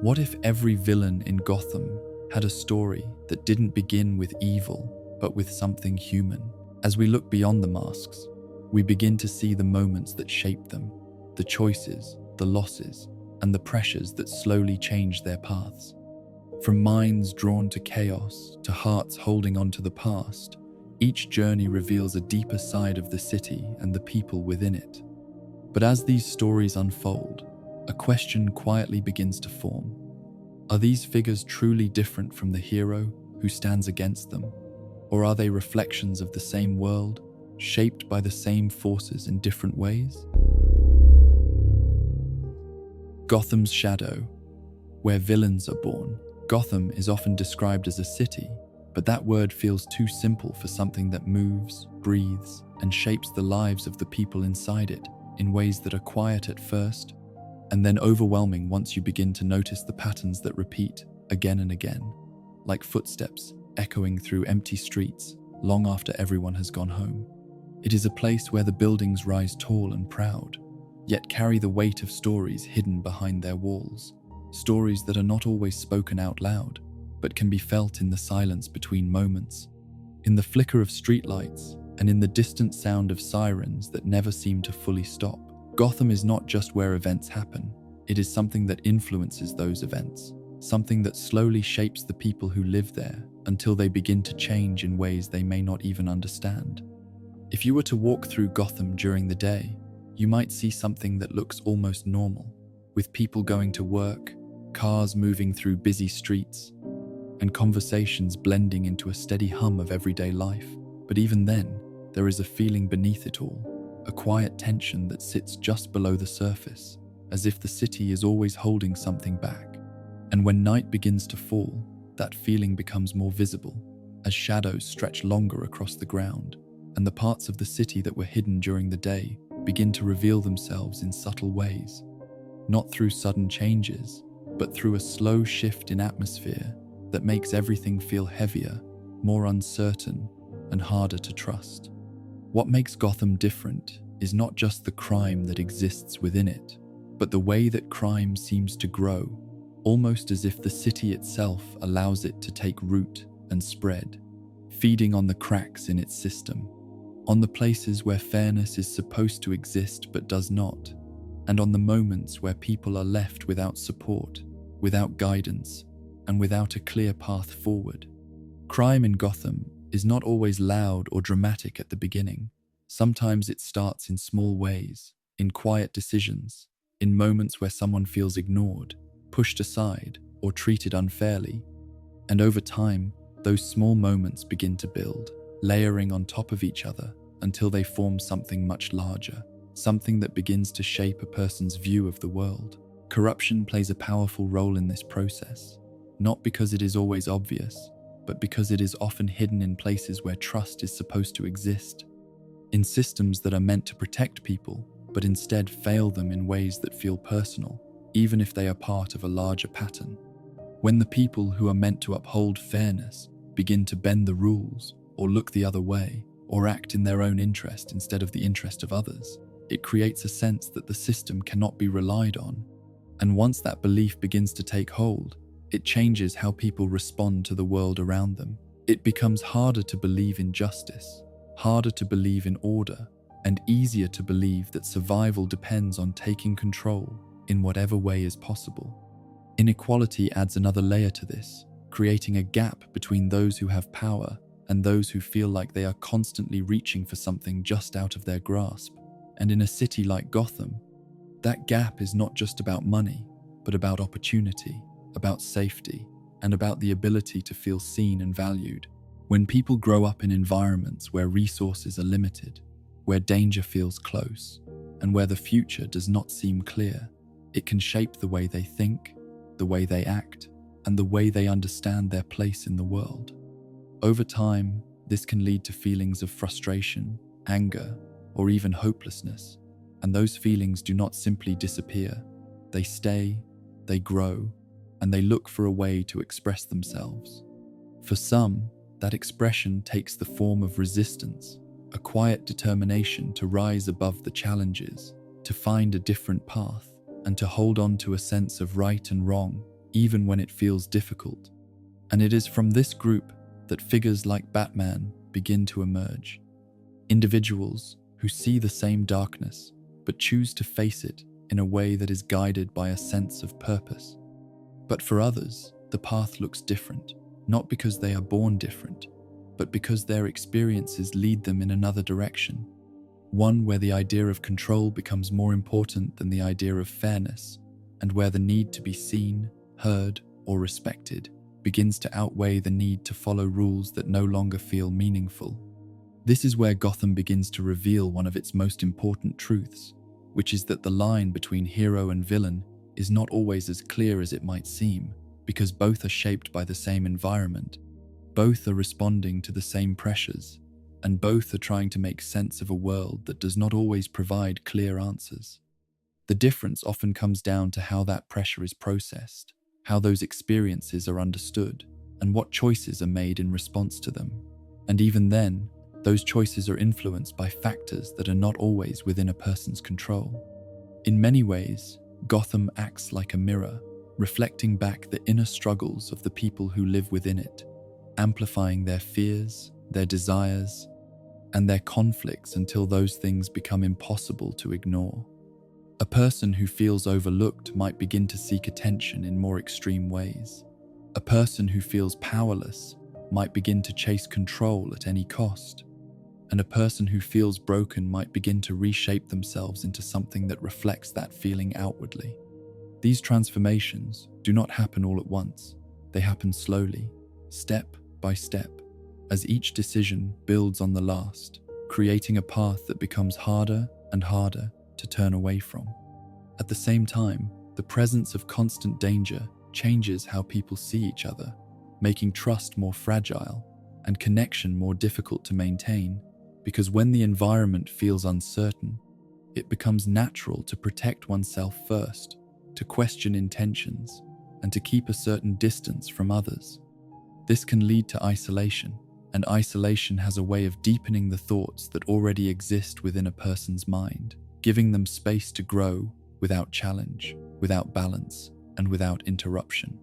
What if every villain in Gotham had a story that didn't begin with evil, but with something human? As we look beyond the masks, we begin to see the moments that shape them, the choices, the losses, and the pressures that slowly change their paths. From minds drawn to chaos to hearts holding on to the past, each journey reveals a deeper side of the city and the people within it. But as these stories unfold, a question quietly begins to form. Are these figures truly different from the hero who stands against them? Or are they reflections of the same world, shaped by the same forces in different ways? Gotham's shadow, where villains are born. Gotham is often described as a city, but that word feels too simple for something that moves, breathes, and shapes the lives of the people inside it in ways that are quiet at first, and then overwhelming once you begin to notice the patterns that repeat again and again, like footsteps echoing through empty streets long after everyone has gone home. It is a place where the buildings rise tall and proud, yet carry the weight of stories hidden behind their walls. Stories that are not always spoken out loud, but can be felt in the silence between moments, in the flicker of streetlights, and in the distant sound of sirens that never seem to fully stop. Gotham is not just where events happen, it is something that influences those events, something that slowly shapes the people who live there until they begin to change in ways they may not even understand. If you were to walk through Gotham during the day, you might see something that looks almost normal, with people going to work, cars moving through busy streets, and conversations blending into a steady hum of everyday life. But even then, there is a feeling beneath it all, a quiet tension that sits just below the surface, as if the city is always holding something back. And when night begins to fall, that feeling becomes more visible, as shadows stretch longer across the ground, and the parts of the city that were hidden during the day begin to reveal themselves in subtle ways, not through sudden changes, but through a slow shift in atmosphere that makes everything feel heavier, more uncertain, and harder to trust. What makes Gotham different is not just the crime that exists within it, but the way that crime seems to grow, almost as if the city itself allows it to take root and spread, feeding on the cracks in its system, on the places where fairness is supposed to exist but does not, and on the moments where people are left without support, without guidance, and without a clear path forward. Crime in Gotham is not always loud or dramatic at the beginning. Sometimes it starts in small ways, in quiet decisions, in moments where someone feels ignored, pushed aside, or treated unfairly. And over time, those small moments begin to build, layering on top of each other until they form something much larger, something that begins to shape a person's view of the world. Corruption plays a powerful role in this process, not because it is always obvious, but because it is often hidden in places where trust is supposed to exist, in systems that are meant to protect people, but instead fail them in ways that feel personal, even if they are part of a larger pattern. When the people who are meant to uphold fairness begin to bend the rules, or look the other way, or act in their own interest instead of the interest of others, it creates a sense that the system cannot be relied on. And once that belief begins to take hold, it changes how people respond to the world around them. It becomes harder to believe in justice, harder to believe in order, and easier to believe that survival depends on taking control in whatever way is possible. Inequality adds another layer to this, creating a gap between those who have power and those who feel like they are constantly reaching for something just out of their grasp. And in a city like Gotham, that gap is not just about money, but about opportunity, about safety, and about the ability to feel seen and valued. When people grow up in environments where resources are limited, where danger feels close, and where the future does not seem clear, it can shape the way they think, the way they act, and the way they understand their place in the world. Over time, this can lead to feelings of frustration, anger, or even hopelessness. And those feelings do not simply disappear. They stay, they grow, and they look for a way to express themselves. For some, that expression takes the form of resistance, a quiet determination to rise above the challenges, to find a different path, and to hold on to a sense of right and wrong, even when it feels difficult. And it is from this group that figures like Batman begin to emerge. Individuals who see the same darkness but choose to face it in a way that is guided by a sense of purpose. But for others, the path looks different, not because they are born different, but because their experiences lead them in another direction. One where the idea of control becomes more important than the idea of fairness, and where the need to be seen, heard, or respected begins to outweigh the need to follow rules that no longer feel meaningful. This is where Gotham begins to reveal one of its most important truths, which is that the line between hero and villain is not always as clear as it might seem, because both are shaped by the same environment, both are responding to the same pressures, and both are trying to make sense of a world that does not always provide clear answers. The difference often comes down to how that pressure is processed, how those experiences are understood, and what choices are made in response to them. And even then, those choices are influenced by factors that are not always within a person's control. In many ways, Gotham acts like a mirror, reflecting back the inner struggles of the people who live within it, amplifying their fears, their desires, and their conflicts until those things become impossible to ignore. A person who feels overlooked might begin to seek attention in more extreme ways. A person who feels powerless might begin to chase control at any cost. And a person who feels broken might begin to reshape themselves into something that reflects that feeling outwardly. These transformations do not happen all at once. They happen slowly, step by step, as each decision builds on the last, creating a path that becomes harder and harder to turn away from. At the same time, the presence of constant danger changes how people see each other, making trust more fragile and connection more difficult to maintain, because when the environment feels uncertain, it becomes natural to protect oneself first, to question intentions, and to keep a certain distance from others. This can lead to isolation, and isolation has a way of deepening the thoughts that already exist within a person's mind, giving them space to grow without challenge, without balance, and without interruption.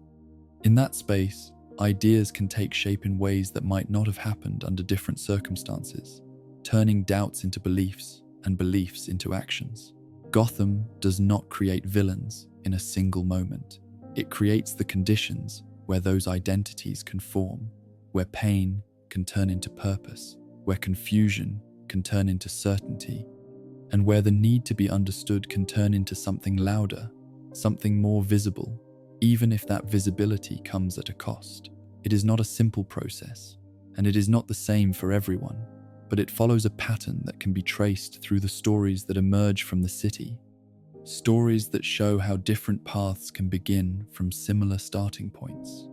In that space, ideas can take shape in ways that might not have happened under different circumstances, turning doubts into beliefs and beliefs into actions. Gotham does not create villains in a single moment. It creates the conditions where those identities can form, where pain can turn into purpose, where confusion can turn into certainty, and where the need to be understood can turn into something louder, something more visible, even if that visibility comes at a cost. It is not a simple process, and it is not the same for everyone, but it follows a pattern that can be traced through the stories that emerge from the city, stories that show how different paths can begin from similar starting points.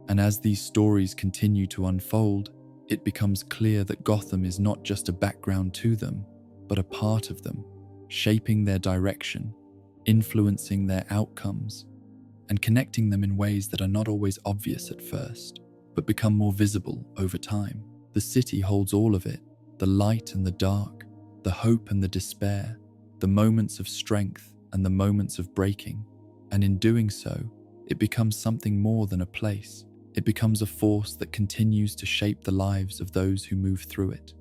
And as these stories continue to unfold, it becomes clear that Gotham is not just a background to them, but a part of them, shaping their direction, influencing their outcomes, and connecting them in ways that are not always obvious at first, but become more visible over time. The city holds all of it, the light and the dark, the hope and the despair, the moments of strength and the moments of breaking, and in doing so, it becomes something more than a place. It becomes a force that continues to shape the lives of those who move through it.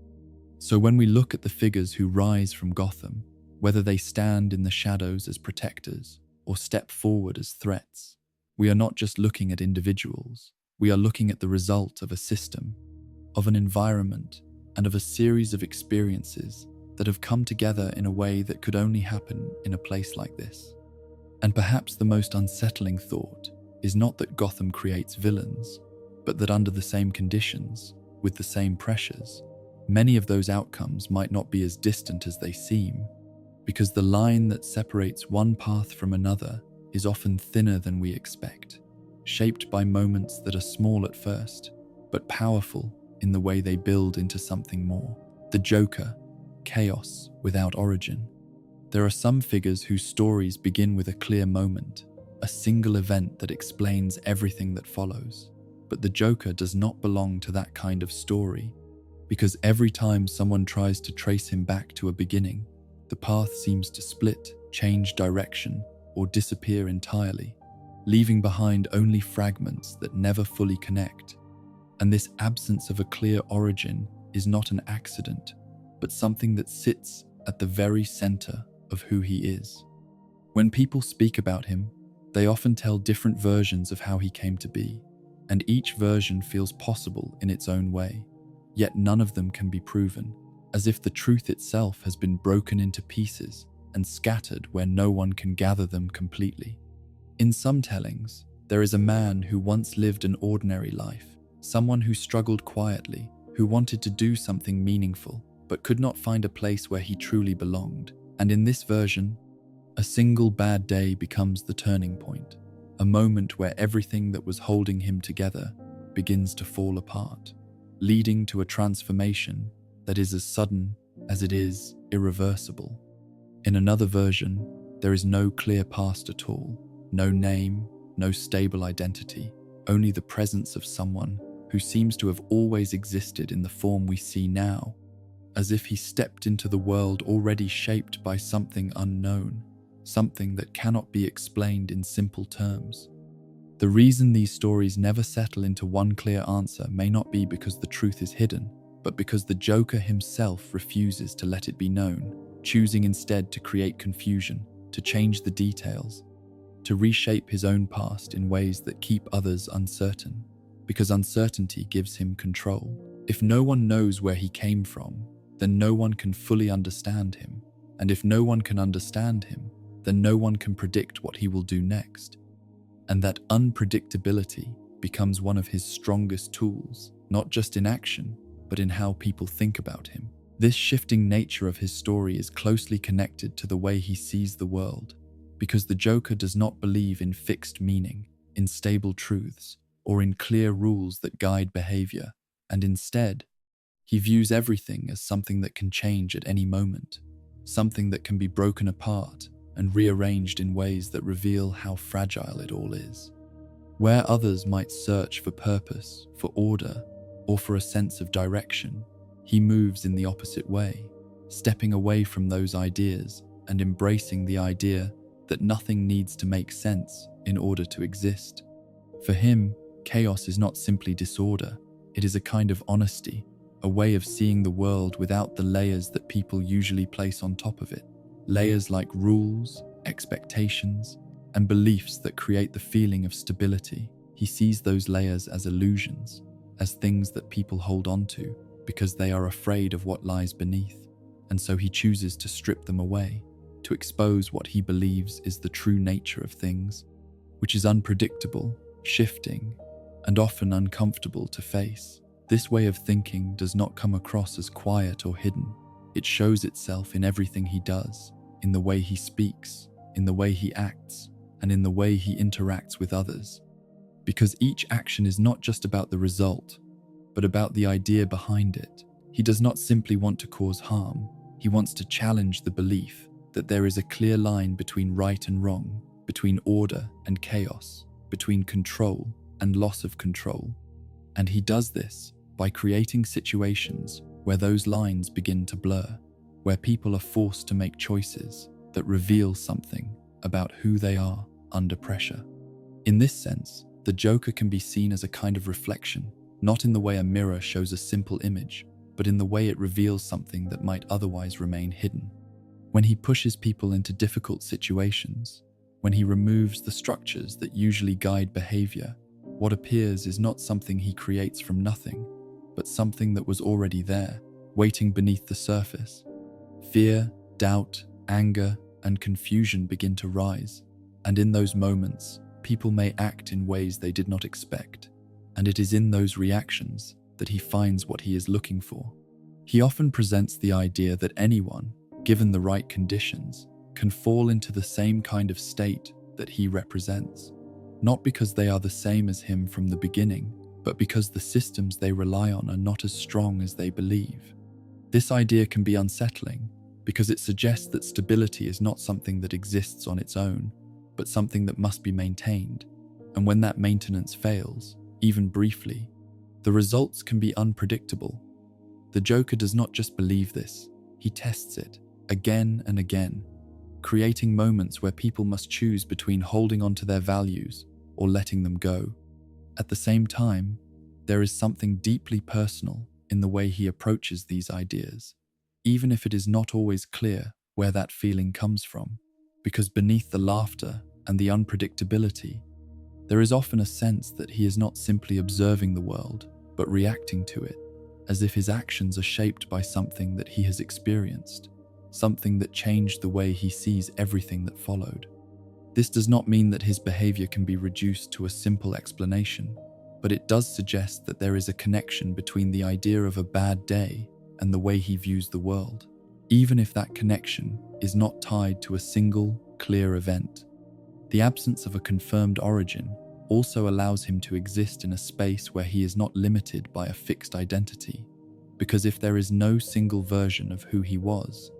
So when we look at the figures who rise from Gotham, whether they stand in the shadows as protectors or step forward as threats, we are not just looking at individuals, we are looking at the result of a system, of an environment, and of a series of experiences that have come together in a way that could only happen in a place like this. And perhaps the most unsettling thought is not that Gotham creates villains, but that under the same conditions, with the same pressures, many of those outcomes might not be as distant as they seem, because the line that separates one path from another is often thinner than we expect, shaped by moments that are small at first, but powerful in the way they build into something more. The Joker, chaos without origin. There are some figures whose stories begin with a clear moment, a single event that explains everything that follows. But the Joker does not belong to that kind of story, because every time someone tries to trace him back to a beginning, the path seems to split, change direction, or disappear entirely. leaving behind only fragments that never fully connect. And this absence of a clear origin is not an accident, but something that sits at the very center of who he is. When people speak about him, they often tell different versions of how he came to be, and each version feels possible in its own way, yet none of them can be proven, as if the truth itself has been broken into pieces and scattered where no one can gather them completely. In some tellings, there is a man who once lived an ordinary life, someone who struggled quietly, who wanted to do something meaningful, but could not find a place where he truly belonged. And in this version, a single bad day becomes the turning point, a moment where everything that was holding him together begins to fall apart, leading to a transformation that is as sudden as it is irreversible. In another version, there is no clear past at all, no name, no stable identity, only the presence of someone who seems to have always existed in the form we see now, as if he stepped into the world already shaped by something unknown, something that cannot be explained in simple terms. The reason these stories never settle into one clear answer may not be because the truth is hidden, but because the Joker himself refuses to let it be known, choosing instead to create confusion, to change the details, to reshape his own past in ways that keep others uncertain, because uncertainty gives him control. If no one knows where he came from, then no one can fully understand him, and if no one can understand him, then no one can predict what he will do next. And that unpredictability becomes one of his strongest tools, not just in action, but in how people think about him. This shifting nature of his story is closely connected to the way he sees the world, because the Joker does not believe in fixed meaning, in stable truths, or in clear rules that guide behavior, and instead, he views everything as something that can change at any moment, something that can be broken apart and rearranged in ways that reveal how fragile it all is. Where others might search for purpose, for order, or for a sense of direction, he moves in the opposite way, stepping away from those ideas and embracing the idea that nothing needs to make sense in order to exist. For him, chaos is not simply disorder, it is a kind of honesty, a way of seeing the world without the layers that people usually place on top of it. Layers like rules, expectations, and beliefs that create the feeling of stability. He sees those layers as illusions, as things that people hold on to because they are afraid of what lies beneath, and so he chooses to strip them away, to expose what he believes is the true nature of things, which is unpredictable, shifting, and often uncomfortable to face. This way of thinking does not come across as quiet or hidden. It shows itself in everything he does, in the way he speaks, in the way he acts, and in the way he interacts with others. Because each action is not just about the result, but about the idea behind it. He does not simply want to cause harm, he wants to challenge the belief that there is a clear line between right and wrong, between order and chaos, between control and loss of control. And he does this by creating situations where those lines begin to blur, where people are forced to make choices that reveal something about who they are under pressure. In this sense, the Joker can be seen as a kind of reflection, not in the way a mirror shows a simple image, but in the way it reveals something that might otherwise remain hidden. When he pushes people into difficult situations, when he removes the structures that usually guide behavior, what appears is not something he creates from nothing, but something that was already there, waiting beneath the surface. Fear, doubt, anger, and confusion begin to rise, and in those moments, people may act in ways they did not expect, and it is in those reactions that he finds what he is looking for. He often presents the idea that anyone, given the right conditions, can fall into the same kind of state that he represents, not because they are the same as him from the beginning, but because the systems they rely on are not as strong as they believe. This idea can be unsettling because it suggests that stability is not something that exists on its own, but something that must be maintained, and when that maintenance fails, even briefly, the results can be unpredictable. The Joker does not just believe this, he tests it again and again, creating moments where people must choose between holding on to their values or letting them go. At the same time, there is something deeply personal in the way he approaches these ideas, even if it is not always clear where that feeling comes from, because beneath the laughter and the unpredictability, there is often a sense that he is not simply observing the world, but reacting to it, as if his actions are shaped by something that he has experienced, something that changed the way he sees everything that followed. This does not mean that his behavior can be reduced to a simple explanation, but it does suggest that there is a connection between the idea of a bad day and the way he views the world, even if that connection is not tied to a single, clear event. The absence of a confirmed origin also allows him to exist in a space where he is not limited by a fixed identity, because if there is no single version of who he was,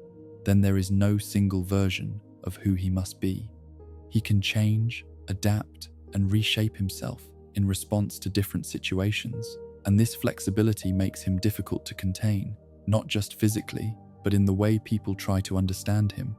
then there is no single version of who he must be. He can change, adapt, and reshape himself in response to different situations, and this flexibility makes him difficult to contain, not just physically, but in the way people try to understand him.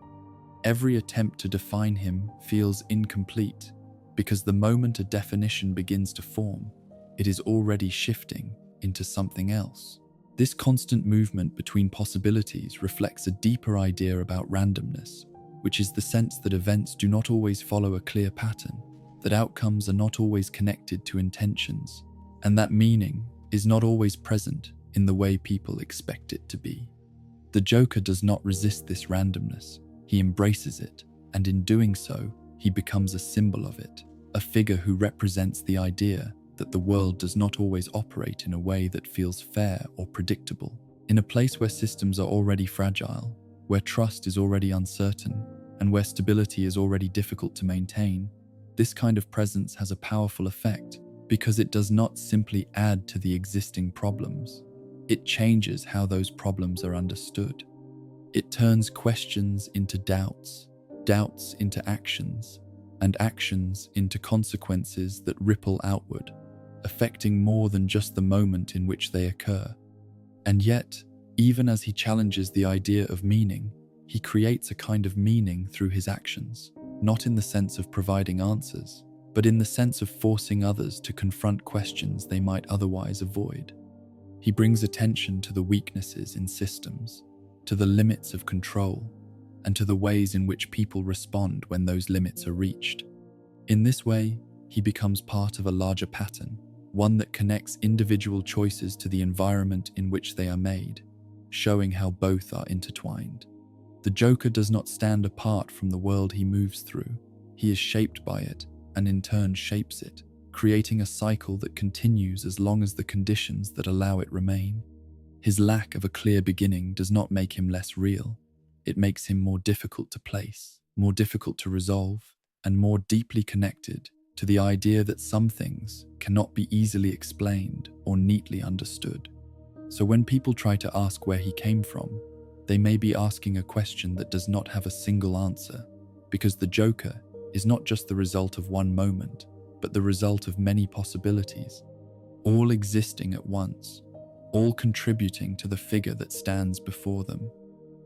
Every attempt to define him feels incomplete, because the moment a definition begins to form, it is already shifting into something else. This constant movement between possibilities reflects a deeper idea about randomness, which is the sense that events do not always follow a clear pattern, that outcomes are not always connected to intentions, and that meaning is not always present in the way people expect it to be. The Joker does not resist this randomness, he embraces it, and in doing so, he becomes a symbol of it, a figure who represents the idea that the world does not always operate in a way that feels fair or predictable. In a place where systems are already fragile, where trust is already uncertain, and where stability is already difficult to maintain, this kind of presence has a powerful effect because it does not simply add to the existing problems. It changes how those problems are understood. It turns questions into doubts, doubts into actions, and actions into consequences that ripple outward, affecting more than just the moment in which they occur. And yet, even as he challenges the idea of meaning, he creates a kind of meaning through his actions, not in the sense of providing answers, but in the sense of forcing others to confront questions they might otherwise avoid. He brings attention to the weaknesses in systems, to the limits of control, and to the ways in which people respond when those limits are reached. In this way, he becomes part of a larger pattern, one that connects individual choices to the environment in which they are made, showing how both are intertwined. The Joker does not stand apart from the world he moves through. He is shaped by it, and in turn shapes it, creating a cycle that continues as long as the conditions that allow it remain. His lack of a clear beginning does not make him less real. It makes him more difficult to place, more difficult to resolve, and more deeply connected to the idea that some things cannot be easily explained or neatly understood. So when people try to ask where he came from, they may be asking a question that does not have a single answer, because the Joker is not just the result of one moment, but the result of many possibilities, all existing at once, all contributing to the figure that stands before them.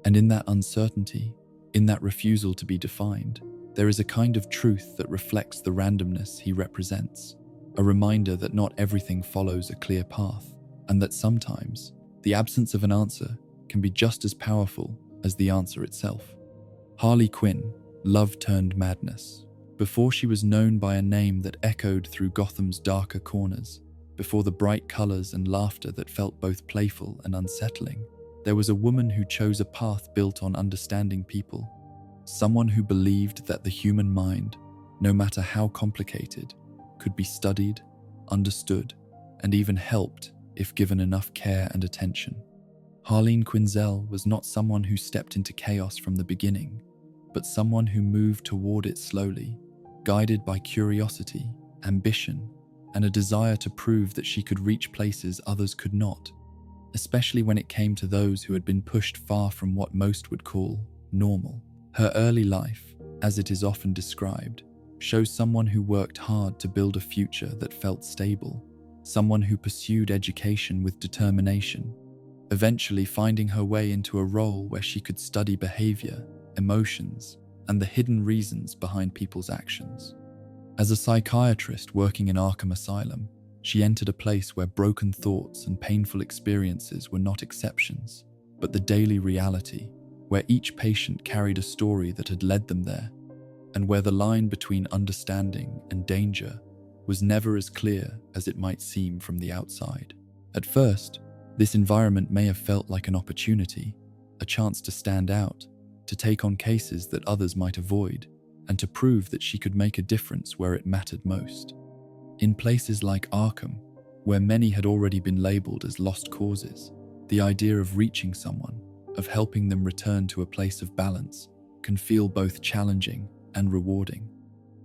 And in that uncertainty, in that refusal to be defined, there is a kind of truth that reflects the randomness he represents, a reminder that not everything follows a clear path, and that sometimes the absence of an answer can be just as powerful as the answer itself. Harley Quinn, love turned madness. Before she was known by a name that echoed through Gotham's darker corners, before the bright colors and laughter that felt both playful and unsettling, there was a woman who chose a path built on understanding people, someone who believed that the human mind, no matter how complicated, could be studied, understood, and even helped if given enough care and attention. Harley Quinn was not someone who stepped into chaos from the beginning, but someone who moved toward it slowly, guided by curiosity, ambition, and a desire to prove that she could reach places others could not, especially when it came to those who had been pushed far from what most would call normal. Her early life, as it is often described, shows someone who worked hard to build a future that felt stable, someone who pursued education with determination, eventually finding her way into a role where she could study behavior, emotions, and the hidden reasons behind people's actions. As a psychiatrist working in Arkham Asylum, she entered a place where broken thoughts and painful experiences were not exceptions, but the daily reality, where each patient carried a story that had led them there, and where the line between understanding and danger was never as clear as it might seem from the outside. At first, this environment may have felt like an opportunity, a chance to stand out, to take on cases that others might avoid, and to prove that she could make a difference where it mattered most. In places like Arkham, where many had already been labeled as lost causes, the idea of reaching someone, of helping them return to a place of balance, can feel both challenging and rewarding.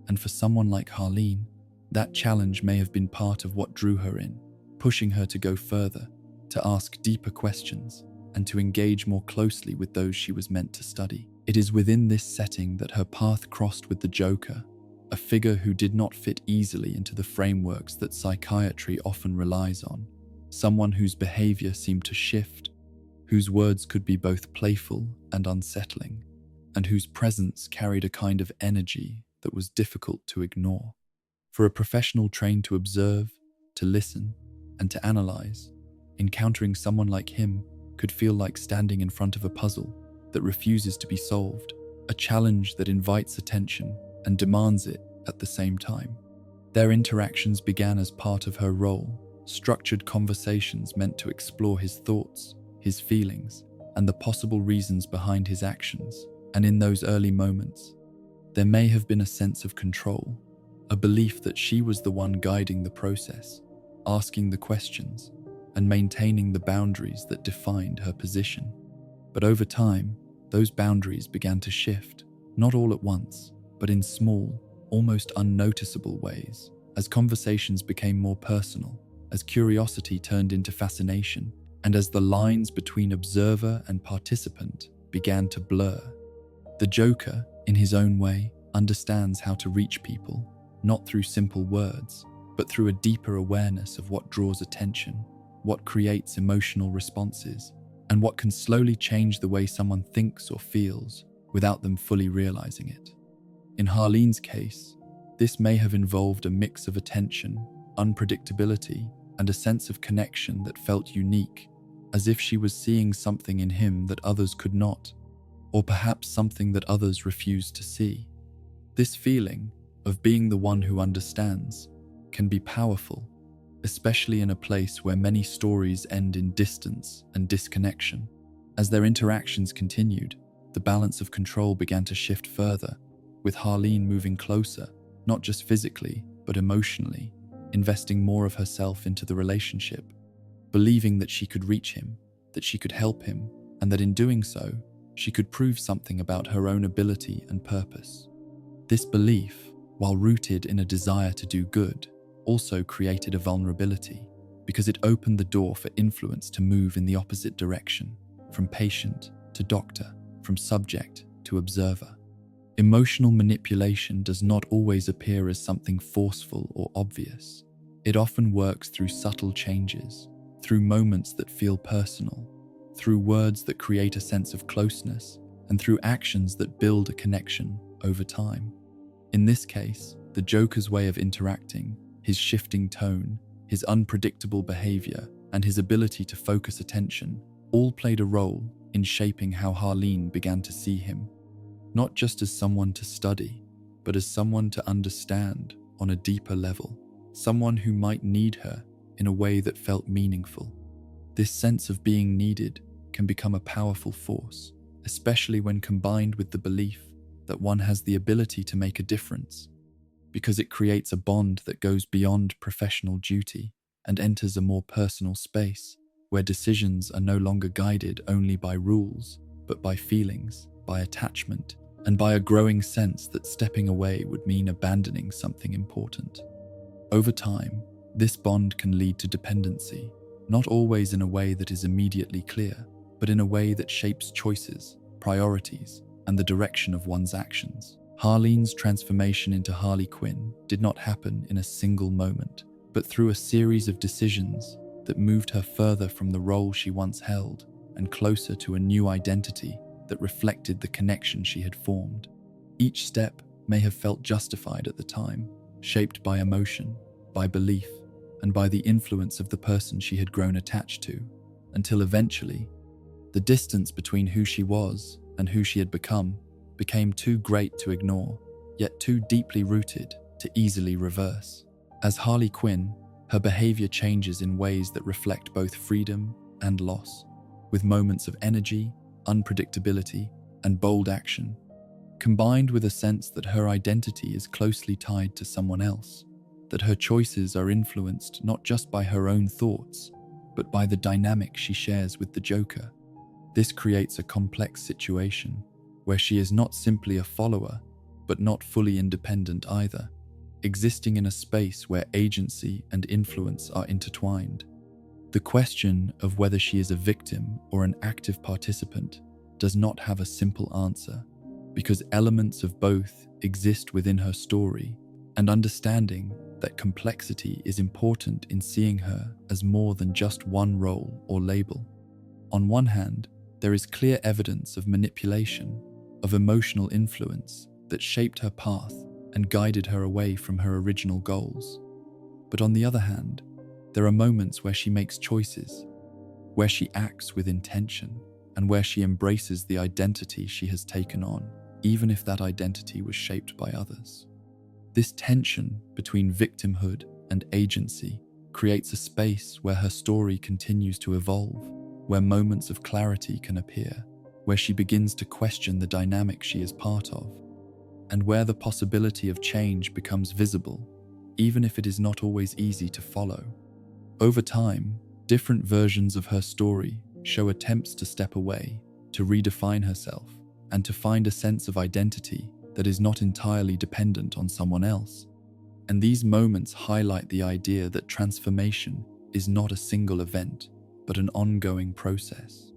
And for someone like Harleen, that challenge may have been part of what drew her in, pushing her to go further, to ask deeper questions, and to engage more closely with those she was meant to study. It is within this setting that her path crossed with the Joker, a figure who did not fit easily into the frameworks that psychiatry often relies on, someone whose behavior seemed to shift, whose words could be both playful and unsettling, and whose presence carried a kind of energy that was difficult to ignore. For a professional trained to observe, to listen, and to analyze, encountering someone like him could feel like standing in front of a puzzle that refuses to be solved, a challenge that invites attention and demands it at the same time. Their interactions began as part of her role, structured conversations meant to explore his thoughts, his feelings, and the possible reasons behind his actions. And in those early moments, there may have been a sense of control, a belief that she was the one guiding the process, asking the questions, and maintaining the boundaries that defined her position. But over time, those boundaries began to shift, not all at once, but in small, almost unnoticeable ways, as conversations became more personal, as curiosity turned into fascination, and as the lines between observer and participant began to blur. The Joker, in his own way, understands how to reach people, not through simple words, but through a deeper awareness of what draws attention, what creates emotional responses, and what can slowly change the way someone thinks or feels without them fully realizing it. In Harleen's case, this may have involved a mix of attention, unpredictability, and a sense of connection that felt unique, as if she was seeing something in him that others could not, or perhaps something that others refused to see. This feeling of being the one who understands can be powerful, especially in a place where many stories end in distance and disconnection. As their interactions continued, the balance of control began to shift further, with Harleen moving closer, not just physically, but emotionally, investing more of herself into the relationship, believing that she could reach him, that she could help him, and that in doing so, she could prove something about her own ability and purpose. This belief, while rooted in a desire to do good, also created a vulnerability, because it opened the door for influence to move in the opposite direction, from patient to doctor, from subject to observer. Emotional manipulation does not always appear as something forceful or obvious. It often works through subtle changes, through moments that feel personal, through words that create a sense of closeness, and through actions that build a connection over time. In this case, the Joker's way of interacting, his shifting tone, his unpredictable behavior, and his ability to focus attention all played a role in shaping how Harleen began to see him, not just as someone to study, but as someone to understand on a deeper level, someone who might need her in a way that felt meaningful. This sense of being needed can become a powerful force, especially when combined with the belief that one has the ability to make a difference, because it creates a bond that goes beyond professional duty and enters a more personal space, where decisions are no longer guided only by rules, but by feelings, by attachment, and by a growing sense that stepping away would mean abandoning something important. Over time, this bond can lead to dependency, not always in a way that is immediately clear, but in a way that shapes choices, priorities, and the direction of one's actions. Harleen's transformation into Harley Quinn did not happen in a single moment, but through a series of decisions that moved her further from the role she once held and closer to a new identity that reflected the connection she had formed. Each step may have felt justified at the time, shaped by emotion, by belief, and by the influence of the person she had grown attached to, until eventually, the distance between who she was and who she had become became too great to ignore, yet too deeply rooted to easily reverse. As Harley Quinn, her behavior changes in ways that reflect both freedom and loss, with moments of energy, unpredictability, and bold action, combined with a sense that her identity is closely tied to someone else, that her choices are influenced not just by her own thoughts, but by the dynamic she shares with the Joker. This creates a complex situation where she is not simply a follower, but not fully independent either, existing in a space where agency and influence are intertwined. The question of whether she is a victim or an active participant does not have a simple answer, because elements of both exist within her story, and understanding that complexity is important in seeing her as more than just one role or label. On one hand, there is clear evidence of manipulation, of emotional influence that shaped her path and guided her away from her original goals. But on the other hand, there are moments where she makes choices, where she acts with intention, and where she embraces the identity she has taken on, even if that identity was shaped by others. This tension between victimhood and agency creates a space where her story continues to evolve, where moments of clarity can appear, where she begins to question the dynamic she is part of, and where the possibility of change becomes visible, even if it is not always easy to follow. Over time, different versions of her story show attempts to step away, to redefine herself, and to find a sense of identity that is not entirely dependent on someone else. And these moments highlight the idea that transformation is not a single event, but an ongoing process.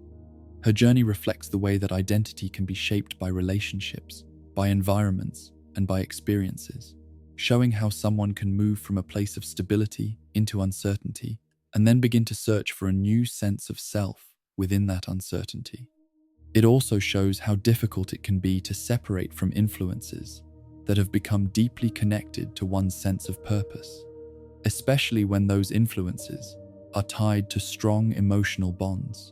Her journey reflects the way that identity can be shaped by relationships, by environments, and by experiences, showing how someone can move from a place of stability into uncertainty, and then begin to search for a new sense of self within that uncertainty. It also shows how difficult it can be to separate from influences that have become deeply connected to one's sense of purpose, especially when those influences are tied to strong emotional bonds.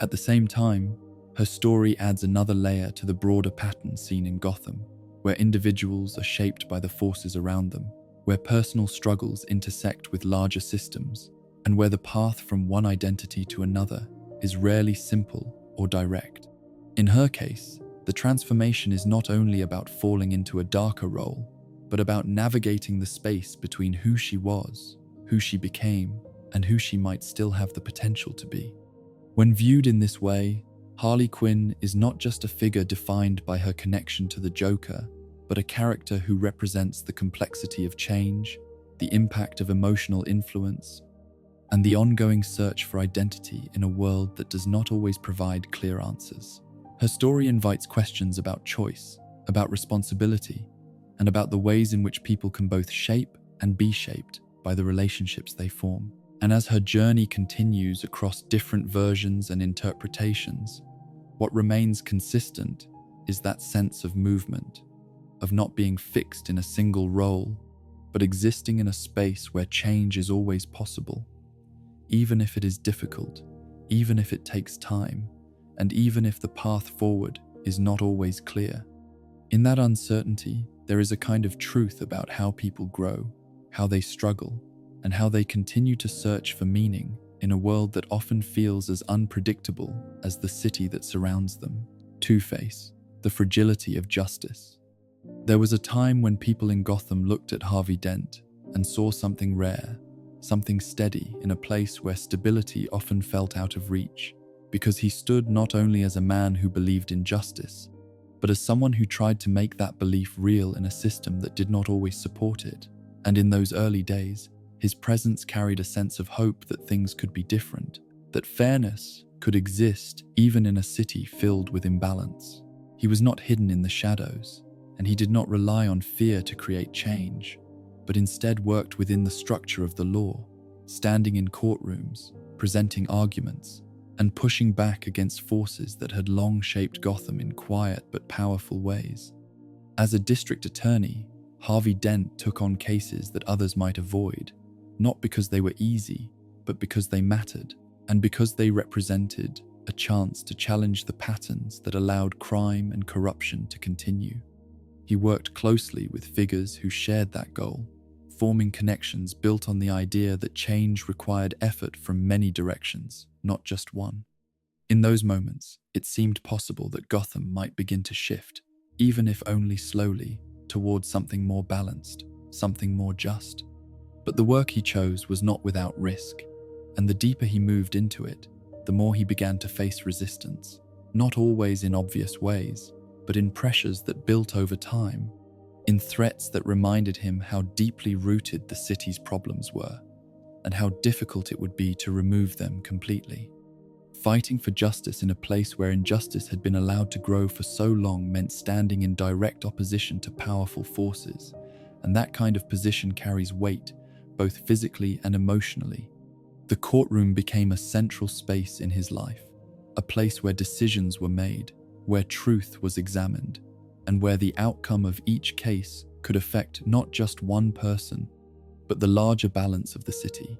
At the same time, her story adds another layer to the broader pattern seen in Gotham, where individuals are shaped by the forces around them, where personal struggles intersect with larger systems, and where the path from one identity to another is rarely simple or direct. In her case, the transformation is not only about falling into a darker role, but about navigating the space between who she was, who she became, and who she might still have the potential to be. When viewed in this way, Harley Quinn is not just a figure defined by her connection to the Joker, but a character who represents the complexity of change, the impact of emotional influence, and the ongoing search for identity in a world that does not always provide clear answers. Her story invites questions about choice, about responsibility, and about the ways in which people can both shape and be shaped by the relationships they form. And as her journey continues across different versions and interpretations, what remains consistent is that sense of movement, of not being fixed in a single role, but existing in a space where change is always possible, even if it is difficult, even if it takes time, and even if the path forward is not always clear. In that uncertainty, there is a kind of truth about how people grow, how they struggle, and how they continue to search for meaning in a world that often feels as unpredictable as the city that surrounds them. Two-Face, the fragility of justice. There was a time when people in Gotham looked at Harvey Dent and saw something rare, something steady in a place where stability often felt out of reach, because he stood not only as a man who believed in justice, but as someone who tried to make that belief real in a system that did not always support it. And in those early days, his presence carried a sense of hope that things could be different, that fairness could exist even in a city filled with imbalance. He was not hidden in the shadows, and he did not rely on fear to create change, but instead worked within the structure of the law, standing in courtrooms, presenting arguments, and pushing back against forces that had long shaped Gotham in quiet but powerful ways. As a district attorney, Harvey Dent took on cases that others might avoid, not because they were easy, but because they mattered, and because they represented a chance to challenge the patterns that allowed crime and corruption to continue. He worked closely with figures who shared that goal, forming connections built on the idea that change required effort from many directions, not just one. In those moments, it seemed possible that Gotham might begin to shift, even if only slowly, towards something more balanced, something more just. But the work he chose was not without risk, and the deeper he moved into it, the more he began to face resistance, not always in obvious ways, but in pressures that built over time, in threats that reminded him how deeply rooted the city's problems were, and how difficult it would be to remove them completely. Fighting for justice in a place where injustice had been allowed to grow for so long meant standing in direct opposition to powerful forces, and that kind of position carries weight, both physically and emotionally. The courtroom became a central space in his life, a place where decisions were made, where truth was examined, and where the outcome of each case could affect not just one person, but the larger balance of the city.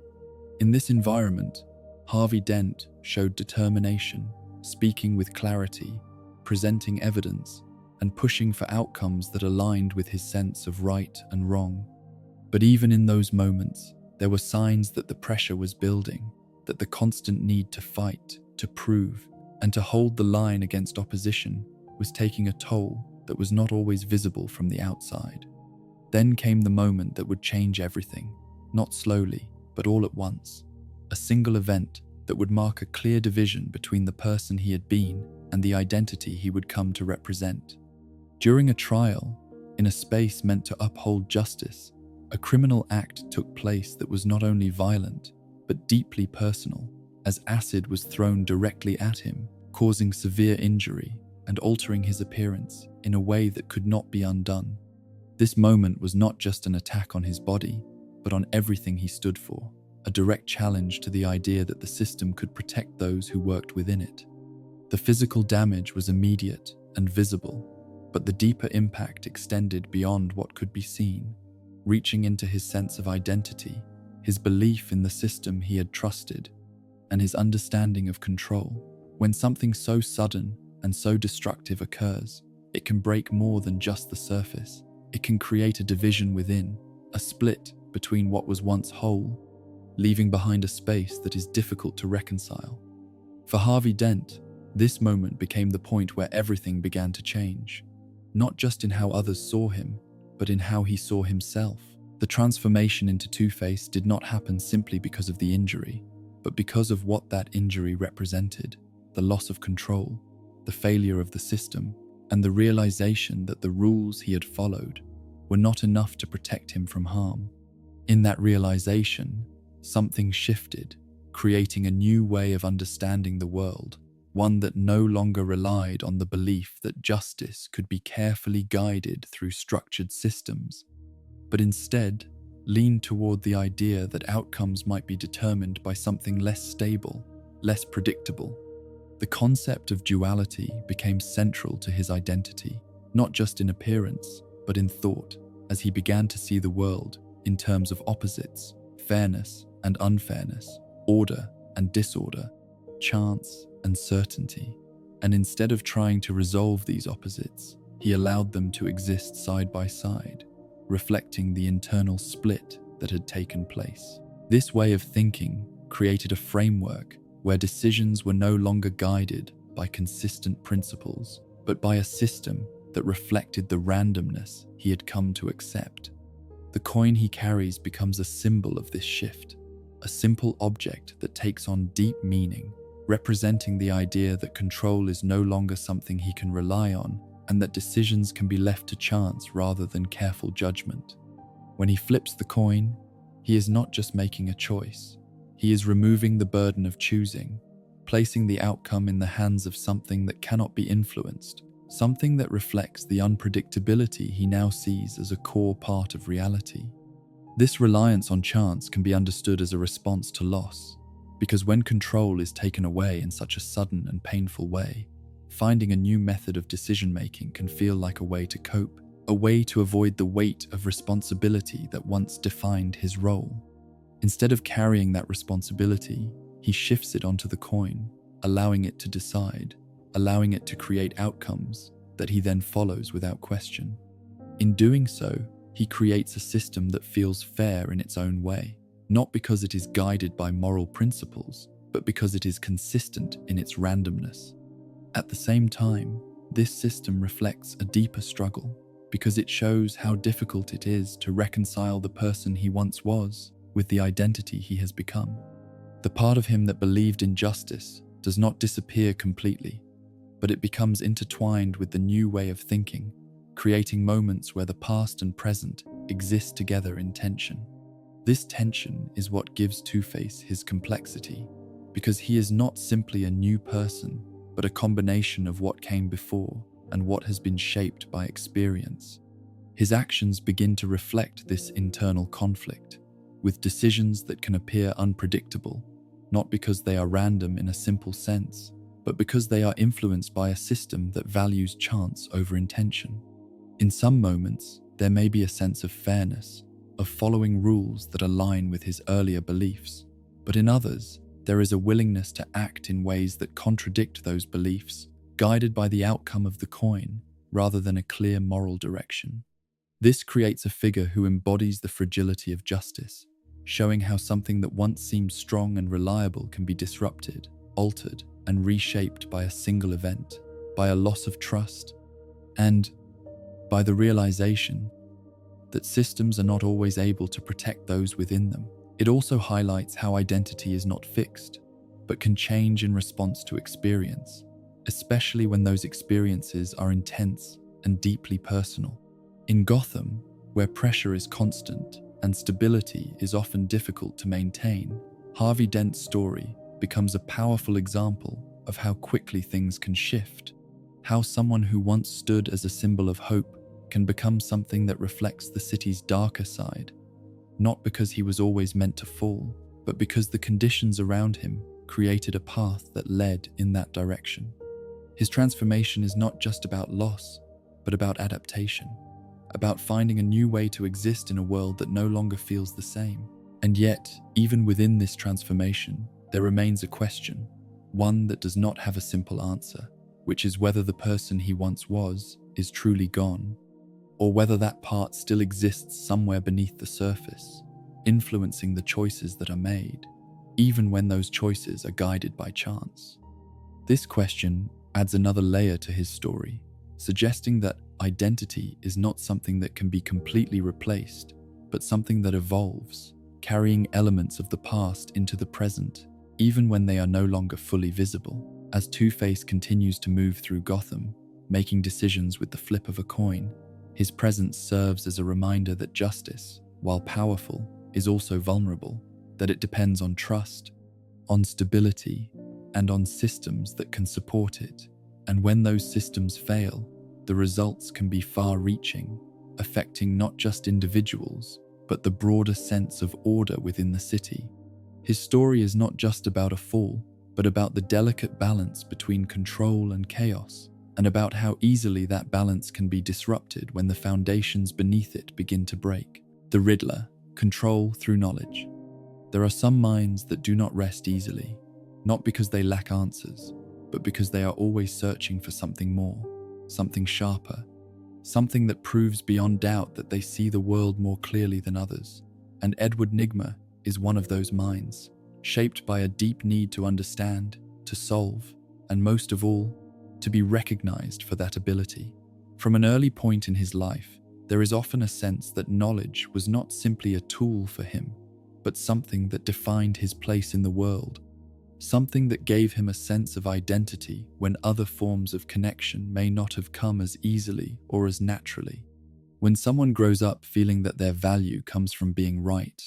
In this environment, Harvey Dent showed determination, speaking with clarity, presenting evidence, and pushing for outcomes that aligned with his sense of right and wrong. But even in those moments, there were signs that the pressure was building, that the constant need to fight, to prove, and to hold the line against opposition was taking a toll that was not always visible from the outside. Then came the moment that would change everything, not slowly, but all at once. A single event that would mark a clear division between the person he had been and the identity he would come to represent. During a trial, in a space meant to uphold justice, a criminal act took place that was not only violent, but deeply personal, as acid was thrown directly at him, causing severe injury and altering his appearance in a way that could not be undone. This moment was not just an attack on his body, but on everything he stood for, a direct challenge to the idea that the system could protect those who worked within it. The physical damage was immediate and visible, but the deeper impact extended beyond what could be seen, reaching into his sense of identity, his belief in the system he had trusted, and his understanding of control. When something so sudden and so destructive occurs, it can break more than just the surface. It can create a division within, a split between what was once whole, leaving behind a space that is difficult to reconcile. For Harvey Dent, this moment became the point where everything began to change, not just in how others saw him, but in how he saw himself. The transformation into Two-Face did not happen simply because of the injury, but because of what that injury represented: the loss of control, the failure of the system, and the realization that the rules he had followed were not enough to protect him from harm. In that realization, something shifted, creating a new way of understanding the world, one that no longer relied on the belief that justice could be carefully guided through structured systems, but instead leaned toward the idea that outcomes might be determined by something less stable, less predictable. The concept of duality became central to his identity, not just in appearance, but in thought, as he began to see the world in terms of opposites: fairness and unfairness, order and disorder, chance and certainty. And instead of trying to resolve these opposites, he allowed them to exist side by side, reflecting the internal split that had taken place. This way of thinking created a framework where decisions were no longer guided by consistent principles, but by a system that reflected the randomness he had come to accept. The coin he carries becomes a symbol of this shift, a simple object that takes on deep meaning, representing the idea that control is no longer something he can rely on, and that decisions can be left to chance rather than careful judgment. When he flips the coin, he is not just making a choice. He is removing the burden of choosing, placing the outcome in the hands of something that cannot be influenced, something that reflects the unpredictability he now sees as a core part of reality. This reliance on chance can be understood as a response to loss, because when control is taken away in such a sudden and painful way, finding a new method of decision-making can feel like a way to cope, a way to avoid the weight of responsibility that once defined his role. Instead of carrying that responsibility, he shifts it onto the coin, allowing it to decide, allowing it to create outcomes that he then follows without question. In doing so, he creates a system that feels fair in its own way, not because it is guided by moral principles, but because it is consistent in its randomness. At the same time, this system reflects a deeper struggle, because it shows how difficult it is to reconcile the person he once was with the identity he has become. The part of him that believed in justice does not disappear completely, but it becomes intertwined with the new way of thinking, creating moments where the past and present exist together in tension. This tension is what gives Two-Face his complexity, because he is not simply a new person, but a combination of what came before and what has been shaped by experience. His actions begin to reflect this internal conflict, with decisions that can appear unpredictable, not because they are random in a simple sense, but because they are influenced by a system that values chance over intention. In some moments, there may be a sense of fairness, of following rules that align with his earlier beliefs, but in others, there is a willingness to act in ways that contradict those beliefs, guided by the outcome of the coin rather than a clear moral direction. This creates a figure who embodies the fragility of justice, showing how something that once seemed strong and reliable can be disrupted, altered, and reshaped by a single event, by a loss of trust, and by the realization that systems are not always able to protect those within them. It also highlights how identity is not fixed, but can change in response to experience, especially when those experiences are intense and deeply personal. In Gotham, where pressure is constant and stability is often difficult to maintain, Harvey Dent's story becomes a powerful example of how quickly things can shift, how someone who once stood as a symbol of hope can become something that reflects the city's darker side, not because he was always meant to fall, but because the conditions around him created a path that led in that direction. His transformation is not just about loss, but about adaptation, about finding a new way to exist in a world that no longer feels the same. And yet, even within this transformation, there remains a question, one that does not have a simple answer, which is whether the person he once was is truly gone, or whether that part still exists somewhere beneath the surface, influencing the choices that are made, even when those choices are guided by chance. This question adds another layer to his story, suggesting that identity is not something that can be completely replaced, but something that evolves, carrying elements of the past into the present, even when they are no longer fully visible. As Two-Face continues to move through Gotham, making decisions with the flip of a coin, his presence serves as a reminder that justice, while powerful, is also vulnerable, that it depends on trust, on stability, and on systems that can support it. And when those systems fail, the results can be far-reaching, affecting not just individuals, but the broader sense of order within the city. His story is not just about a fall, but about the delicate balance between control and chaos, and about how easily that balance can be disrupted when the foundations beneath it begin to break. The Riddler, control through knowledge. There are some minds that do not rest easily, not because they lack answers, but because they are always searching for something more, something sharper, something that proves beyond doubt that they see the world more clearly than others. And Edward Nygma is one of those minds, shaped by a deep need to understand, to solve, and most of all, to be recognized for that ability. From an early point in his life, there is often a sense that knowledge was not simply a tool for him, but something that defined his place in the world, something that gave him a sense of identity when other forms of connection may not have come as easily or as naturally. When someone grows up feeling that their value comes from being right,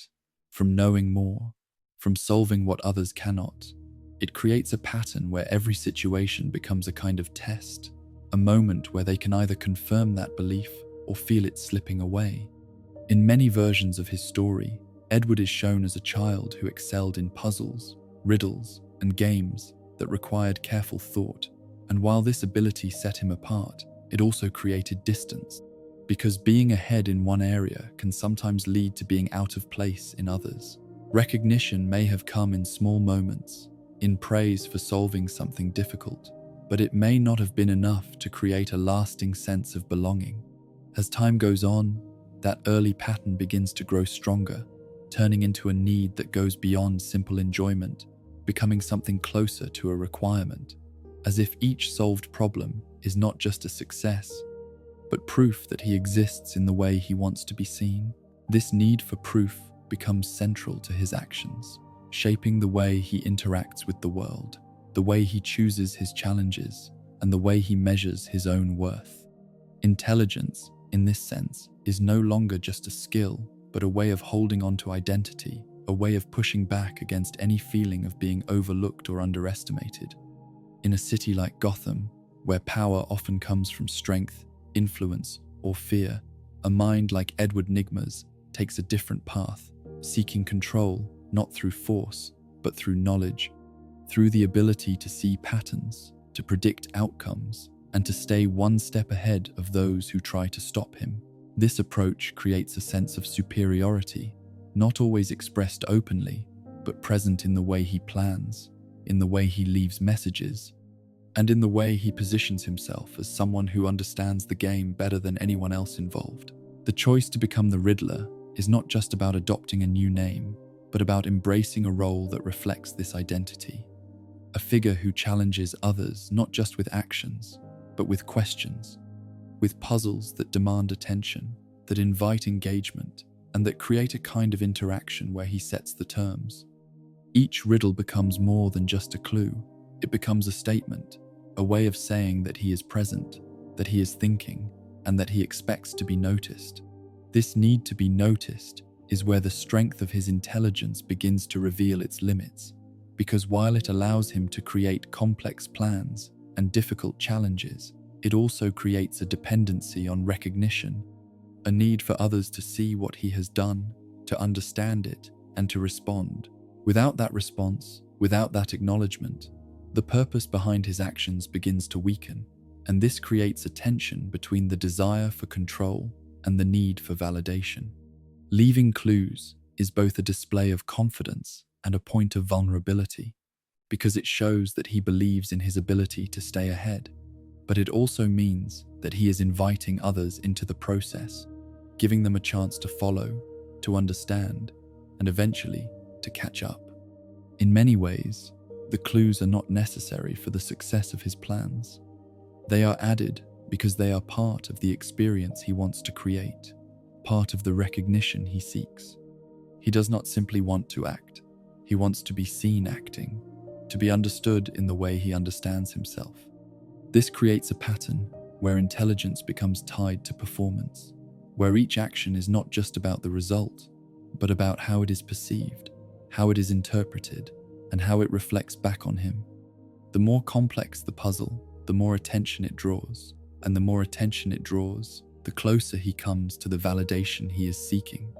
from knowing more, from solving what others cannot, it creates a pattern where every situation becomes a kind of test, a moment where they can either confirm that belief or feel it slipping away. In many versions of his story, Edward is shown as a child who excelled in puzzles, riddles, and games that required careful thought, and while this ability set him apart, it also created distance, because being ahead in one area can sometimes lead to being out of place in others. Recognition may have come in small moments, in praise for solving something difficult, but it may not have been enough to create a lasting sense of belonging. As time goes on, that early pattern begins to grow stronger, turning into a need that goes beyond simple enjoyment, becoming something closer to a requirement, as if each solved problem is not just a success, but proof that he exists in the way he wants to be seen. This need for proof becomes central to his actions, shaping the way he interacts with the world, the way he chooses his challenges, and the way he measures his own worth. Intelligence, in this sense, is no longer just a skill, but a way of holding on to identity, a way of pushing back against any feeling of being overlooked or underestimated. In a city like Gotham, where power often comes from strength, influence, or fear, a mind like Edward Nygma's takes a different path, seeking control not through force, but through knowledge, through the ability to see patterns, to predict outcomes, and to stay one step ahead of those who try to stop him. This approach creates a sense of superiority, not always expressed openly, but present in the way he plans, in the way he leaves messages, and in the way he positions himself as someone who understands the game better than anyone else involved. The choice to become the Riddler is not just about adopting a new name, but about embracing a role that reflects this identity. A figure who challenges others not just with actions, but with questions, with puzzles that demand attention, that invite engagement, and that create a kind of interaction where he sets the terms. Each riddle becomes more than just a clue. It becomes a statement, a way of saying that he is present, that he is thinking, and that he expects to be noticed. This need to be noticed is where the strength of his intelligence begins to reveal its limits, because while it allows him to create complex plans and difficult challenges, it also creates a dependency on recognition, a need for others to see what he has done, to understand it, and to respond. Without that response, without that acknowledgement, the purpose behind his actions begins to weaken, and this creates a tension between the desire for control and the need for validation. Leaving clues is both a display of confidence and a point of vulnerability, because it shows that he believes in his ability to stay ahead, but it also means that he is inviting others into the process, giving them a chance to follow, to understand, and eventually to catch up. In many ways, the clues are not necessary for the success of his plans. They are added because they are part of the experience he wants to create, part of the recognition he seeks. He does not simply want to act, he wants to be seen acting, to be understood in the way he understands himself. This creates a pattern where intelligence becomes tied to performance, where each action is not just about the result, but about how it is perceived, how it is interpreted, and how it reflects back on him. The more complex the puzzle, the more attention it draws, and the more attention it draws, the closer he comes to the validation he is seeking.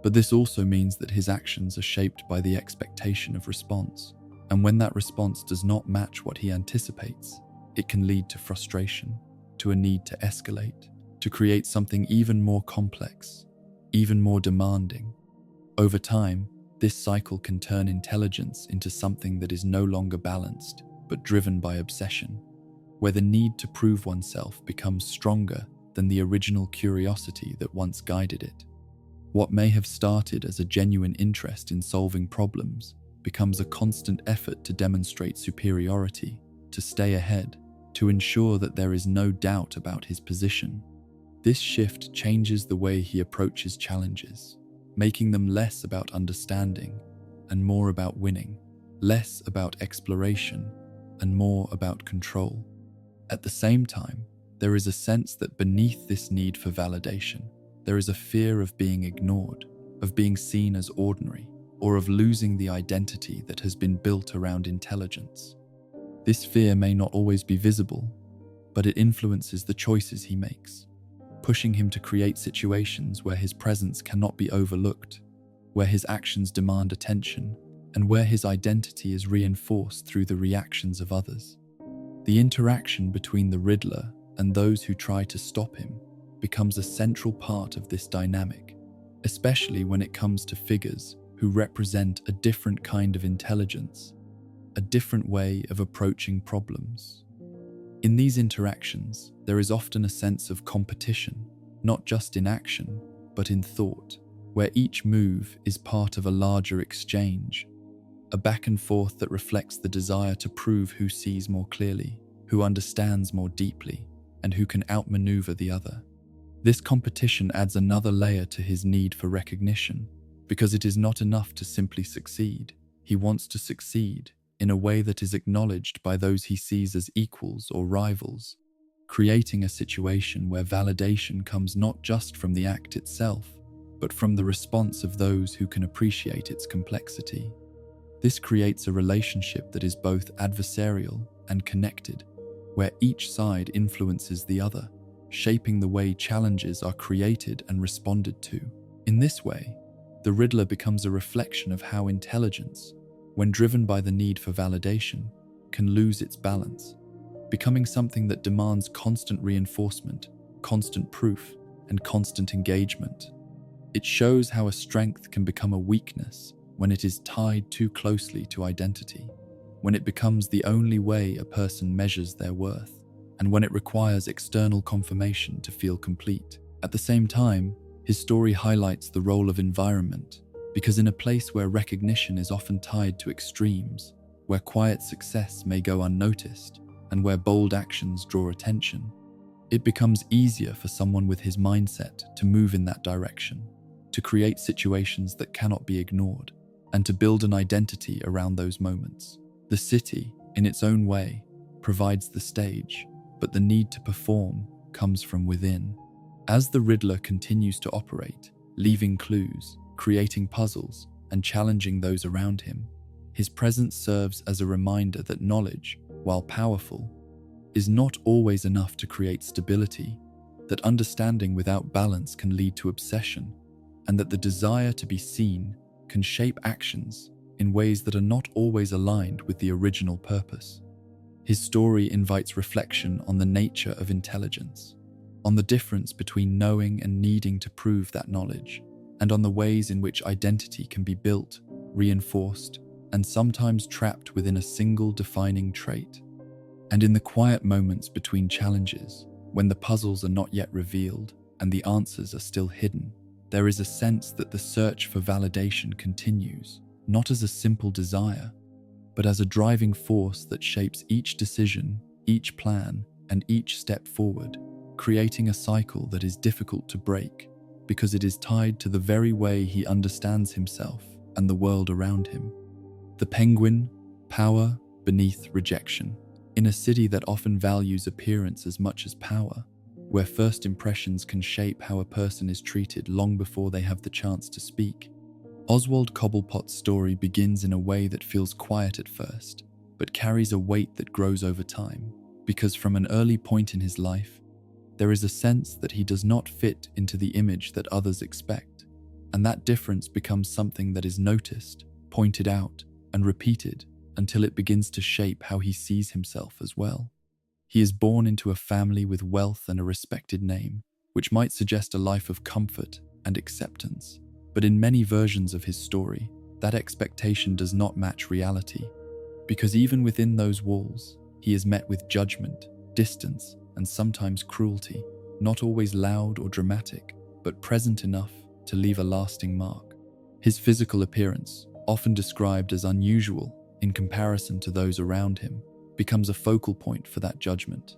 But this also means that his actions are shaped by the expectation of response, and when that response does not match what he anticipates, it can lead to frustration, to a need to escalate, to create something even more complex, even more demanding. Over time, this cycle can turn intelligence into something that is no longer balanced, but driven by obsession, where the need to prove oneself becomes stronger than the original curiosity that once guided it. What may have started as a genuine interest in solving problems becomes a constant effort to demonstrate superiority, to stay ahead, to ensure that there is no doubt about his position. This shift changes the way he approaches challenges, making them less about understanding and more about winning, less about exploration and more about control. At the same time, there is a sense that beneath this need for validation, there is a fear of being ignored, of being seen as ordinary, or of losing the identity that has been built around intelligence. This fear may not always be visible, but it influences the choices he makes, pushing him to create situations where his presence cannot be overlooked, where his actions demand attention, and where his identity is reinforced through the reactions of others. The interaction between the Riddler and those who try to stop him becomes a central part of this dynamic, especially when it comes to figures who represent a different kind of intelligence, a different way of approaching problems. In these interactions, there is often a sense of competition, not just in action, but in thought, where each move is part of a larger exchange, a back and forth that reflects the desire to prove who sees more clearly, who understands more deeply, and who can outmaneuver the other. This competition adds another layer to his need for recognition, because it is not enough to simply succeed. He wants to succeed in a way that is acknowledged by those he sees as equals or rivals, creating a situation where validation comes not just from the act itself, but from the response of those who can appreciate its complexity. This creates a relationship that is both adversarial and connected, where each side influences the other, shaping the way challenges are created and responded to. In this way, the Riddler becomes a reflection of how intelligence, when driven by the need for validation, can lose its balance, becoming something that demands constant reinforcement, constant proof, and constant engagement. It shows how a strength can become a weakness when it is tied too closely to identity, when it becomes the only way a person measures their worth, and when it requires external confirmation to feel complete. At the same time, his story highlights the role of environment, because in a place where recognition is often tied to extremes, where quiet success may go unnoticed, and where bold actions draw attention, it becomes easier for someone with his mindset to move in that direction, to create situations that cannot be ignored, and to build an identity around those moments. The city, in its own way, provides the stage, but the need to perform comes from within. As the Riddler continues to operate, leaving clues, creating puzzles, and challenging those around him, his presence serves as a reminder that knowledge, while powerful, is not always enough to create stability, that understanding without balance can lead to obsession, and that the desire to be seen can shape actions in ways that are not always aligned with the original purpose. His story invites reflection on the nature of intelligence, on the difference between knowing and needing to prove that knowledge, and on the ways in which identity can be built, reinforced, and sometimes trapped within a single defining trait. And in the quiet moments between challenges, when the puzzles are not yet revealed and the answers are still hidden, there is a sense that the search for validation continues, not as a simple desire, but as a driving force that shapes each decision, each plan, and each step forward, creating a cycle that is difficult to break because it is tied to the very way he understands himself and the world around him. The Penguin, power beneath rejection. In a city that often values appearance as much as power, where first impressions can shape how a person is treated long before they have the chance to speak, Oswald Cobblepot's story begins in a way that feels quiet at first, but carries a weight that grows over time, because from an early point in his life, there is a sense that he does not fit into the image that others expect, and that difference becomes something that is noticed, pointed out, and repeated until it begins to shape how he sees himself as well. He is born into a family with wealth and a respected name, which might suggest a life of comfort and acceptance. But in many versions of his story, that expectation does not match reality, because even within those walls, he is met with judgment, distance, and sometimes cruelty, not always loud or dramatic, but present enough to leave a lasting mark. His physical appearance, often described as unusual in comparison to those around him, becomes a focal point for that judgment.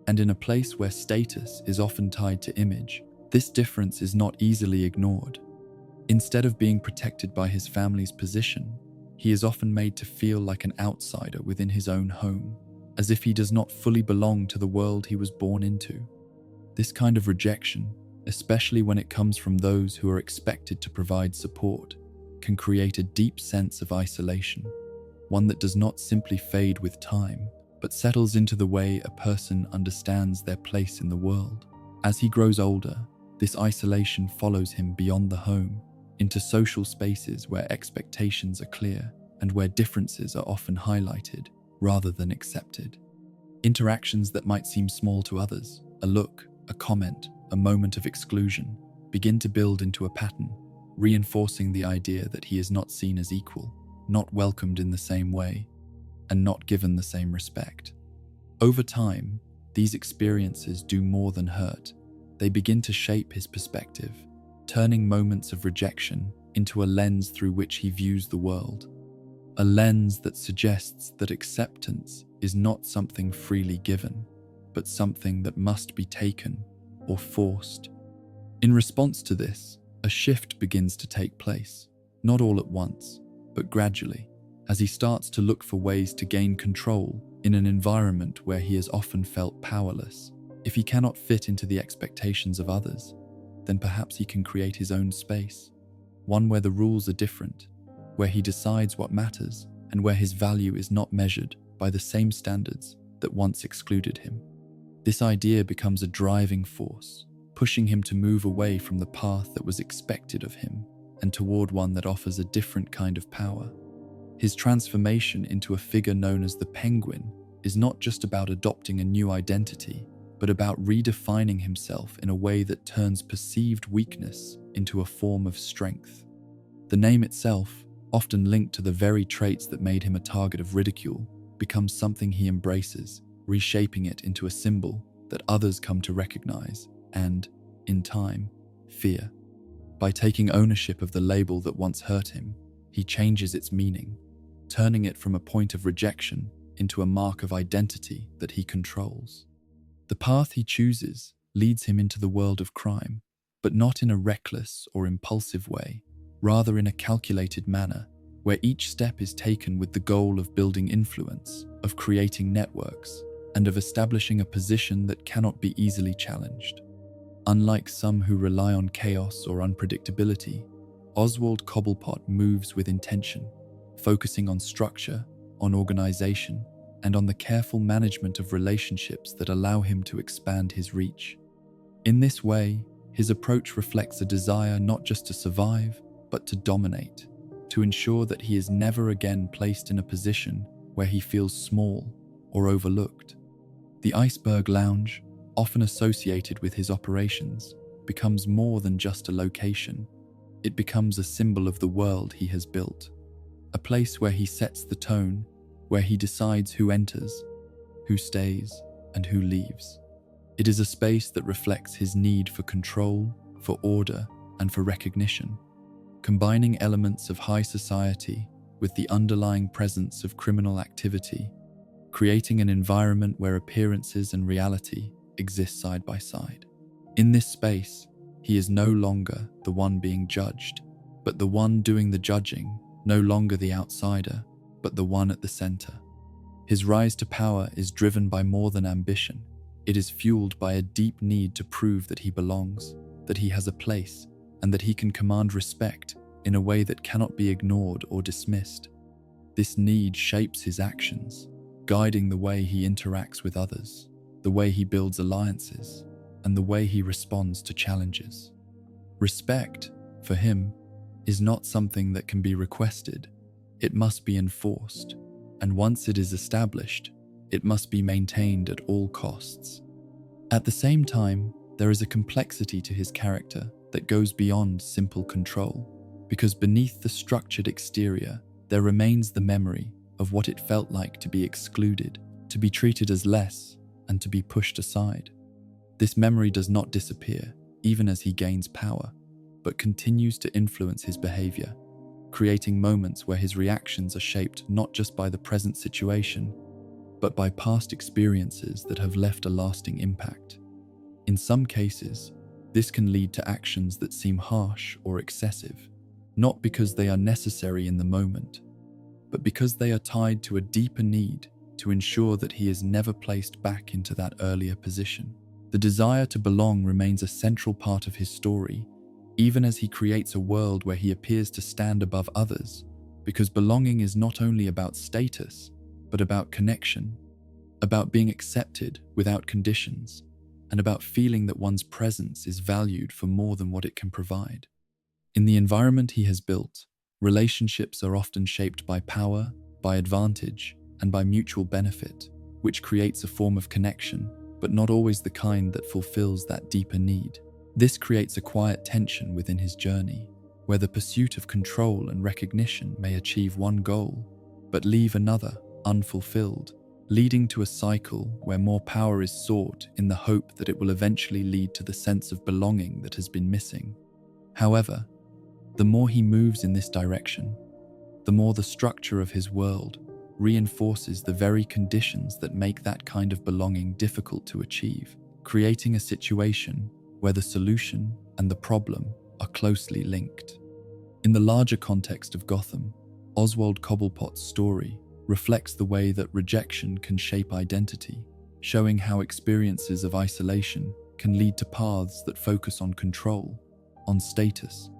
And in a place where status is often tied to image, this difference is not easily ignored. Instead of being protected by his family's position, he is often made to feel like an outsider within his own home, as if he does not fully belong to the world he was born into. This kind of rejection, especially when it comes from those who are expected to provide support, can create a deep sense of isolation, one that does not simply fade with time, but settles into the way a person understands their place in the world. As he grows older, this isolation follows him beyond the home, into social spaces where expectations are clear and where differences are often highlighted rather than accepted. Interactions that might seem small to others, a look, a comment, a moment of exclusion begin to build into a pattern, reinforcing the idea that he is not seen as equal, not welcomed in the same way, and not given the same respect. Over time, these experiences do more than hurt. They begin to shape his perspective, turning moments of rejection into a lens through which he views the world. A lens that suggests that acceptance is not something freely given, but something that must be taken or forced. In response to this, a shift begins to take place, not all at once, but gradually, as he starts to look for ways to gain control in an environment where he has often felt powerless. If he cannot fit into the expectations of others, then perhaps he can create his own space, one where the rules are different, where he decides what matters, and where his value is not measured by the same standards that once excluded him. This idea becomes a driving force, pushing him to move away from the path that was expected of him and toward one that offers a different kind of power. His transformation into a figure known as the Penguin is not just about adopting a new identity, but about redefining himself in a way that turns perceived weakness into a form of strength. The name itself, often linked to the very traits that made him a target of ridicule, becomes something he embraces, reshaping it into a symbol that others come to recognize and, in time, fear. By taking ownership of the label that once hurt him, he changes its meaning, turning it from a point of rejection into a mark of identity that he controls. The path he chooses leads him into the world of crime, but not in a reckless or impulsive way, rather in a calculated manner, where each step is taken with the goal of building influence, of creating networks, and of establishing a position that cannot be easily challenged. Unlike some who rely on chaos or unpredictability, Oswald Cobblepot moves with intention, focusing on structure, on organization, and on the careful management of relationships that allow him to expand his reach. In this way, his approach reflects a desire not just to survive, but to dominate, to ensure that he is never again placed in a position where he feels small or overlooked. The Iceberg Lounge, often associated with his operations, becomes more than just a location. It becomes a symbol of the world he has built, a place where he sets the tone, where he decides who enters, who stays, and who leaves. It is a space that reflects his need for control, for order, and for recognition, combining elements of high society with the underlying presence of criminal activity, creating an environment where appearances and reality exist side by side. In this space, he is no longer the one being judged, but the one doing the judging, no longer the outsider, but the one at the center. His rise to power is driven by more than ambition. It is fueled by a deep need to prove that he belongs, that he has a place, and that he can command respect in a way that cannot be ignored or dismissed. This need shapes his actions, guiding the way he interacts with others, the way he builds alliances, and the way he responds to challenges. Respect, for him, is not something that can be requested. It must be enforced, and once it is established, it must be maintained at all costs. At the same time, there is a complexity to his character that goes beyond simple control, because beneath the structured exterior, there remains the memory of what it felt like to be excluded, to be treated as less, and to be pushed aside. This memory does not disappear, even as he gains power, but continues to influence his behavior, creating moments where his reactions are shaped not just by the present situation, but by past experiences that have left a lasting impact. In some cases, this can lead to actions that seem harsh or excessive, not because they are necessary in the moment, but because they are tied to a deeper need to ensure that he is never placed back into that earlier position. The desire to belong remains a central part of his story, even as he creates a world where he appears to stand above others, because belonging is not only about status, but about connection, about being accepted without conditions, and about feeling that one's presence is valued for more than what it can provide. In the environment he has built, relationships are often shaped by power, by advantage, and by mutual benefit, which creates a form of connection but not always the kind that fulfills that deeper need. This creates a quiet tension within his journey, where the pursuit of control and recognition may achieve one goal, but leave another unfulfilled, leading to a cycle where more power is sought in the hope that it will eventually lead to the sense of belonging that has been missing. However, the more he moves in this direction, the more the structure of his world reinforces the very conditions that make that kind of belonging difficult to achieve, creating a situation where the solution and the problem are closely linked. In the larger context of Gotham, Oswald Cobblepot's story reflects the way that rejection can shape identity, showing how experiences of isolation can lead to paths that focus on control, on status,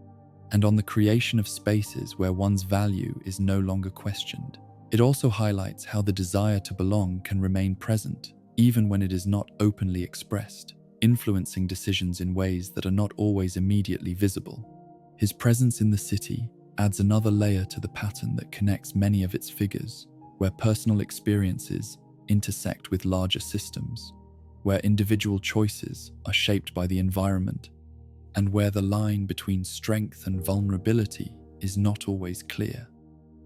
and on the creation of spaces where one's value is no longer questioned. It also highlights how the desire to belong can remain present, even when it is not openly expressed, influencing decisions in ways that are not always immediately visible. His presence in the city adds another layer to the pattern that connects many of its figures, where personal experiences intersect with larger systems, where individual choices are shaped by the environment, and where the line between strength and vulnerability is not always clear.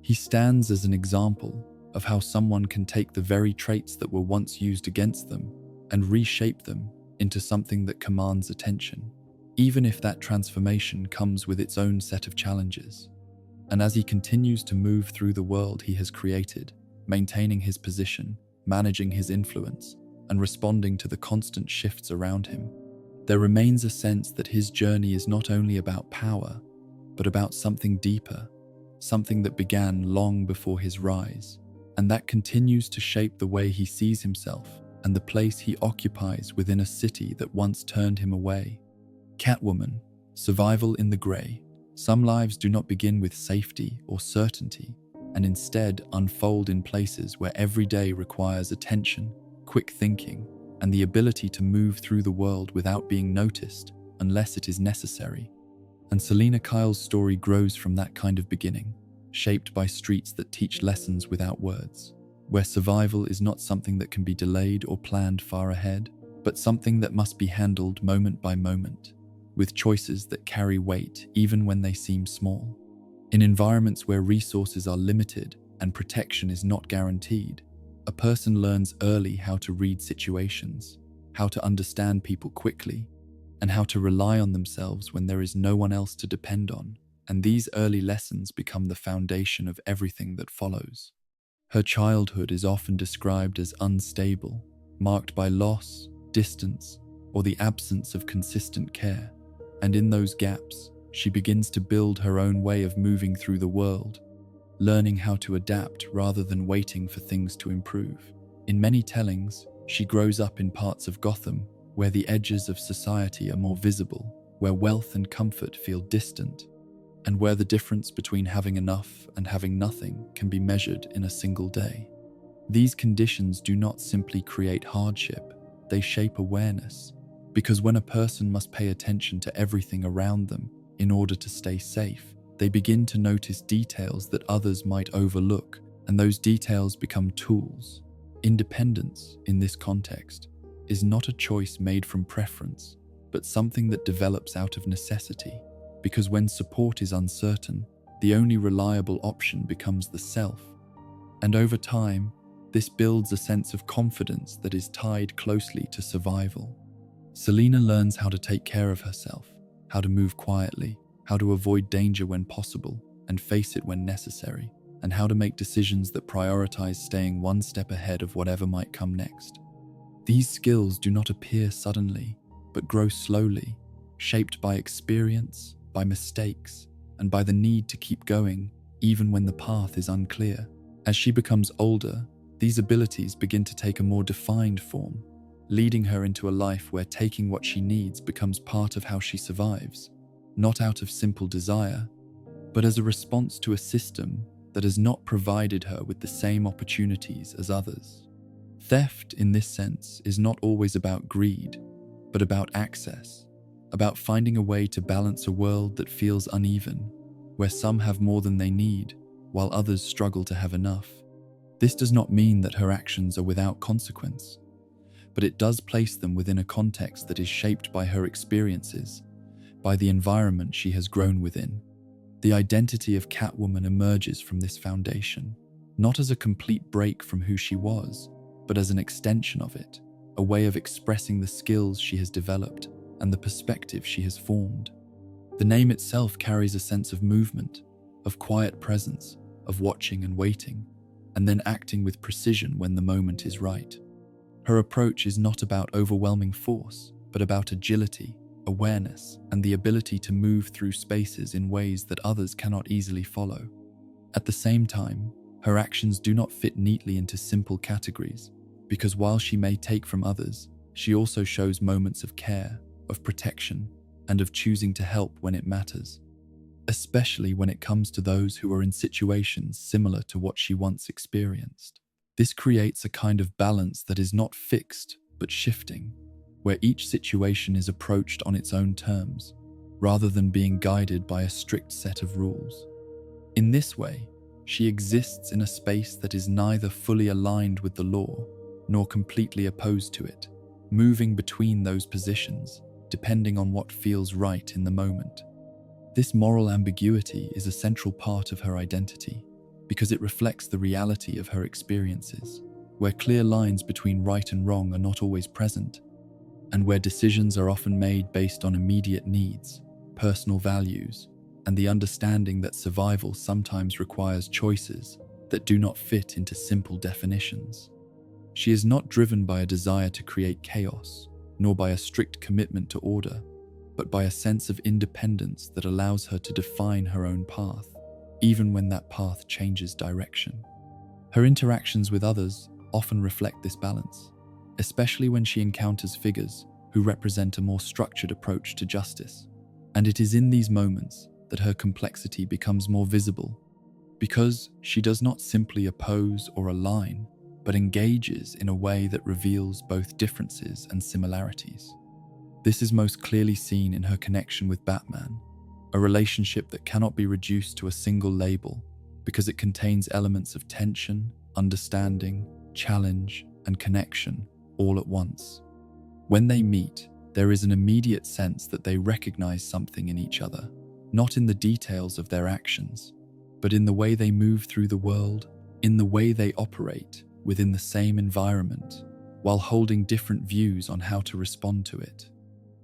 He stands as an example of how someone can take the very traits that were once used against them and reshape them into something that commands attention, even if that transformation comes with its own set of challenges. And as he continues to move through the world he has created, maintaining his position, managing his influence, and responding to the constant shifts around him, there remains a sense that his journey is not only about power, but about something deeper, something that began long before his rise, and that continues to shape the way he sees himself and the place he occupies within a city that once turned him away. Catwoman, survival in the grey. Some lives do not begin with safety or certainty, and instead unfold in places where every day requires attention, quick thinking, and the ability to move through the world without being noticed unless it is necessary. And Selina Kyle's story grows from that kind of beginning, shaped by streets that teach lessons without words, where survival is not something that can be delayed or planned far ahead, but something that must be handled moment by moment, with choices that carry weight even when they seem small. In environments where resources are limited and protection is not guaranteed, a person learns early how to read situations, how to understand people quickly, and how to rely on themselves when there is no one else to depend on, and these early lessons become the foundation of everything that follows. Her childhood is often described as unstable, marked by loss, distance, or the absence of consistent care, and in those gaps, she begins to build her own way of moving through the world, learning how to adapt rather than waiting for things to improve. In many tellings, she grows up in parts of Gotham where the edges of society are more visible, where wealth and comfort feel distant, and where the difference between having enough and having nothing can be measured in a single day. These conditions do not simply create hardship, they shape awareness, because when a person must pay attention to everything around them in order to stay safe, they begin to notice details that others might overlook, and those details become tools. Independence, in this context, is not a choice made from preference, but something that develops out of necessity, because when support is uncertain, the only reliable option becomes the self. And over time, this builds a sense of confidence that is tied closely to survival. Selina learns how to take care of herself, how to move quietly, how to avoid danger when possible and face it when necessary, and how to make decisions that prioritize staying one step ahead of whatever might come next. These skills do not appear suddenly, but grow slowly, shaped by experience, by mistakes, and by the need to keep going even when the path is unclear. As she becomes older, these abilities begin to take a more defined form, leading her into a life where taking what she needs becomes part of how she survives, not out of simple desire, but as a response to a system that has not provided her with the same opportunities as others. Theft, in this sense, is not always about greed, but about access, about finding a way to balance a world that feels uneven, where some have more than they need, while others struggle to have enough. This does not mean that her actions are without consequence, but it does place them within a context that is shaped by her experiences, by the environment she has grown within. The identity of Catwoman emerges from this foundation, not as a complete break from who she was, but as an extension of it, a way of expressing the skills she has developed and the perspective she has formed. The name itself carries a sense of movement, of quiet presence, of watching and waiting, and then acting with precision when the moment is right. Her approach is not about overwhelming force, but about agility, awareness, and the ability to move through spaces in ways that others cannot easily follow. At the same time, her actions do not fit neatly into simple categories, because while she may take from others, she also shows moments of care, of protection, and of choosing to help when it matters, especially when it comes to those who are in situations similar to what she once experienced. This creates a kind of balance that is not fixed, but shifting, where each situation is approached on its own terms, rather than being guided by a strict set of rules. In this way, she exists in a space that is neither fully aligned with the law, nor completely opposed to it, moving between those positions, depending on what feels right in the moment. This moral ambiguity is a central part of her identity, because it reflects the reality of her experiences, where clear lines between right and wrong are not always present, and where decisions are often made based on immediate needs, personal values, and the understanding that survival sometimes requires choices that do not fit into simple definitions. She is not driven by a desire to create chaos, nor by a strict commitment to order, but by a sense of independence that allows her to define her own path, even when that path changes direction. Her interactions with others often reflect this balance, especially when she encounters figures who represent a more structured approach to justice. And it is in these moments that her complexity becomes more visible, because she does not simply oppose or align, but engages in a way that reveals both differences and similarities. This is most clearly seen in her connection with Batman, a relationship that cannot be reduced to a single label because it contains elements of tension, understanding, challenge, and connection all at once. When they meet, there is an immediate sense that they recognize something in each other, not in the details of their actions, but in the way they move through the world, in the way they operate within the same environment, while holding different views on how to respond to it.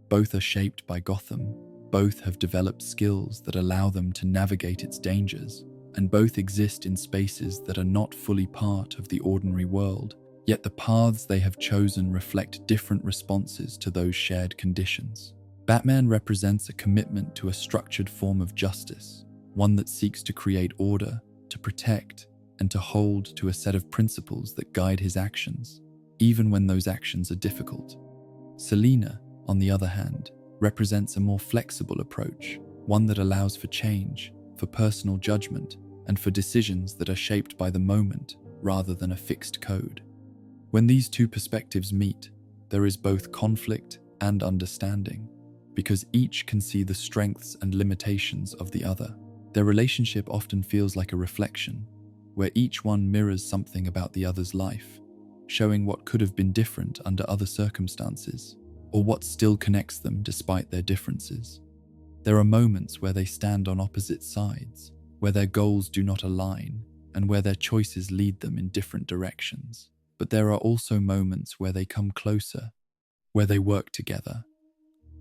Both are shaped by Gotham, both have developed skills that allow them to navigate its dangers, and both exist in spaces that are not fully part of the ordinary world, yet the paths they have chosen reflect different responses to those shared conditions. Batman represents a commitment to a structured form of justice, one that seeks to create order, to protect, and to hold to a set of principles that guide his actions, even when those actions are difficult. Selina, on the other hand, represents a more flexible approach, one that allows for change, for personal judgment, and for decisions that are shaped by the moment rather than a fixed code. When these two perspectives meet, there is both conflict and understanding, because each can see the strengths and limitations of the other. Their relationship often feels like a reflection, where each one mirrors something about the other's life, showing what could have been different under other circumstances, or what still connects them despite their differences. There are moments where they stand on opposite sides, where their goals do not align, and where their choices lead them in different directions. But there are also moments where they come closer, where they work together,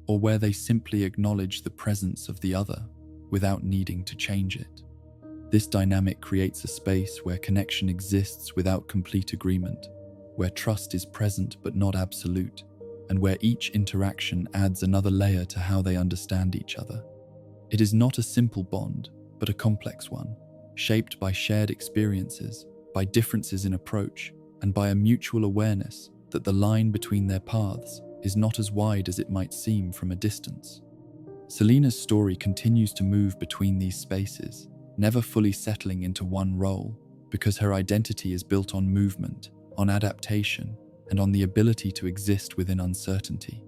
or where they simply acknowledge the presence of the other without needing to change it. This dynamic creates a space where connection exists without complete agreement, where trust is present but not absolute, and where each interaction adds another layer to how they understand each other. It is not a simple bond, but a complex one, shaped by shared experiences, by differences in approach, and by a mutual awareness that the line between their paths is not as wide as it might seem from a distance. Selina's story continues to move between these spaces, never fully settling into one role, because her identity is built on movement, on adaptation, and on the ability to exist within uncertainty.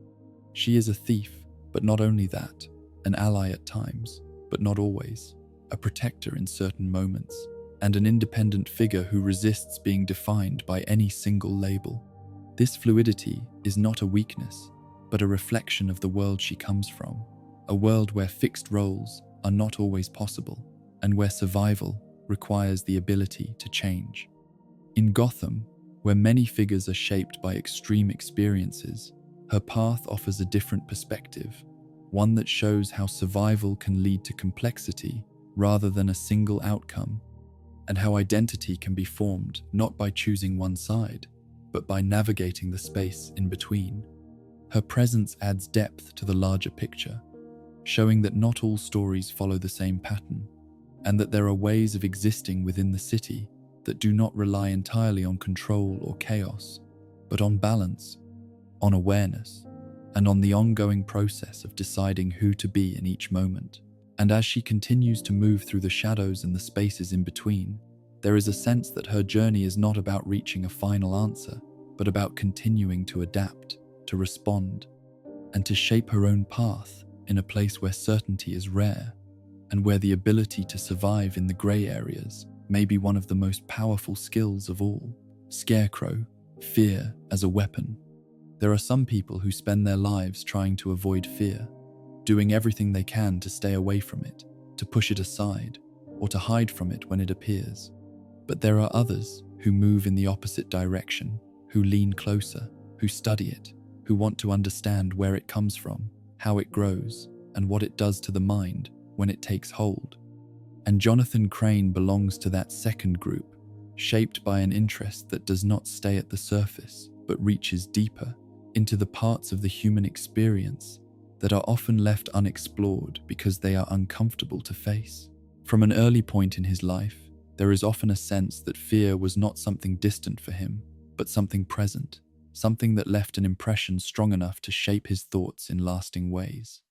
She is a thief, but not only that, an ally at times, but not always, a protector in certain moments, and an independent figure who resists being defined by any single label. This fluidity is not a weakness, but a reflection of the world she comes from, a world where fixed roles are not always possible, and where survival requires the ability to change. In Gotham, where many figures are shaped by extreme experiences, her path offers a different perspective, one that shows how survival can lead to complexity rather than a single outcome, and how identity can be formed not by choosing one side, but by navigating the space in between. Her presence adds depth to the larger picture, showing that not all stories follow the same pattern, and that there are ways of existing within the city that do not rely entirely on control or chaos, but on balance, on awareness, and on the ongoing process of deciding who to be in each moment. And as she continues to move through the shadows and the spaces in between, there is a sense that her journey is not about reaching a final answer, but about continuing to adapt, to respond, and to shape her own path in a place where certainty is rare, and where the ability to survive in the grey areas may be one of the most powerful skills of all. Scarecrow, fear as a weapon. There are some people who spend their lives trying to avoid fear, doing everything they can to stay away from it, to push it aside, or to hide from it when it appears. But there are others who move in the opposite direction, who lean closer, who study it, who want to understand where it comes from, how it grows, and what it does to the mind when it takes hold. And Jonathan Crane belongs to that second group, shaped by an interest that does not stay at the surface, but reaches deeper into the parts of the human experience that are often left unexplored because they are uncomfortable to face. From an early point in his life, there is often a sense that fear was not something distant for him, but something present, something that left an impression strong enough to shape his thoughts in lasting ways.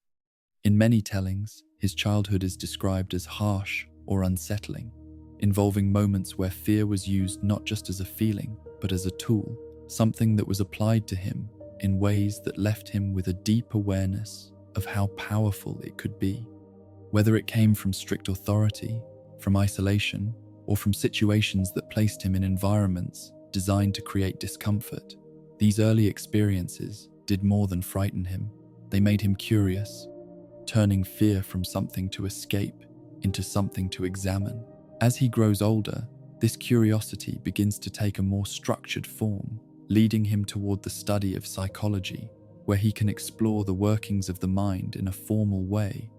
In many tellings, his childhood is described as harsh or unsettling, involving moments where fear was used not just as a feeling, but as a tool, something that was applied to him in ways that left him with a deep awareness of how powerful it could be. Whether it came from strict authority, from isolation, or from situations that placed him in environments designed to create discomfort, these early experiences did more than frighten him. They made him curious, turning fear from something to escape into something to examine. As he grows older, this curiosity begins to take a more structured form, leading him toward the study of psychology, where he can explore the workings of the mind in a formal way,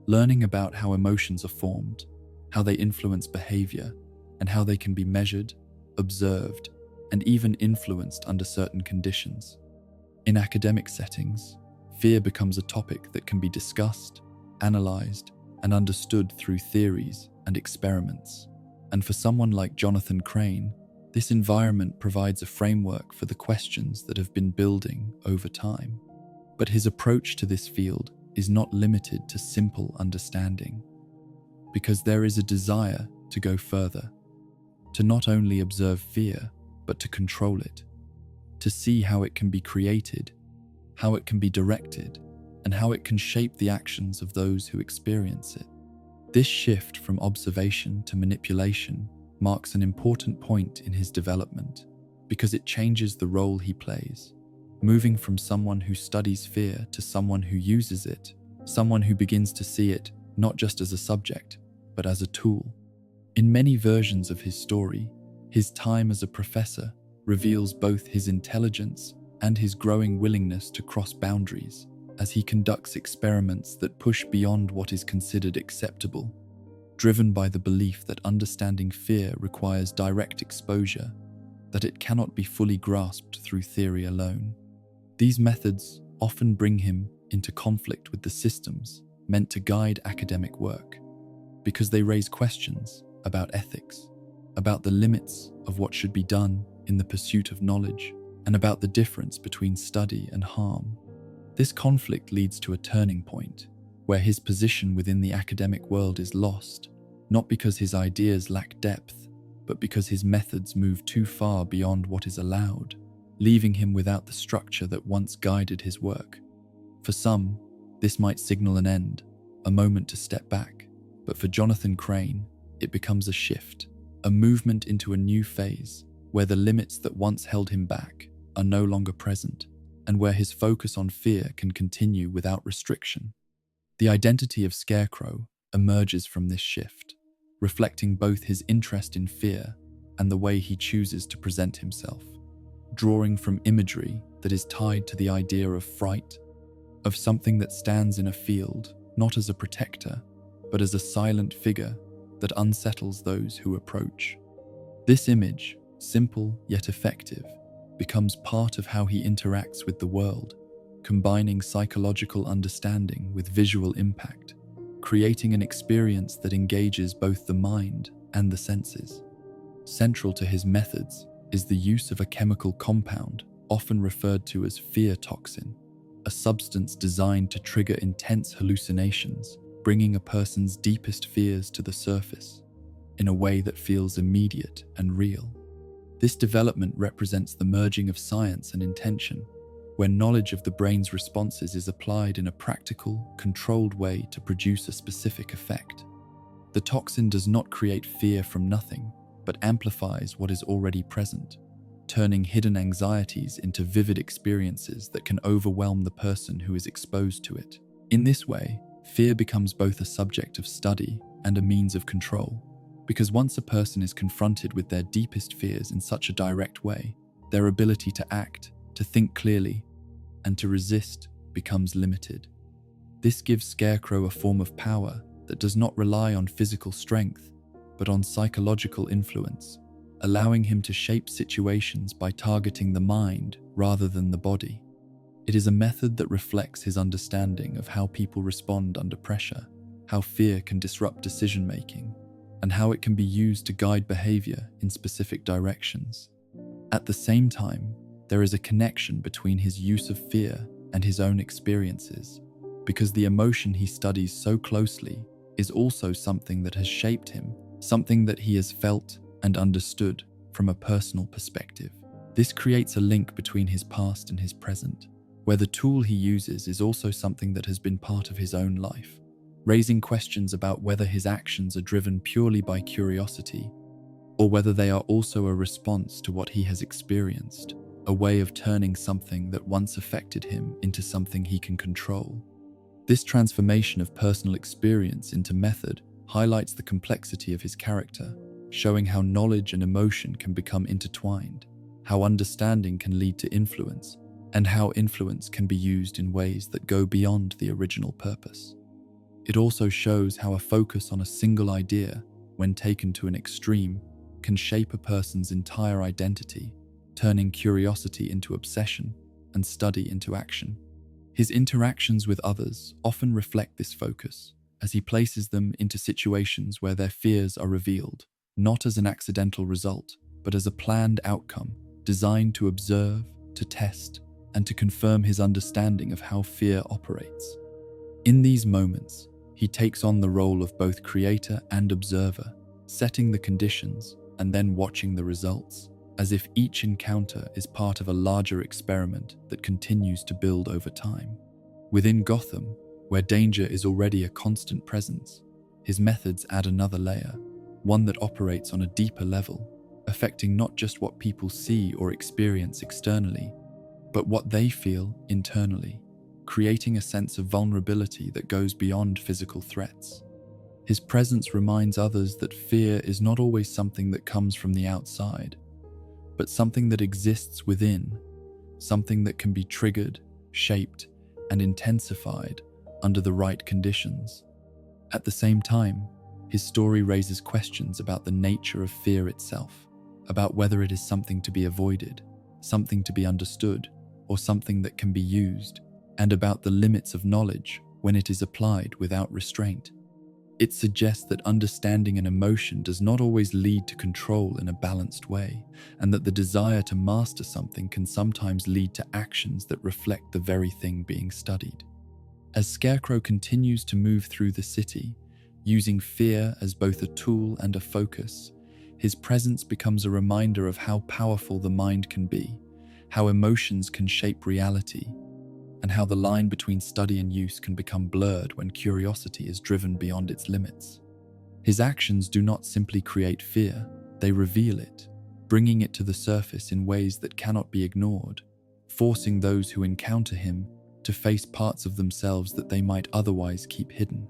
learning about how emotions are formed, how they influence behavior, and how they can be measured, observed, and even influenced under certain conditions. In academic settings, fear becomes a topic that can be discussed, analyzed, and understood through theories and experiments. And for someone like Jonathan Crane, this environment provides a framework for the questions that have been building over time. But his approach to this field is not limited to simple understanding, because there is a desire to go further, to not only observe fear, but to control it, to see how it can be created, how it can be directed, and how it can shape the actions of those who experience it. This shift from observation to manipulation marks an important point in his development, because it changes the role he plays, moving from someone who studies fear to someone who uses it, someone who begins to see it not just as a subject, but as a tool. In many versions of his story, his time as a professor reveals both his intelligence and his growing willingness to cross boundaries as he conducts experiments that push beyond what is considered acceptable, driven by the belief that understanding fear requires direct exposure, that it cannot be fully grasped through theory alone. These methods often bring him into conflict with the systems meant to guide academic work, because they raise questions about ethics, about the limits of what should be done in the pursuit of knowledge, and about the difference between study and harm. This conflict leads to a turning point, where his position within the academic world is lost, not because his ideas lack depth, but because his methods move too far beyond what is allowed, leaving him without the structure that once guided his work. For some, this might signal an end, a moment to step back, but for Jonathan Crane, it becomes a shift, a movement into a new phase, where the limits that once held him back are no longer present, and where his focus on fear can continue without restriction. The identity of Scarecrow emerges from this shift, reflecting both his interest in fear and the way he chooses to present himself, drawing from imagery that is tied to the idea of fright, of something that stands in a field, not as a protector, but as a silent figure that unsettles those who approach. This image, simple yet effective, becomes part of how he interacts with the world, combining psychological understanding with visual impact, creating an experience that engages both the mind and the senses. Central to his methods is the use of a chemical compound, often referred to as fear toxin, a substance designed to trigger intense hallucinations, bringing a person's deepest fears to the surface in a way that feels immediate and real. This development represents the merging of science and intention, where knowledge of the brain's responses is applied in a practical, controlled way to produce a specific effect. The toxin does not create fear from nothing, but amplifies what is already present, turning hidden anxieties into vivid experiences that can overwhelm the person who is exposed to it. In this way, fear becomes both a subject of study and a means of control, because once a person is confronted with their deepest fears in such a direct way, their ability to act, to think clearly, and to resist becomes limited. This gives Scarecrow a form of power that does not rely on physical strength, but on psychological influence, allowing him to shape situations by targeting the mind rather than the body. It is a method that reflects his understanding of how people respond under pressure, how fear can disrupt decision-making, and how it can be used to guide behavior in specific directions. At the same time, there is a connection between his use of fear and his own experiences, because the emotion he studies so closely is also something that has shaped him, something that he has felt and understood from a personal perspective. This creates a link between his past and his present, where the tool he uses is also something that has been part of his own life, raising questions about whether his actions are driven purely by curiosity, or whether they are also a response to what he has experienced, a way of turning something that once affected him into something he can control. This transformation of personal experience into method highlights the complexity of his character, showing how knowledge and emotion can become intertwined, how understanding can lead to influence, and how influence can be used in ways that go beyond the original purpose. It also shows how a focus on a single idea, when taken to an extreme, can shape a person's entire identity, turning curiosity into obsession and study into action. His interactions with others often reflect this focus, as he places them into situations where their fears are revealed, not as an accidental result, but as a planned outcome designed to observe, to test, and to confirm his understanding of how fear operates. In these moments, he takes on the role of both creator and observer, setting the conditions and then watching the results, as if each encounter is part of a larger experiment that continues to build over time. Within Gotham, where danger is already a constant presence, his methods add another layer, one that operates on a deeper level, affecting not just what people see or experience externally, but what they feel internally, creating a sense of vulnerability that goes beyond physical threats. His presence reminds others that fear is not always something that comes from the outside, but something that exists within, something that can be triggered, shaped, and intensified under the right conditions. At the same time, his story raises questions about the nature of fear itself, about whether it is something to be avoided, something to be understood, or something that can be used, and about the limits of knowledge when it is applied without restraint. It suggests that understanding an emotion does not always lead to control in a balanced way, and that the desire to master something can sometimes lead to actions that reflect the very thing being studied. As Scarecrow continues to move through the city, using fear as both a tool and a focus, his presence becomes a reminder of how powerful the mind can be, how emotions can shape reality, and how the line between study and use can become blurred when curiosity is driven beyond its limits. His actions do not simply create fear, they reveal it, bringing it to the surface in ways that cannot be ignored, forcing those who encounter him to face parts of themselves that they might otherwise keep hidden.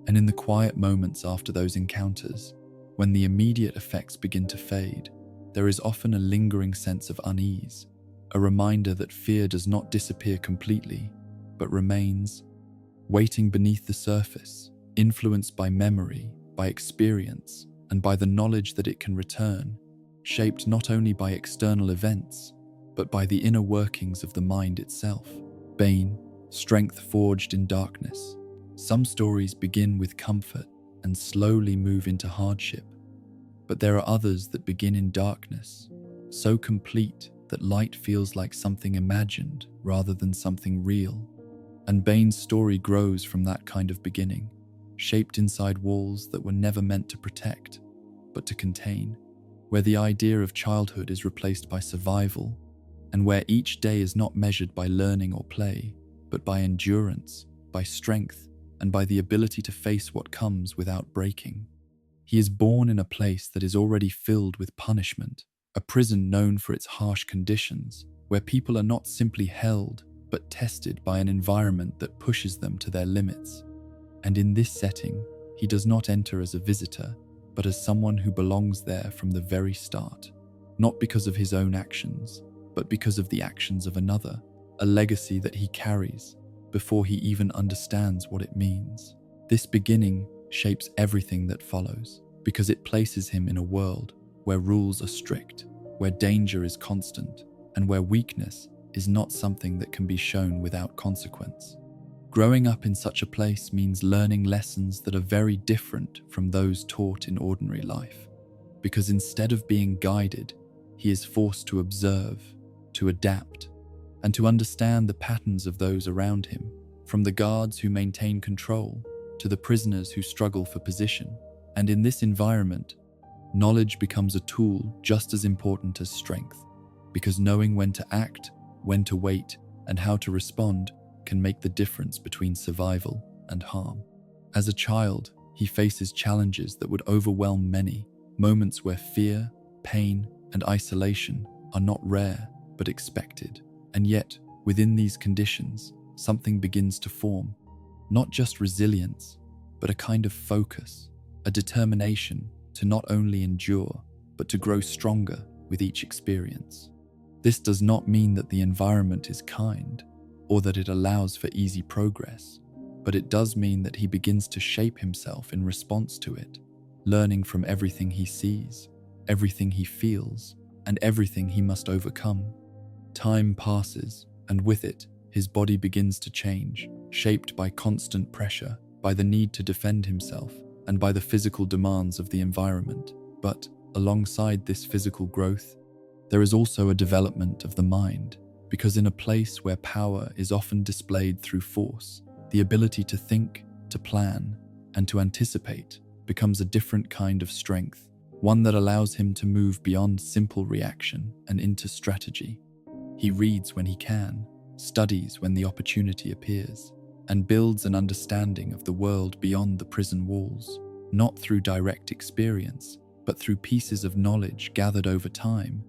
And in the quiet moments after those encounters, when the immediate effects begin to fade, there is often a lingering sense of unease, a reminder that fear does not disappear completely, but remains, waiting beneath the surface, influenced by memory, by experience, and by the knowledge that it can return, shaped not only by external events, but by the inner workings of the mind itself. Bane, strength forged in darkness. Some stories begin with comfort and slowly move into hardship, but there are others that begin in darkness, so complete that light feels like something imagined rather than something real. And Bane's story grows from that kind of beginning, shaped inside walls that were never meant to protect, but to contain, where the idea of childhood is replaced by survival, and where each day is not measured by learning or play, but by endurance, by strength, and by the ability to face what comes without breaking. He is born in a place that is already filled with punishment, a prison known for its harsh conditions, where people are not simply held, but tested by an environment that pushes them to their limits. And in this setting, he does not enter as a visitor, but as someone who belongs there from the very start, not because of his own actions, but because of the actions of another, a legacy that he carries before he even understands what it means. This beginning shapes everything that follows, because it places him in a world where rules are strict, where danger is constant, and where weakness is not something that can be shown without consequence. Growing up in such a place means learning lessons that are very different from those taught in ordinary life, because instead of being guided, he is forced to observe, to adapt, and to understand the patterns of those around him, from the guards who maintain control to the prisoners who struggle for position. And in this environment, knowledge becomes a tool just as important as strength, because knowing when to act, when to wait, and how to respond can make the difference between survival and harm. As a child, he faces challenges that would overwhelm many, moments where fear, pain, and isolation are not rare but expected. And yet, within these conditions, something begins to form, not just resilience, but a kind of focus, a determination to not only endure, but to grow stronger with each experience. This does not mean that the environment is kind, or that it allows for easy progress, but it does mean that he begins to shape himself in response to it, learning from everything he sees, everything he feels, and everything he must overcome. Time passes, and with it, his body begins to change, shaped by constant pressure, by the need to defend himself, and by the physical demands of the environment. But alongside this physical growth, there is also a development of the mind, because in a place where power is often displayed through force, the ability to think, to plan, and to anticipate becomes a different kind of strength, one that allows him to move beyond simple reaction and into strategy. He reads when he can, studies when the opportunity appears, and builds an understanding of the world beyond the prison walls, not through direct experience, but through pieces of knowledge gathered over time,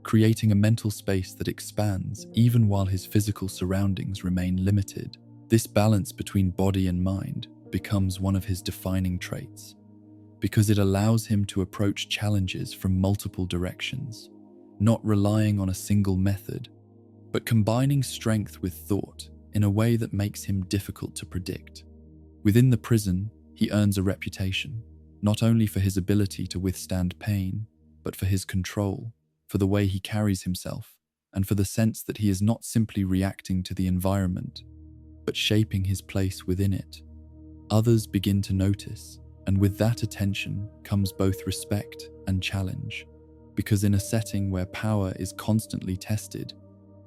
creating a mental space that expands even while his physical surroundings remain limited. This balance between body and mind becomes one of his defining traits, because it allows him to approach challenges from multiple directions, not relying on a single method, but combining strength with thought in a way that makes him difficult to predict. Within the prison, he earns a reputation, not only for his ability to withstand pain, but for his control, for the way he carries himself, and for the sense that he is not simply reacting to the environment, but shaping his place within it. Others begin to notice, and with that attention comes both respect and challenge, because in a setting where power is constantly tested,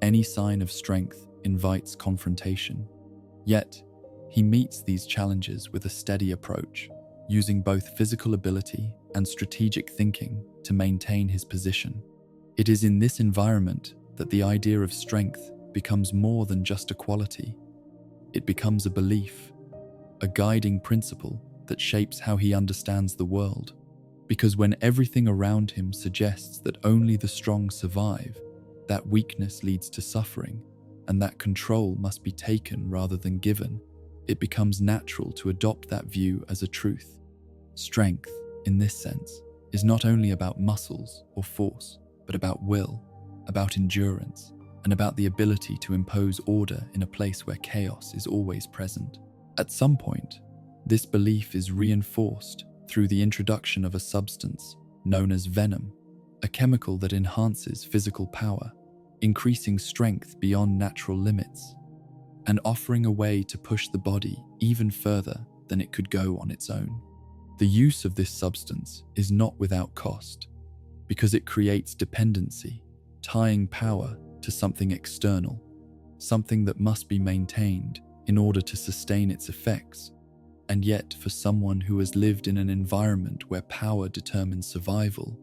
any sign of strength invites confrontation. Yet, he meets these challenges with a steady approach, using both physical ability and strategic thinking to maintain his position. It is in this environment that the idea of strength becomes more than just a quality. It becomes a belief, a guiding principle that shapes how he understands the world. Because when everything around him suggests that only the strong survive, that weakness leads to suffering, and that control must be taken rather than given, it becomes natural to adopt that view as a truth. Strength, in this sense, is not only about muscles or force, but about will, about endurance, and about the ability to impose order in a place where chaos is always present. At some point, this belief is reinforced through the introduction of a substance known as venom, a chemical that enhances physical power, increasing strength beyond natural limits, and offering a way to push the body even further than it could go on its own. The use of this substance is not without cost, because it creates dependency, tying power to something external, something that must be maintained in order to sustain its effects. And yet, for someone who has lived in an environment where power determines survival,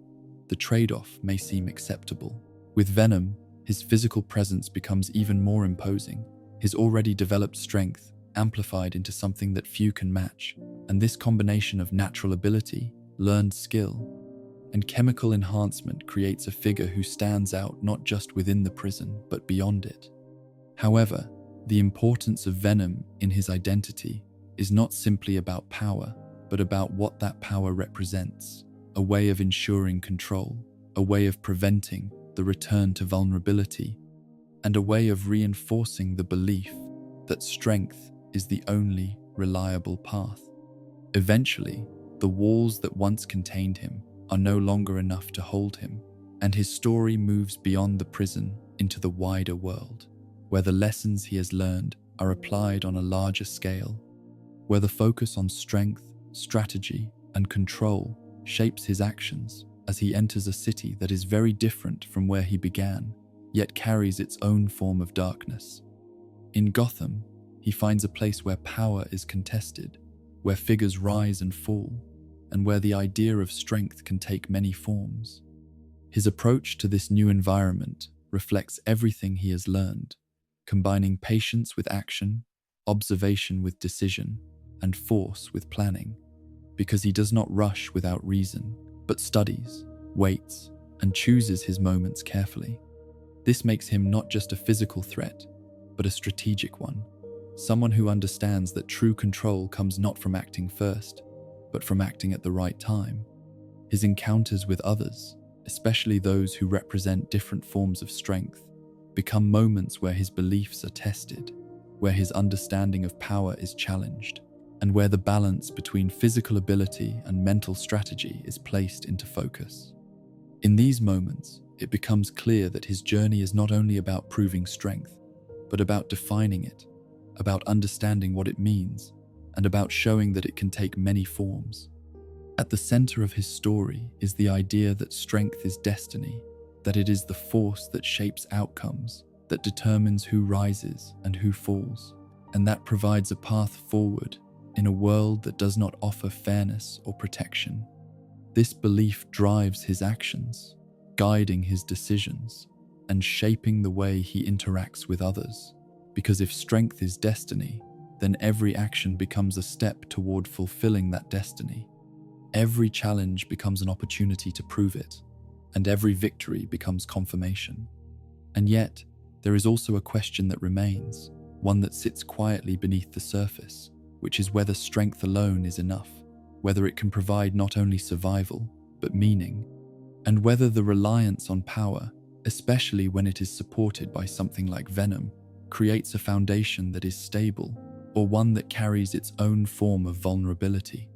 the trade-off may seem acceptable. With venom, his physical presence becomes even more imposing, his already developed strength amplified into something that few can match, and this combination of natural ability, learned skill, and chemical enhancement creates a figure who stands out not just within the prison, but beyond it. However, the importance of venom in his identity is not simply about power, but about what that power represents, a way of ensuring control, a way of preventing the return to vulnerability, and a way of reinforcing the belief that strength is the only reliable path. Eventually, the walls that once contained him are no longer enough to hold him, and his story moves beyond the prison into the wider world, where the lessons he has learned are applied on a larger scale, where the focus on strength, strategy, and control shapes his actions as he enters a city that is very different from where he began, yet carries its own form of darkness. In Gotham, he finds a place where power is contested, where figures rise and fall, and where the idea of strength can take many forms. His approach to this new environment reflects everything he has learned, combining patience with action, observation with decision, and force with planning, because he does not rush without reason, but studies, waits, and chooses his moments carefully. This makes him not just a physical threat, but a strategic one, someone who understands that true control comes not from acting first, but from acting at the right time. His encounters with others, especially those who represent different forms of strength, become moments where his beliefs are tested, where his understanding of power is challenged, and where the balance between physical ability and mental strategy is placed into focus. In these moments, it becomes clear that his journey is not only about proving strength, but about defining it, about understanding what it means, and about showing that it can take many forms. At the center of his story is the idea that strength is destiny, that it is the force that shapes outcomes, that determines who rises and who falls, and that provides a path forward in a world that does not offer fairness or protection. This belief drives his actions, guiding his decisions, and shaping the way he interacts with others. Because if strength is destiny, then every action becomes a step toward fulfilling that destiny. Every challenge becomes an opportunity to prove it, and every victory becomes confirmation. And yet, there is also a question that remains, one that sits quietly beneath the surface, which is whether strength alone is enough, whether it can provide not only survival, but meaning, and whether the reliance on power, especially when it is supported by something like venom, creates a foundation that is stable, or one that carries its own form of vulnerability.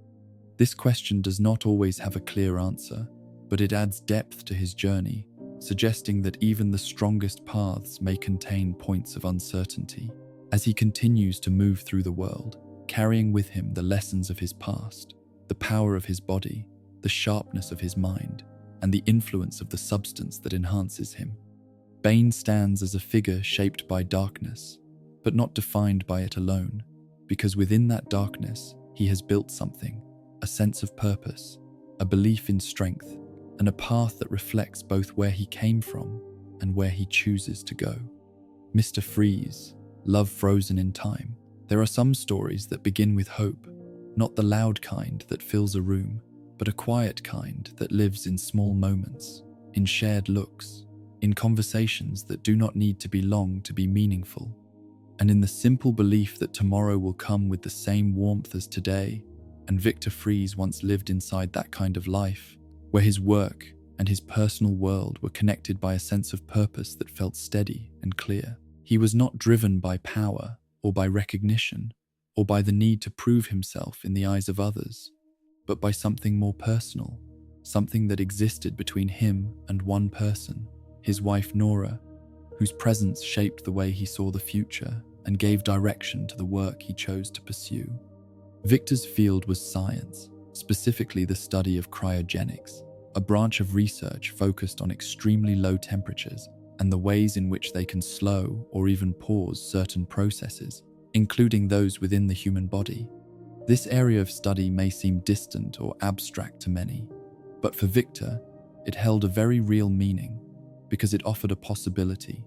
This question does not always have a clear answer, but it adds depth to his journey, suggesting that even the strongest paths may contain points of uncertainty. As he continues to move through the world, carrying with him the lessons of his past, the power of his body, the sharpness of his mind, and the influence of the substance that enhances him, Bane stands as a figure shaped by darkness, but not defined by it alone, because within that darkness, he has built something, a sense of purpose, a belief in strength, and a path that reflects both where he came from and where he chooses to go. Mr. Freeze, love frozen in time. There are some stories that begin with hope, not the loud kind that fills a room, but a quiet kind that lives in small moments, in shared looks, in conversations that do not need to be long to be meaningful, and in the simple belief that tomorrow will come with the same warmth as today. And Victor Fries once lived inside that kind of life, where his work and his personal world were connected by a sense of purpose that felt steady and clear. He was not driven by power or by recognition or by the need to prove himself in the eyes of others, but by something more personal, something that existed between him and one person, his wife Nora, whose presence shaped the way he saw the future and gave direction to the work he chose to pursue. Victor's field was science, specifically the study of cryogenics, a branch of research focused on extremely low temperatures and the ways in which they can slow or even pause certain processes, including those within the human body. This area of study may seem distant or abstract to many, but for Victor, it held a very real meaning because it offered a possibility,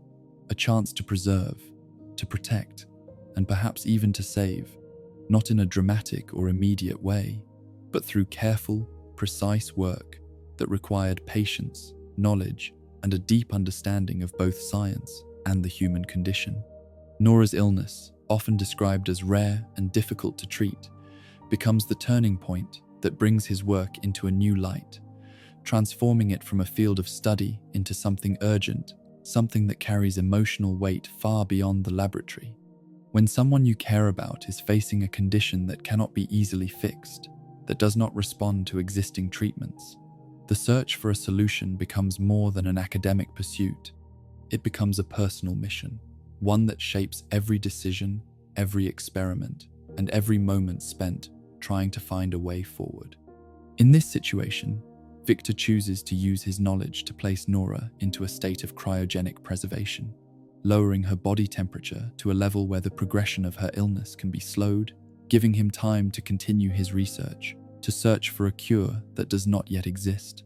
a chance to preserve, to protect, and perhaps even to save, not in a dramatic or immediate way, but through careful, precise work that required patience, knowledge, and a deep understanding of both science and the human condition. Nora's illness, often described as rare and difficult to treat, becomes the turning point that brings his work into a new light, transforming it from a field of study into something urgent, something that carries emotional weight far beyond the laboratory. When someone you care about is facing a condition that cannot be easily fixed, that does not respond to existing treatments, the search for a solution becomes more than an academic pursuit. It becomes a personal mission, one that shapes every decision, every experiment, and every moment spent trying to find a way forward. In this situation, Victor chooses to use his knowledge to place Nora into a state of cryogenic preservation, lowering her body temperature to a level where the progression of her illness can be slowed, giving him time to continue his research, to search for a cure that does not yet exist.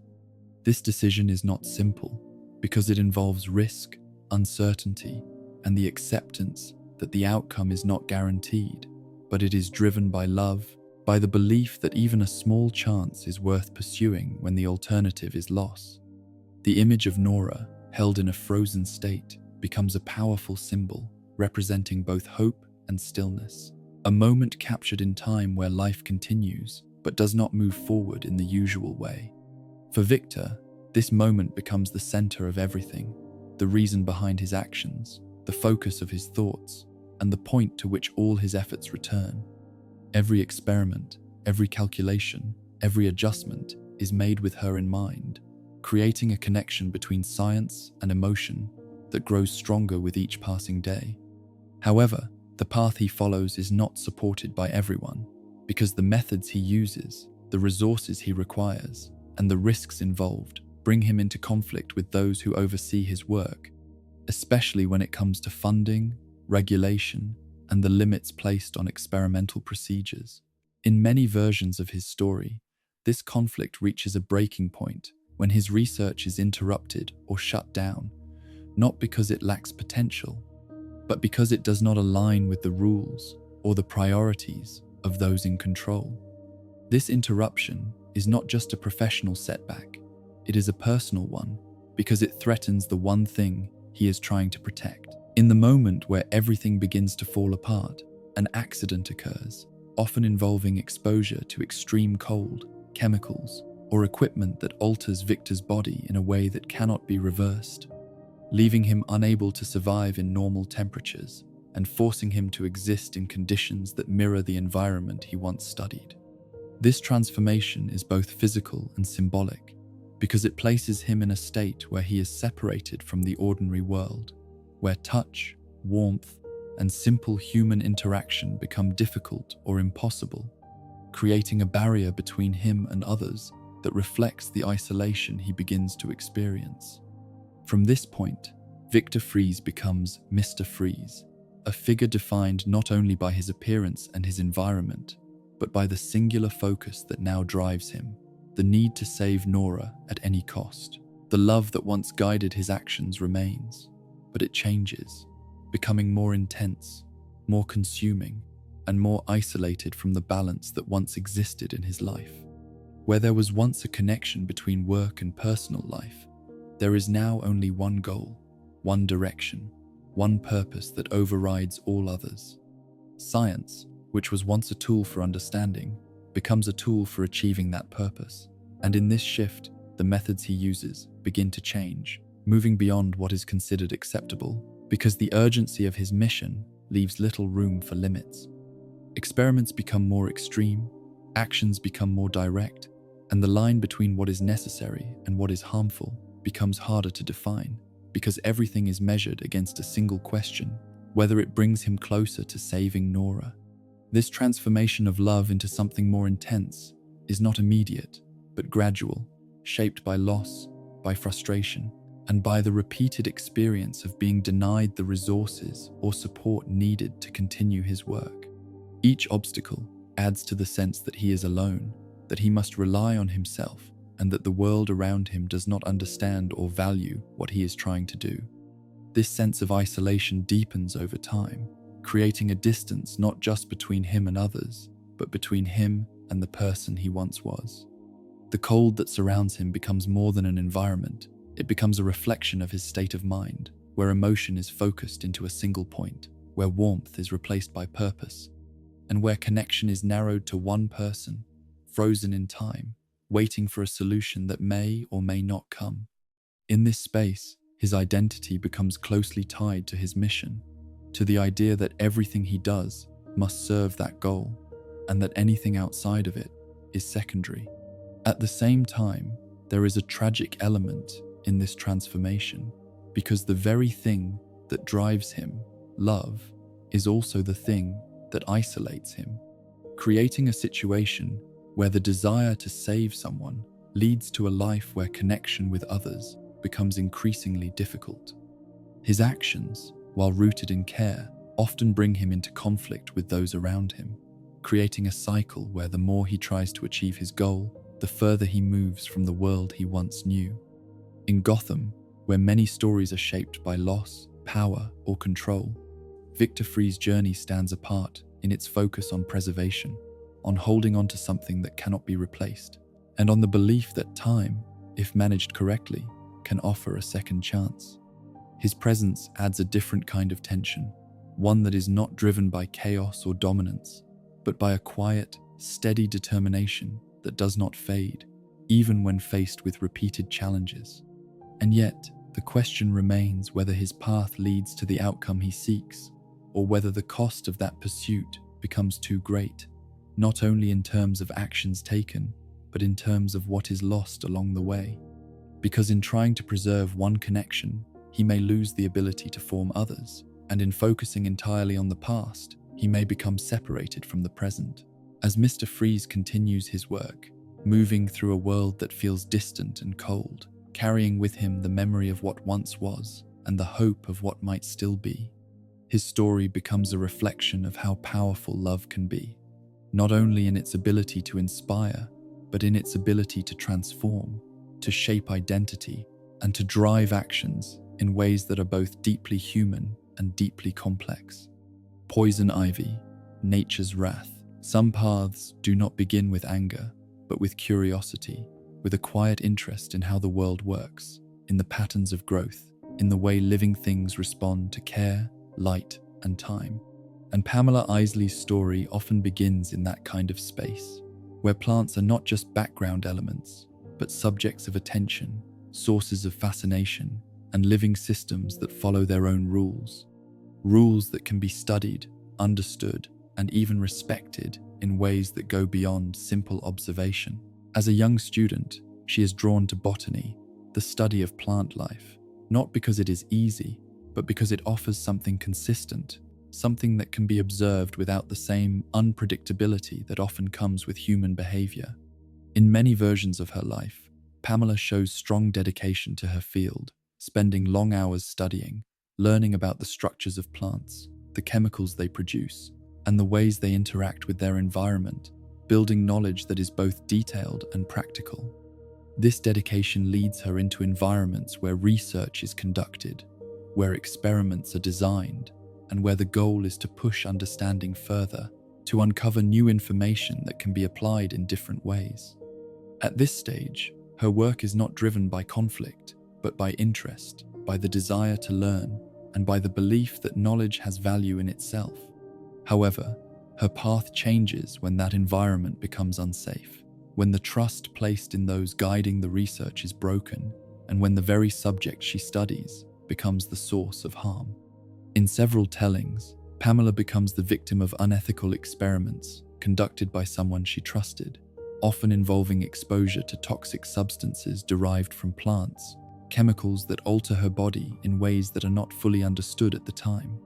This decision is not simple because it involves risk, uncertainty, and the acceptance that the outcome is not guaranteed, but it is driven by love, by the belief that even a small chance is worth pursuing when the alternative is loss. The image of Nora, held in a frozen state, becomes a powerful symbol representing both hope and stillness, a moment captured in time where life continues but does not move forward in the usual way. For Victor, this moment becomes the center of everything, the reason behind his actions, the focus of his thoughts, and the point to which all his efforts return. Every experiment, every calculation, every adjustment is made with her in mind, creating a connection between science and emotion that grows stronger with each passing day. However, the path he follows is not supported by everyone, because the methods he uses, the resources he requires, and the risks involved bring him into conflict with those who oversee his work, especially when it comes to funding, regulation, and the limits placed on experimental procedures. In many versions of his story, this conflict reaches a breaking point when his research is interrupted or shut down, not because it lacks potential, but because it does not align with the rules or the priorities of those in control. This interruption is not just a professional setback, it is a personal one because it threatens the one thing he is trying to protect. In the moment where everything begins to fall apart, an accident occurs, often involving exposure to extreme cold, chemicals, or equipment that alters Victor's body in a way that cannot be reversed, leaving him unable to survive in normal temperatures and forcing him to exist in conditions that mirror the environment he once studied. This transformation is both physical and symbolic because it places him in a state where he is separated from the ordinary world, where touch, warmth, and simple human interaction become difficult or impossible, creating a barrier between him and others that reflects the isolation he begins to experience. From this point, Victor Fries becomes Mr. Freeze, a figure defined not only by his appearance and his environment, but by the singular focus that now drives him, the need to save Nora at any cost. The love that once guided his actions remains, but it changes, becoming more intense, more consuming, and more isolated from the balance that once existed in his life. Where there was once a connection between work and personal life, there is now only one goal, one direction, one purpose that overrides all others. Science, which was once a tool for understanding, becomes a tool for achieving that purpose. And in this shift, the methods he uses begin to change, moving beyond what is considered acceptable, because the urgency of his mission leaves little room for limits. Experiments become more extreme, actions become more direct, and the line between what is necessary and what is harmful becomes harder to define, because everything is measured against a single question: whether it brings him closer to saving Nora. This transformation of love into something more intense is not immediate, but gradual, shaped by loss, by frustration, and by the repeated experience of being denied the resources or support needed to continue his work. Each obstacle adds to the sense that he is alone, that he must rely on himself, and that the world around him does not understand or value what he is trying to do. This sense of isolation deepens over time, creating a distance not just between him and others, but between him and the person he once was. The cold that surrounds him becomes more than an environment. It becomes a reflection of his state of mind, where emotion is focused into a single point, where warmth is replaced by purpose, and where connection is narrowed to one person, frozen in time, waiting for a solution that may or may not come. In this space, his identity becomes closely tied to his mission, to the idea that everything he does must serve that goal, and that anything outside of it is secondary. At the same time, there is a tragic element in this transformation, because the very thing that drives him, love, is also the thing that isolates him, creating a situation where the desire to save someone leads to a life where connection with others becomes increasingly difficult. His actions, while rooted in care, often bring him into conflict with those around him, creating a cycle where the more he tries to achieve his goal, the further he moves from the world he once knew. In Gotham, where many stories are shaped by loss, power, or control, Victor Free's journey stands apart in its focus on preservation, on holding on to something that cannot be replaced, and on the belief that time, if managed correctly, can offer a second chance. His presence adds a different kind of tension, one that is not driven by chaos or dominance, but by a quiet, steady determination that does not fade, even when faced with repeated challenges. And yet, the question remains whether his path leads to the outcome he seeks, or whether the cost of that pursuit becomes too great, not only in terms of actions taken, but in terms of what is lost along the way. Because in trying to preserve one connection, he may lose the ability to form others, and in focusing entirely on the past, he may become separated from the present. As Mr. Freeze continues his work, moving through a world that feels distant and cold, carrying with him the memory of what once was and the hope of what might still be, his story becomes a reflection of how powerful love can be, not only in its ability to inspire, but in its ability to transform, to shape identity, and to drive actions in ways that are both deeply human and deeply complex. Poison ivy, nature's wrath. Some paths do not begin with anger, but with curiosity, with a quiet interest in how the world works, in the patterns of growth, in the way living things respond to care, light, and time. And Pamela Isley's story often begins in that kind of space, where plants are not just background elements, but subjects of attention, sources of fascination, and living systems that follow their own rules. Rules that can be studied, understood, and even respected in ways that go beyond simple observation. As a young student, she is drawn to botany, the study of plant life, not because it is easy, but because it offers something consistent, something that can be observed without the same unpredictability that often comes with human behavior. In many versions of her life, Pamela shows strong dedication to her field, spending long hours studying, learning about the structures of plants, the chemicals they produce, and the ways they interact with their environment, building knowledge that is both detailed and practical. This dedication leads her into environments where research is conducted, where experiments are designed, and where the goal is to push understanding further, to uncover new information that can be applied in different ways. At this stage, her work is not driven by conflict, but by interest, by the desire to learn, and by the belief that knowledge has value in itself. However, her path changes when that environment becomes unsafe, when the trust placed in those guiding the research is broken, and when the very subject she studies becomes the source of harm. In several tellings, Pamela becomes the victim of unethical experiments conducted by someone she trusted, often involving exposure to toxic substances derived from plants, chemicals that alter her body in ways that are not fully understood at the time.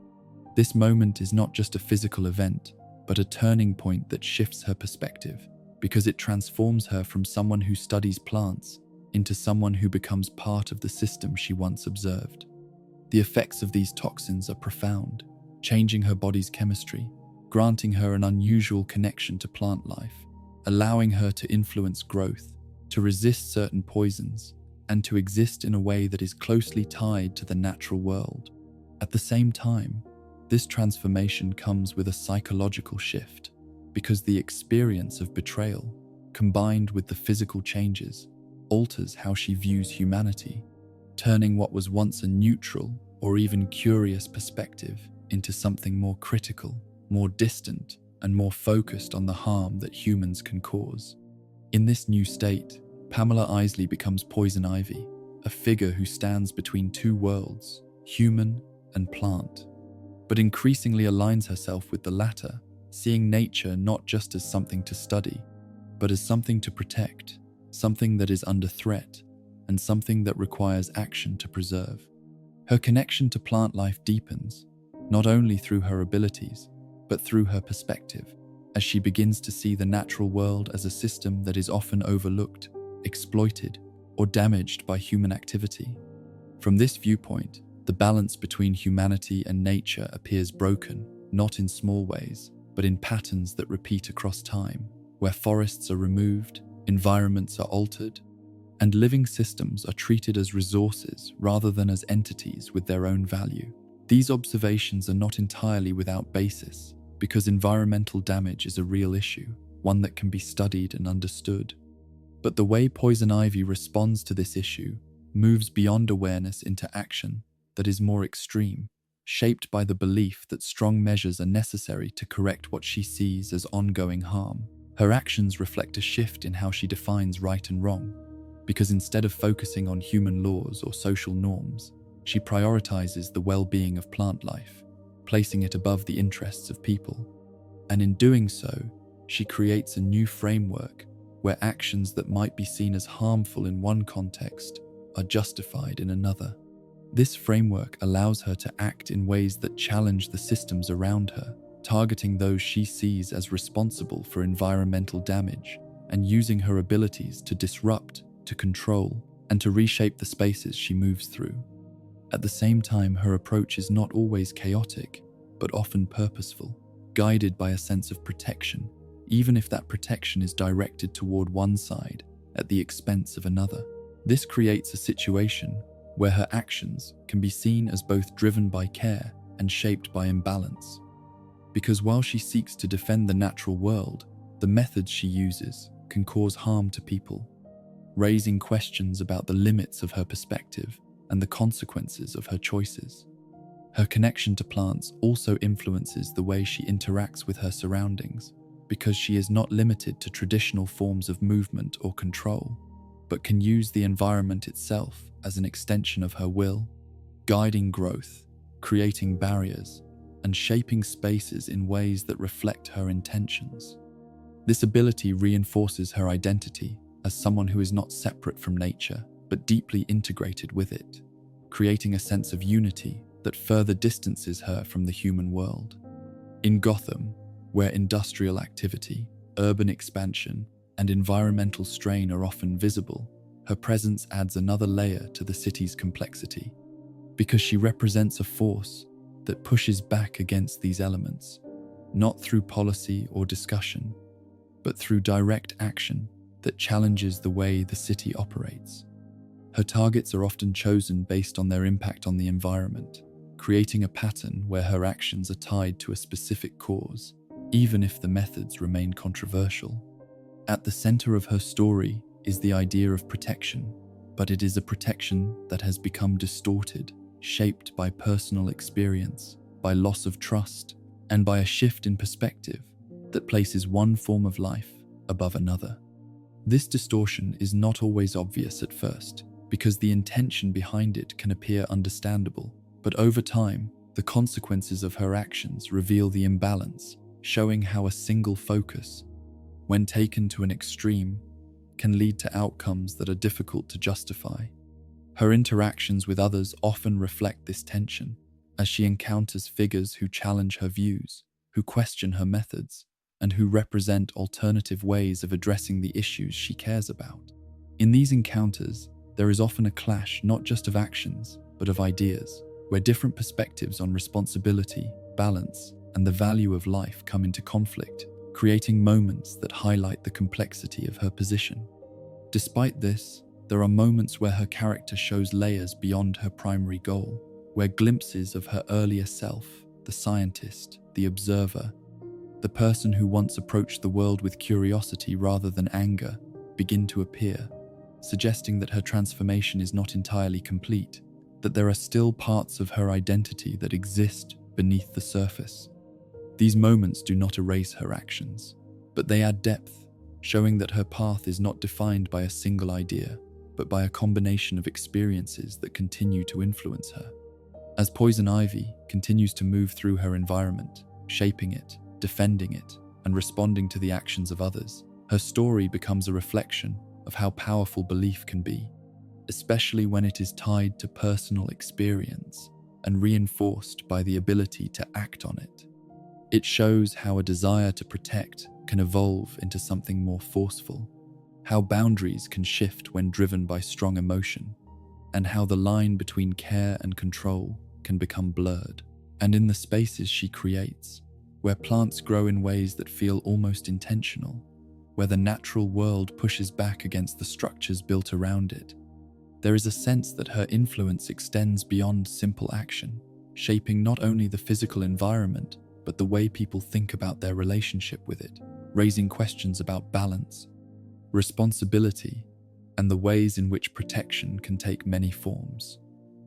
This moment is not just a physical event, but a turning point that shifts her perspective, because it transforms her from someone who studies plants into someone who becomes part of the system she once observed. The effects of these toxins are profound, changing her body's chemistry, granting her an unusual connection to plant life, allowing her to influence growth, to resist certain poisons, and to exist in a way that is closely tied to the natural world. At the same time, this transformation comes with a psychological shift, because the experience of betrayal, combined with the physical changes, alters how she views humanity, turning what was once a neutral or even curious perspective into something more critical, more distant, and more focused on the harm that humans can cause. In this new state, Pamela Isley becomes Poison Ivy, a figure who stands between two worlds, human and plant, but increasingly aligns herself with the latter, seeing nature not just as something to study, but as something to protect, something that is under threat, and something that requires action to preserve. Her connection to plant life deepens, not only through her abilities, but through her perspective, as she begins to see the natural world as a system that is often overlooked, exploited, or damaged by human activity. From this viewpoint, the balance between humanity and nature appears broken, not in small ways, but in patterns that repeat across time, where forests are removed, environments are altered, and living systems are treated as resources rather than as entities with their own value. These observations are not entirely without basis, because environmental damage is a real issue, one that can be studied and understood. But the way Poison Ivy responds to this issue moves beyond awareness into action that is more extreme, shaped by the belief that strong measures are necessary to correct what she sees as ongoing harm. Her actions reflect a shift in how she defines right and wrong, because instead of focusing on human laws or social norms, she prioritizes the well-being of plant life, placing it above the interests of people. And in doing so, she creates a new framework where actions that might be seen as harmful in one context are justified in another. This framework allows her to act in ways that challenge the systems around her, targeting those she sees as responsible for environmental damage, and using her abilities to disrupt, to control, and to reshape the spaces she moves through. At the same time, her approach is not always chaotic, but often purposeful, guided by a sense of protection, even if that protection is directed toward one side at the expense of another. This creates a situation where her actions can be seen as both driven by care and shaped by imbalance. Because while she seeks to defend the natural world, the methods she uses can cause harm to people, raising questions about the limits of her perspective and the consequences of her choices. Her connection to plants also influences the way she interacts with her surroundings, because she is not limited to traditional forms of movement or control, but can use the environment itself as an extension of her will, guiding growth, creating barriers, and shaping spaces in ways that reflect her intentions. This ability reinforces her identity as someone who is not separate from nature, but deeply integrated with it, creating a sense of unity that further distances her from the human world. In Gotham, where industrial activity, urban expansion, and environmental strain are often visible, her presence adds another layer to the city's complexity, because she represents a force that pushes back against these elements, not through policy or discussion, but through direct action that challenges the way the city operates. Her targets are often chosen based on their impact on the environment, creating a pattern where her actions are tied to a specific cause, even if the methods remain controversial. At the center of her story is the idea of protection, but it is a protection that has become distorted, shaped by personal experience, by loss of trust, and by a shift in perspective that places one form of life above another. This distortion is not always obvious at first, because the intention behind it can appear understandable, but over time, the consequences of her actions reveal the imbalance, showing how a single focus, when taken to an extreme, can lead to outcomes that are difficult to justify. Her interactions with others often reflect this tension, as she encounters figures who challenge her views, who question her methods, and who represent alternative ways of addressing the issues she cares about. In these encounters, there is often a clash not just of actions, but of ideas, where different perspectives on responsibility, balance, and the value of life come into conflict, creating moments that highlight the complexity of her position. Despite this, there are moments where her character shows layers beyond her primary goal, where glimpses of her earlier self, the scientist, the observer, the person who once approached the world with curiosity rather than anger, begin to appear, suggesting that her transformation is not entirely complete, that there are still parts of her identity that exist beneath the surface. These moments do not erase her actions, but they add depth, showing that her path is not defined by a single idea, but by a combination of experiences that continue to influence her. As Poison Ivy continues to move through her environment, shaping it, defending it, and responding to the actions of others, her story becomes a reflection of how powerful belief can be, especially when it is tied to personal experience and reinforced by the ability to act on it. It shows how a desire to protect can evolve into something more forceful, how boundaries can shift when driven by strong emotion, and how the line between care and control can become blurred. And in the spaces she creates, where plants grow in ways that feel almost intentional, where the natural world pushes back against the structures built around it, there is a sense that her influence extends beyond simple action, shaping not only the physical environment, but the way people think about their relationship with it, raising questions about balance, responsibility, and the ways in which protection can take many forms.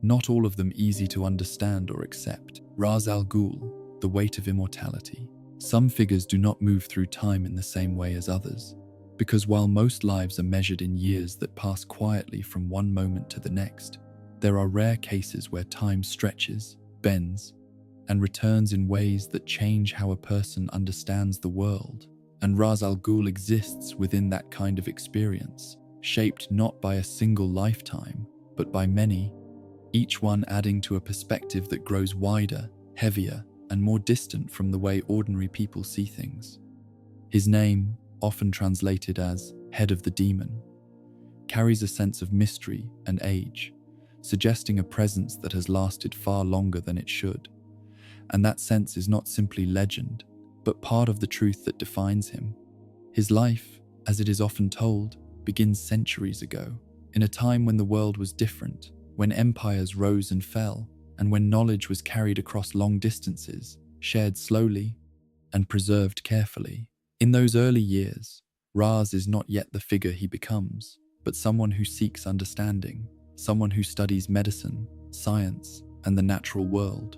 Not all of them easy to understand or accept. Ra's al Ghul, the weight of immortality. Some figures do not move through time in the same way as others, because while most lives are measured in years that pass quietly from one moment to the next, there are rare cases where time stretches, bends, and returns in ways that change how a person understands the world. And Ra's al Ghul exists within that kind of experience, shaped not by a single lifetime, but by many, each one adding to a perspective that grows wider, heavier, and more distant from the way ordinary people see things. His name, often translated as Head of the Demon, carries a sense of mystery and age, suggesting a presence that has lasted far longer than it should. And that sense is not simply legend, but part of the truth that defines him. His life, as it is often told, begins centuries ago, in a time when the world was different, when empires rose and fell, and when knowledge was carried across long distances, shared slowly, and preserved carefully. In those early years, Raz is not yet the figure he becomes, but someone who seeks understanding, someone who studies medicine, science, and the natural world,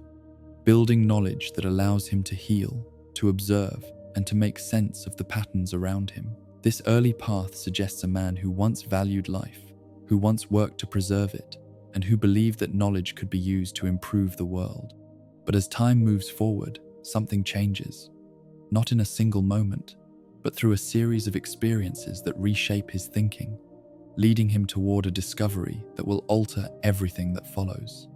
building knowledge that allows him to heal, to observe, and to make sense of the patterns around him. This early path suggests a man who once valued life, who once worked to preserve it, and who believed that knowledge could be used to improve the world. But as time moves forward, something changes. Not in a single moment, but through a series of experiences that reshape his thinking, leading him toward a discovery that will alter everything that follows.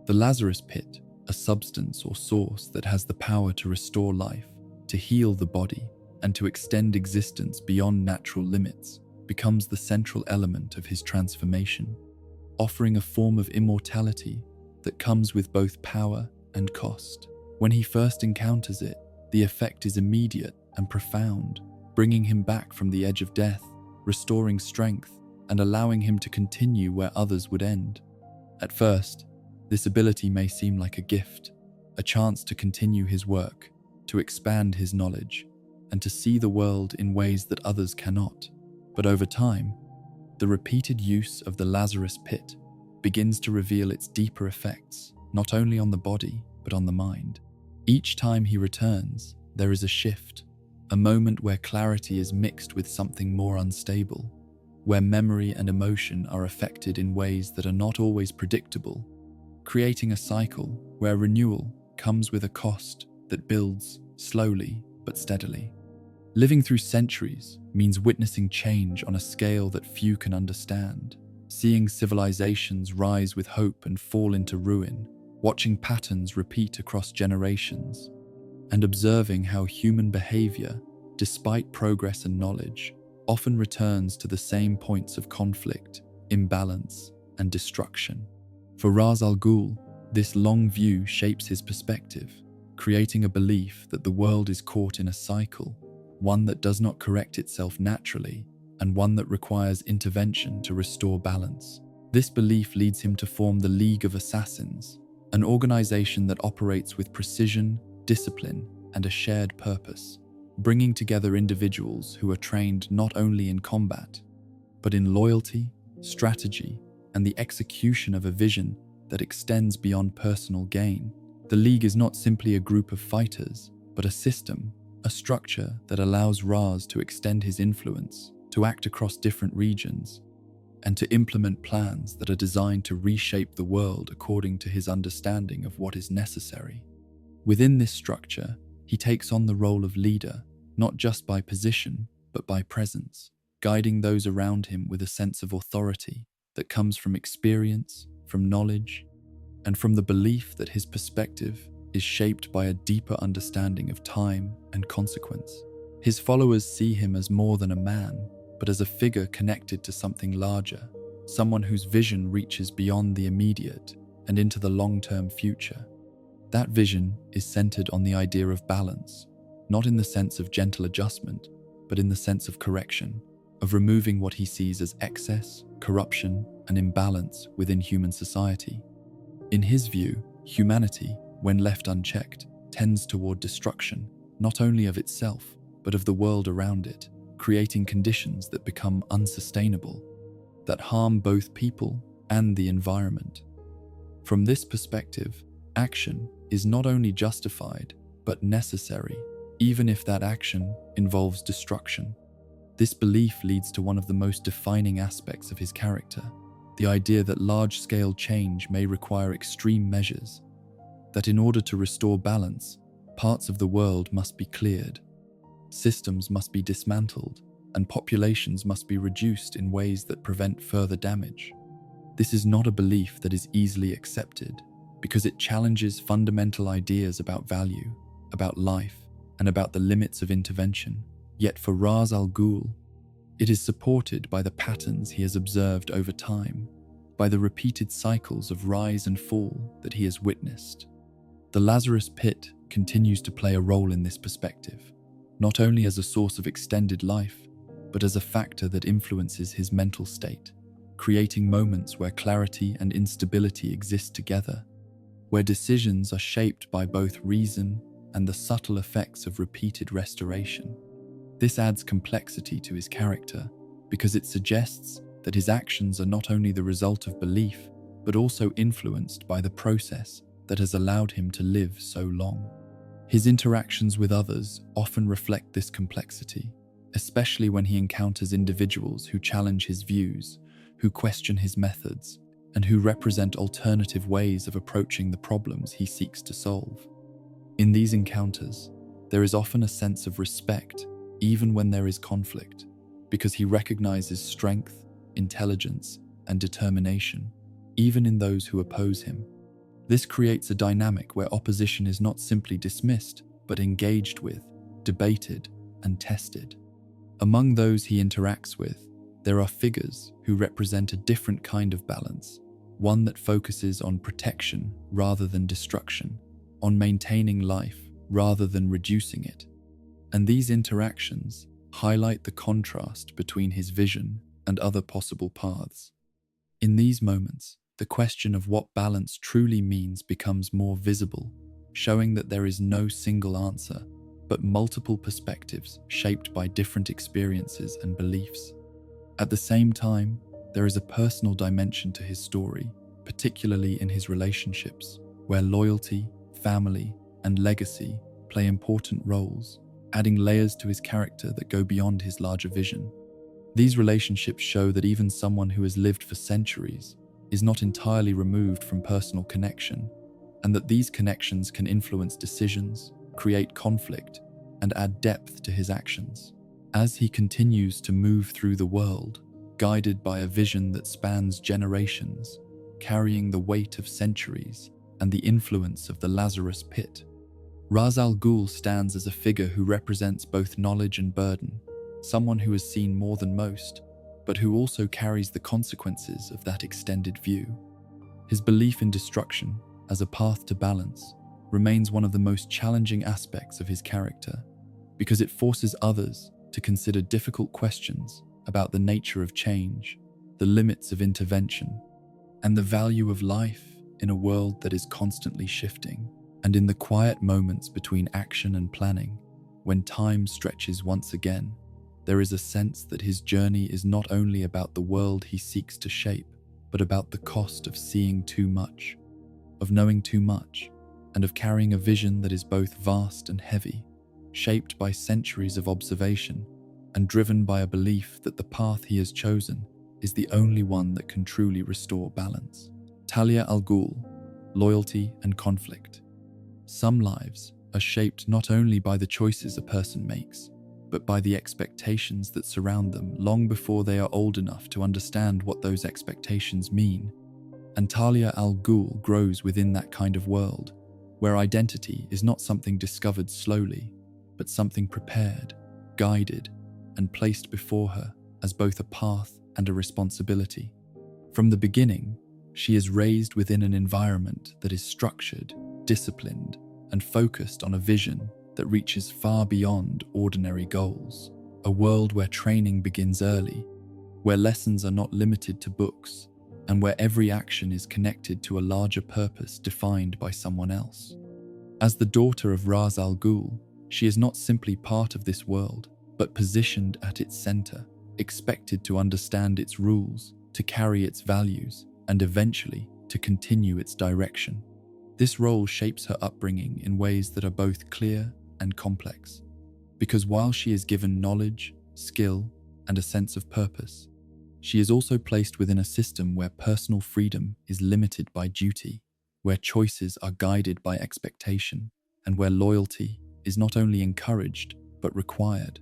The Lazarus Pit, a substance or source that has the power to restore life, to heal the body, and to extend existence beyond natural limits, becomes the central element of his transformation, offering a form of immortality that comes with both power and cost. When he first encounters it, the effect is immediate and profound, bringing him back from the edge of death, restoring strength, and allowing him to continue where others would end. At first, this ability may seem like a gift, a chance to continue his work, to expand his knowledge, and to see the world in ways that others cannot. But over time, The repeated use of the Lazarus Pit begins to reveal its deeper effects, not only on the body, but on the mind. Each time he returns, there is a shift, a moment where clarity is mixed with something more unstable, where memory and emotion are affected in ways that are not always predictable, creating a cycle where renewal comes with a cost that builds slowly but steadily. Living through centuries means witnessing change on a scale that few can understand, seeing civilizations rise with hope and fall into ruin, watching patterns repeat across generations, and observing how human behavior, despite progress and knowledge, often returns to the same points of conflict, imbalance, and destruction. For Ra's al Ghul, this long view shapes his perspective, creating a belief that the world is caught in a cycle, one that does not correct itself naturally, and one that requires intervention to restore balance. This belief leads him to form the League of Assassins, an organization that operates with precision, discipline, and a shared purpose, bringing together individuals who are trained not only in combat, but in loyalty, strategy, and the execution of a vision that extends beyond personal gain. The League is not simply a group of fighters, but a system, a structure that allows Ra's to extend his influence, to act across different regions, and to implement plans that are designed to reshape the world according to his understanding of what is necessary. Within this structure, he takes on the role of leader, not just by position, but by presence, guiding those around him with a sense of authority that comes from experience, from knowledge, and from the belief that his perspective is shaped by a deeper understanding of time and consequence. His followers see him as more than a man, but as a figure connected to something larger, someone whose vision reaches beyond the immediate and into the long-term future. That vision is centered on the idea of balance, not in the sense of gentle adjustment, but in the sense of correction, of removing what he sees as excess, corruption, and imbalance within human society. In his view, humanity, when left unchecked, tends toward destruction, not only of itself, but of the world around it, creating conditions that become unsustainable, that harm both people and the environment. From this perspective, action is not only justified, but necessary, even if that action involves destruction. This belief leads to one of the most defining aspects of his character, the idea that large-scale change may require extreme measures, that in order to restore balance, parts of the world must be cleared, systems must be dismantled, and populations must be reduced in ways that prevent further damage. This is not a belief that is easily accepted, because it challenges fundamental ideas about value, about life, and about the limits of intervention. Yet for Ra's al Ghul, it is supported by the patterns he has observed over time, by the repeated cycles of rise and fall that he has witnessed. The Lazarus Pit continues to play a role in this perspective, not only as a source of extended life, but as a factor that influences his mental state, creating moments where clarity and instability exist together, where decisions are shaped by both reason and the subtle effects of repeated restoration. This adds complexity to his character because it suggests that his actions are not only the result of belief, but also influenced by the process that has allowed him to live so long. His interactions with others often reflect this complexity, especially when he encounters individuals who challenge his views, who question his methods, and who represent alternative ways of approaching the problems he seeks to solve. In these encounters, there is often a sense of respect, even when there is conflict, because he recognizes strength, intelligence, and determination, even in those who oppose him. This creates a dynamic where opposition is not simply dismissed, but engaged with, debated, and tested. Among those he interacts with, there are figures who represent a different kind of balance, one that focuses on protection rather than destruction, on maintaining life rather than reducing it. And these interactions highlight the contrast between his vision and other possible paths. In these moments, the question of what balance truly means becomes more visible, showing that there is no single answer, but multiple perspectives shaped by different experiences and beliefs. At the same time, there is a personal dimension to his story, particularly in his relationships, where loyalty, family, and legacy play important roles, adding layers to his character that go beyond his larger vision. These relationships show that even someone who has lived for centuries is not entirely removed from personal connection, and that these connections can influence decisions, create conflict, and add depth to his actions. As he continues to move through the world, guided by a vision that spans generations, carrying the weight of centuries and the influence of the Lazarus Pit, Ra's al Ghul stands as a figure who represents both knowledge and burden, someone who has seen more than most, but who also carries the consequences of that extended view. His belief in destruction as a path to balance remains one of the most challenging aspects of his character, because it forces others to consider difficult questions about the nature of change, the limits of intervention, and the value of life in a world that is constantly shifting. And in the quiet moments between action and planning, when time stretches once again, there is a sense that his journey is not only about the world he seeks to shape, but about the cost of seeing too much, of knowing too much, and of carrying a vision that is both vast and heavy, shaped by centuries of observation, and driven by a belief that the path he has chosen is the only one that can truly restore balance. Talia al Ghul, loyalty and conflict. Some lives are shaped not only by the choices a person makes, but by the expectations that surround them long before they are old enough to understand what those expectations mean. And Talia al Ghul grows within that kind of world, where identity is not something discovered slowly, but something prepared, guided, and placed before her as both a path and a responsibility. From the beginning, she is raised within an environment that is structured, disciplined, and focused on a vision that reaches far beyond ordinary goals. A world where training begins early, where lessons are not limited to books, and where every action is connected to a larger purpose defined by someone else. As the daughter of Ra's al Ghul, she is not simply part of this world, but positioned at its center, expected to understand its rules, to carry its values, and eventually to continue its direction. This role shapes her upbringing in ways that are both clear and complex, because while she is given knowledge, skill, and a sense of purpose, she is also placed within a system where personal freedom is limited by duty, where choices are guided by expectation, and where loyalty is not only encouraged but required.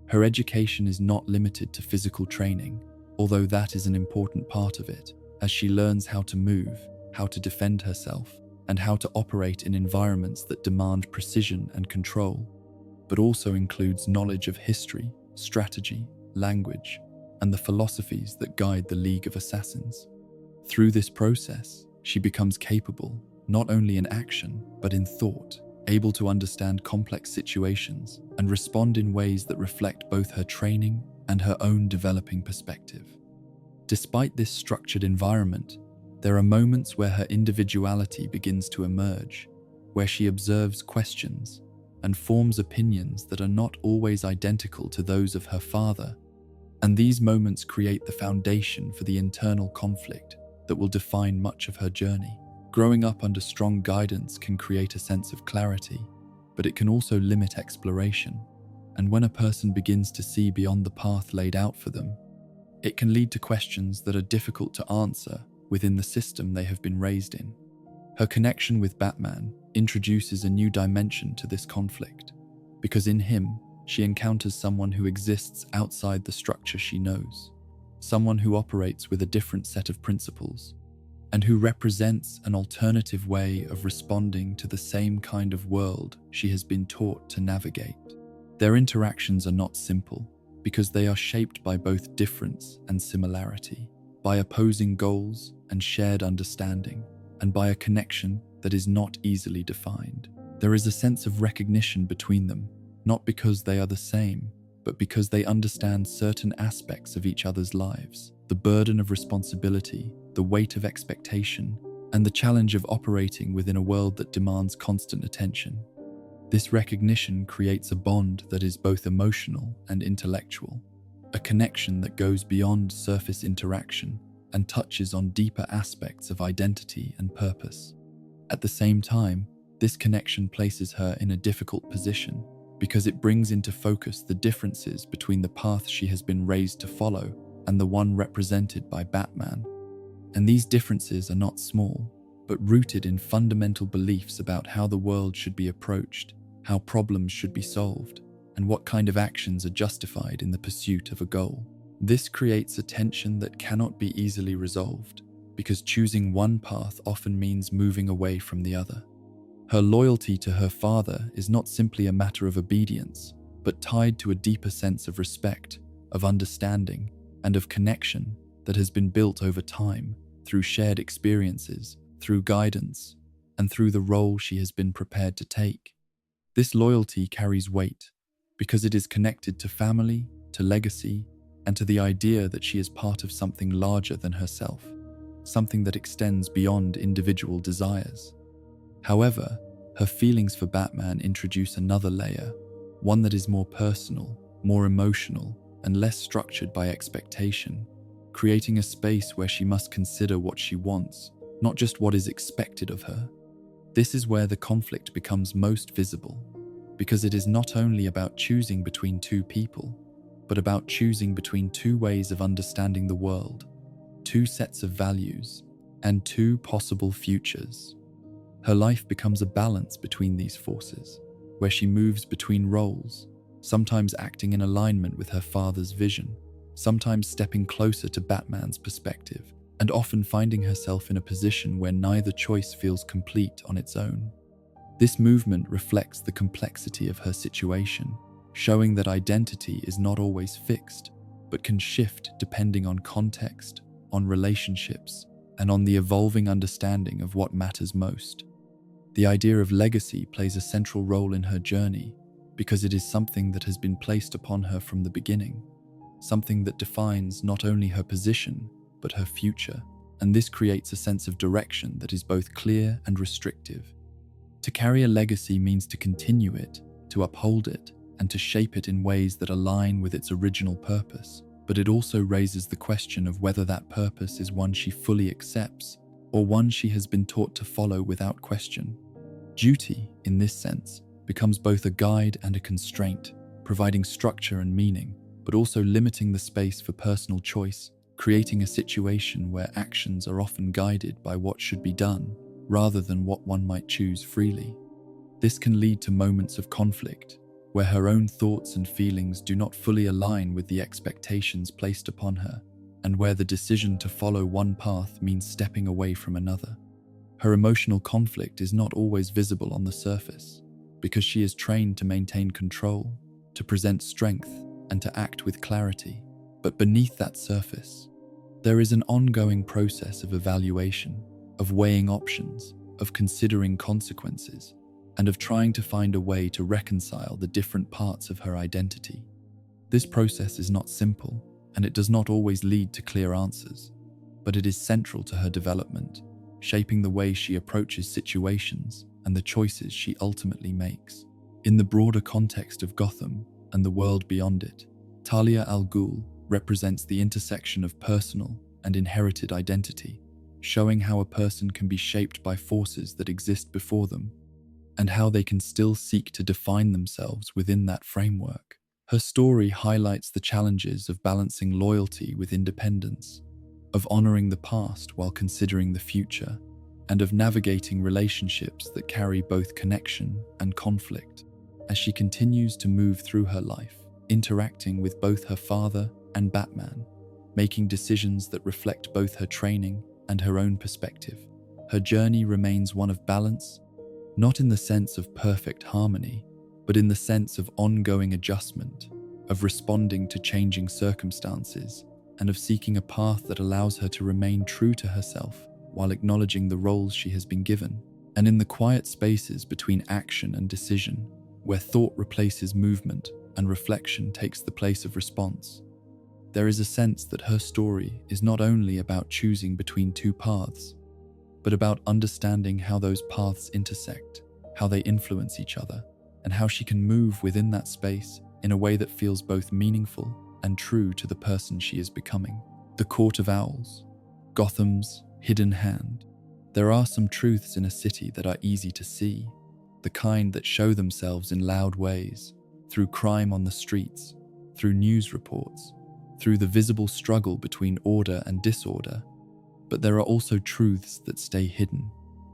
Her education is not limited to physical training, although that is an important part of it, as she learns how to move, how to defend herself, and how to operate in environments that demand precision and control, but also includes knowledge of history, strategy, language, and the philosophies that guide the League of Assassins. Through this process, she becomes capable, not only in action, but in thought, able to understand complex situations and respond in ways that reflect both her training and her own developing perspective. Despite this structured environment, there are moments where her individuality begins to emerge, where she observes questions and forms opinions that are not always identical to those of her father, and these moments create the foundation for the internal conflict that will define much of her journey. Growing up under strong guidance can create a sense of clarity, but it can also limit exploration, and when a person begins to see beyond the path laid out for them, it can lead to questions that are difficult to answer within the system they have been raised in. Her connection with Batman introduces a new dimension to this conflict, because in him, she encounters someone who exists outside the structure she knows, someone who operates with a different set of principles, and who represents an alternative way of responding to the same kind of world she has been taught to navigate. Their interactions are not simple, because they are shaped by both difference and similarity, by opposing goals and shared understanding, and by a connection that is not easily defined. There is a sense of recognition between them, not because they are the same, but because they understand certain aspects of each other's lives, the burden of responsibility, the weight of expectation, and the challenge of operating within a world that demands constant attention. This recognition creates a bond that is both emotional and intellectual, a connection that goes beyond surface interaction and touches on deeper aspects of identity and purpose. At the same time, this connection places her in a difficult position because it brings into focus the differences between the path she has been raised to follow and the one represented by Batman. And these differences are not small, but rooted in fundamental beliefs about how the world should be approached, how problems should be solved, and what kind of actions are justified in the pursuit of a goal. This creates a tension that cannot be easily resolved, because choosing one path often means moving away from the other. Her loyalty to her father is not simply a matter of obedience, but tied to a deeper sense of respect, of understanding, and of connection that has been built over time through shared experiences, through guidance, and through the role she has been prepared to take. This loyalty carries weight because it is connected to family, to legacy, and to the idea that she is part of something larger than herself, something that extends beyond individual desires. However, her feelings for Batman introduce another layer, one that is more personal, more emotional, and less structured by expectation, creating a space where she must consider what she wants, not just what is expected of her. This is where the conflict becomes most visible, because it is not only about choosing between two people, but about choosing between two ways of understanding the world, two sets of values, and two possible futures. Her life becomes a balance between these forces, where she moves between roles, sometimes acting in alignment with her father's vision, sometimes stepping closer to Batman's perspective, and often finding herself in a position where neither choice feels complete on its own. This movement reflects the complexity of her situation, showing that identity is not always fixed, but can shift depending on context, on relationships, and on the evolving understanding of what matters most. The idea of legacy plays a central role in her journey because it is something that has been placed upon her from the beginning, something that defines not only her position, but her future, and this creates a sense of direction that is both clear and restrictive. To carry a legacy means to continue it, to uphold it, and to shape it in ways that align with its original purpose, but it also raises the question of whether that purpose is one she fully accepts, or one she has been taught to follow without question. Duty, in this sense, becomes both a guide and a constraint, providing structure and meaning, but also limiting the space for personal choice, creating a situation where actions are often guided by what should be done, rather than what one might choose freely. This can lead to moments of conflict, where her own thoughts and feelings do not fully align with the expectations placed upon her, and where the decision to follow one path means stepping away from another. Her emotional conflict is not always visible on the surface, because she is trained to maintain control, to present strength, and to act with clarity. But beneath that surface, there is an ongoing process of evaluation, of weighing options, of considering consequences, and of trying to find a way to reconcile the different parts of her identity. This process is not simple, and it does not always lead to clear answers, but it is central to her development, shaping the way she approaches situations and the choices she ultimately makes. In the broader context of Gotham and the world beyond it, Talia al Ghul represents the intersection of personal and inherited identity, showing how a person can be shaped by forces that exist before them, and how they can still seek to define themselves within that framework. Her story highlights the challenges of balancing loyalty with independence, of honoring the past while considering the future, and of navigating relationships that carry both connection and conflict. As she continues to move through her life, interacting with both her father and Batman, making decisions that reflect both her training and her own perspective, her journey remains one of balance, not in the sense of perfect harmony, but in the sense of ongoing adjustment, of responding to changing circumstances, and of seeking a path that allows her to remain true to herself while acknowledging the roles she has been given. And in the quiet spaces between action and decision, where thought replaces movement and reflection takes the place of response, there is a sense that her story is not only about choosing between two paths, but about understanding how those paths intersect, how they influence each other, and how she can move within that space in a way that feels both meaningful and true to the person she is becoming. The Court of Owls, Gotham's hidden hand. There are some truths in a city that are easy to see, the kind that show themselves in loud ways, through crime on the streets, through news reports, through the visible struggle between order and disorder. But there are also truths that stay hidden,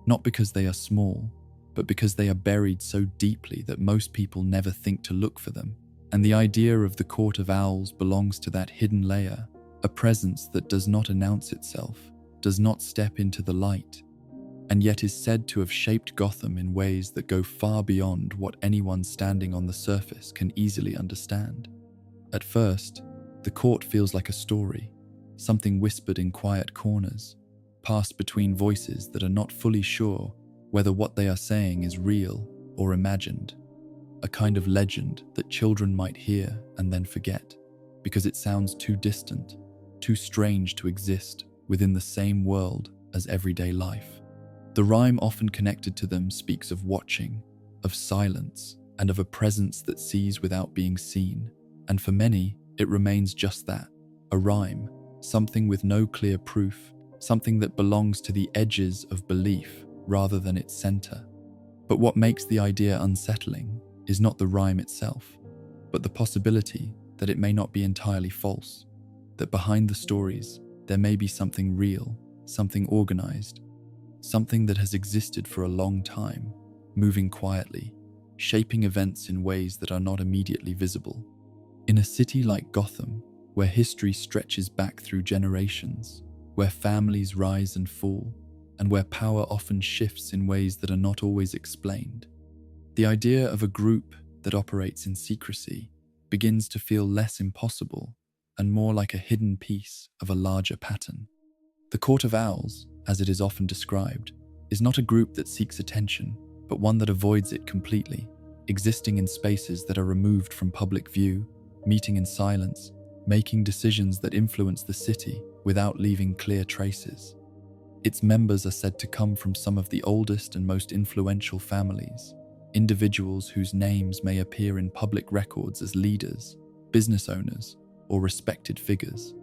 not because they are small, but because they are buried so deeply that most people never think to look for them. And the idea of the Court of Owls belongs to that hidden layer, a presence that does not announce itself, does not step into the light, and yet is said to have shaped Gotham in ways that go far beyond what anyone standing on the surface can easily understand. At first, the court feels like a story, something whispered in quiet corners, passed between voices that are not fully sure whether what they are saying is real or imagined. A kind of legend that children might hear and then forget, because it sounds too distant, too strange to exist within the same world as everyday life. The rhyme often connected to them speaks of watching, of silence, and of a presence that sees without being seen. And for many, it remains just that, a rhyme, something with no clear proof, something that belongs to the edges of belief rather than its center. But what makes the idea unsettling is not the rhyme itself, but the possibility that it may not be entirely false, that behind the stories there may be something real, something organized, something that has existed for a long time, moving quietly, shaping events in ways that are not immediately visible. In a city like Gotham, where history stretches back through generations, where families rise and fall, and where power often shifts in ways that are not always explained, the idea of a group that operates in secrecy begins to feel less impossible and more like a hidden piece of a larger pattern. The Court of Owls, as it is often described, is not a group that seeks attention, but one that avoids it completely, existing in spaces that are removed from public view, meeting in silence, making decisions that influence the city without leaving clear traces. Its members are said to come from some of the oldest and most influential families, individuals whose names may appear in public records as leaders, business owners, or respected figures,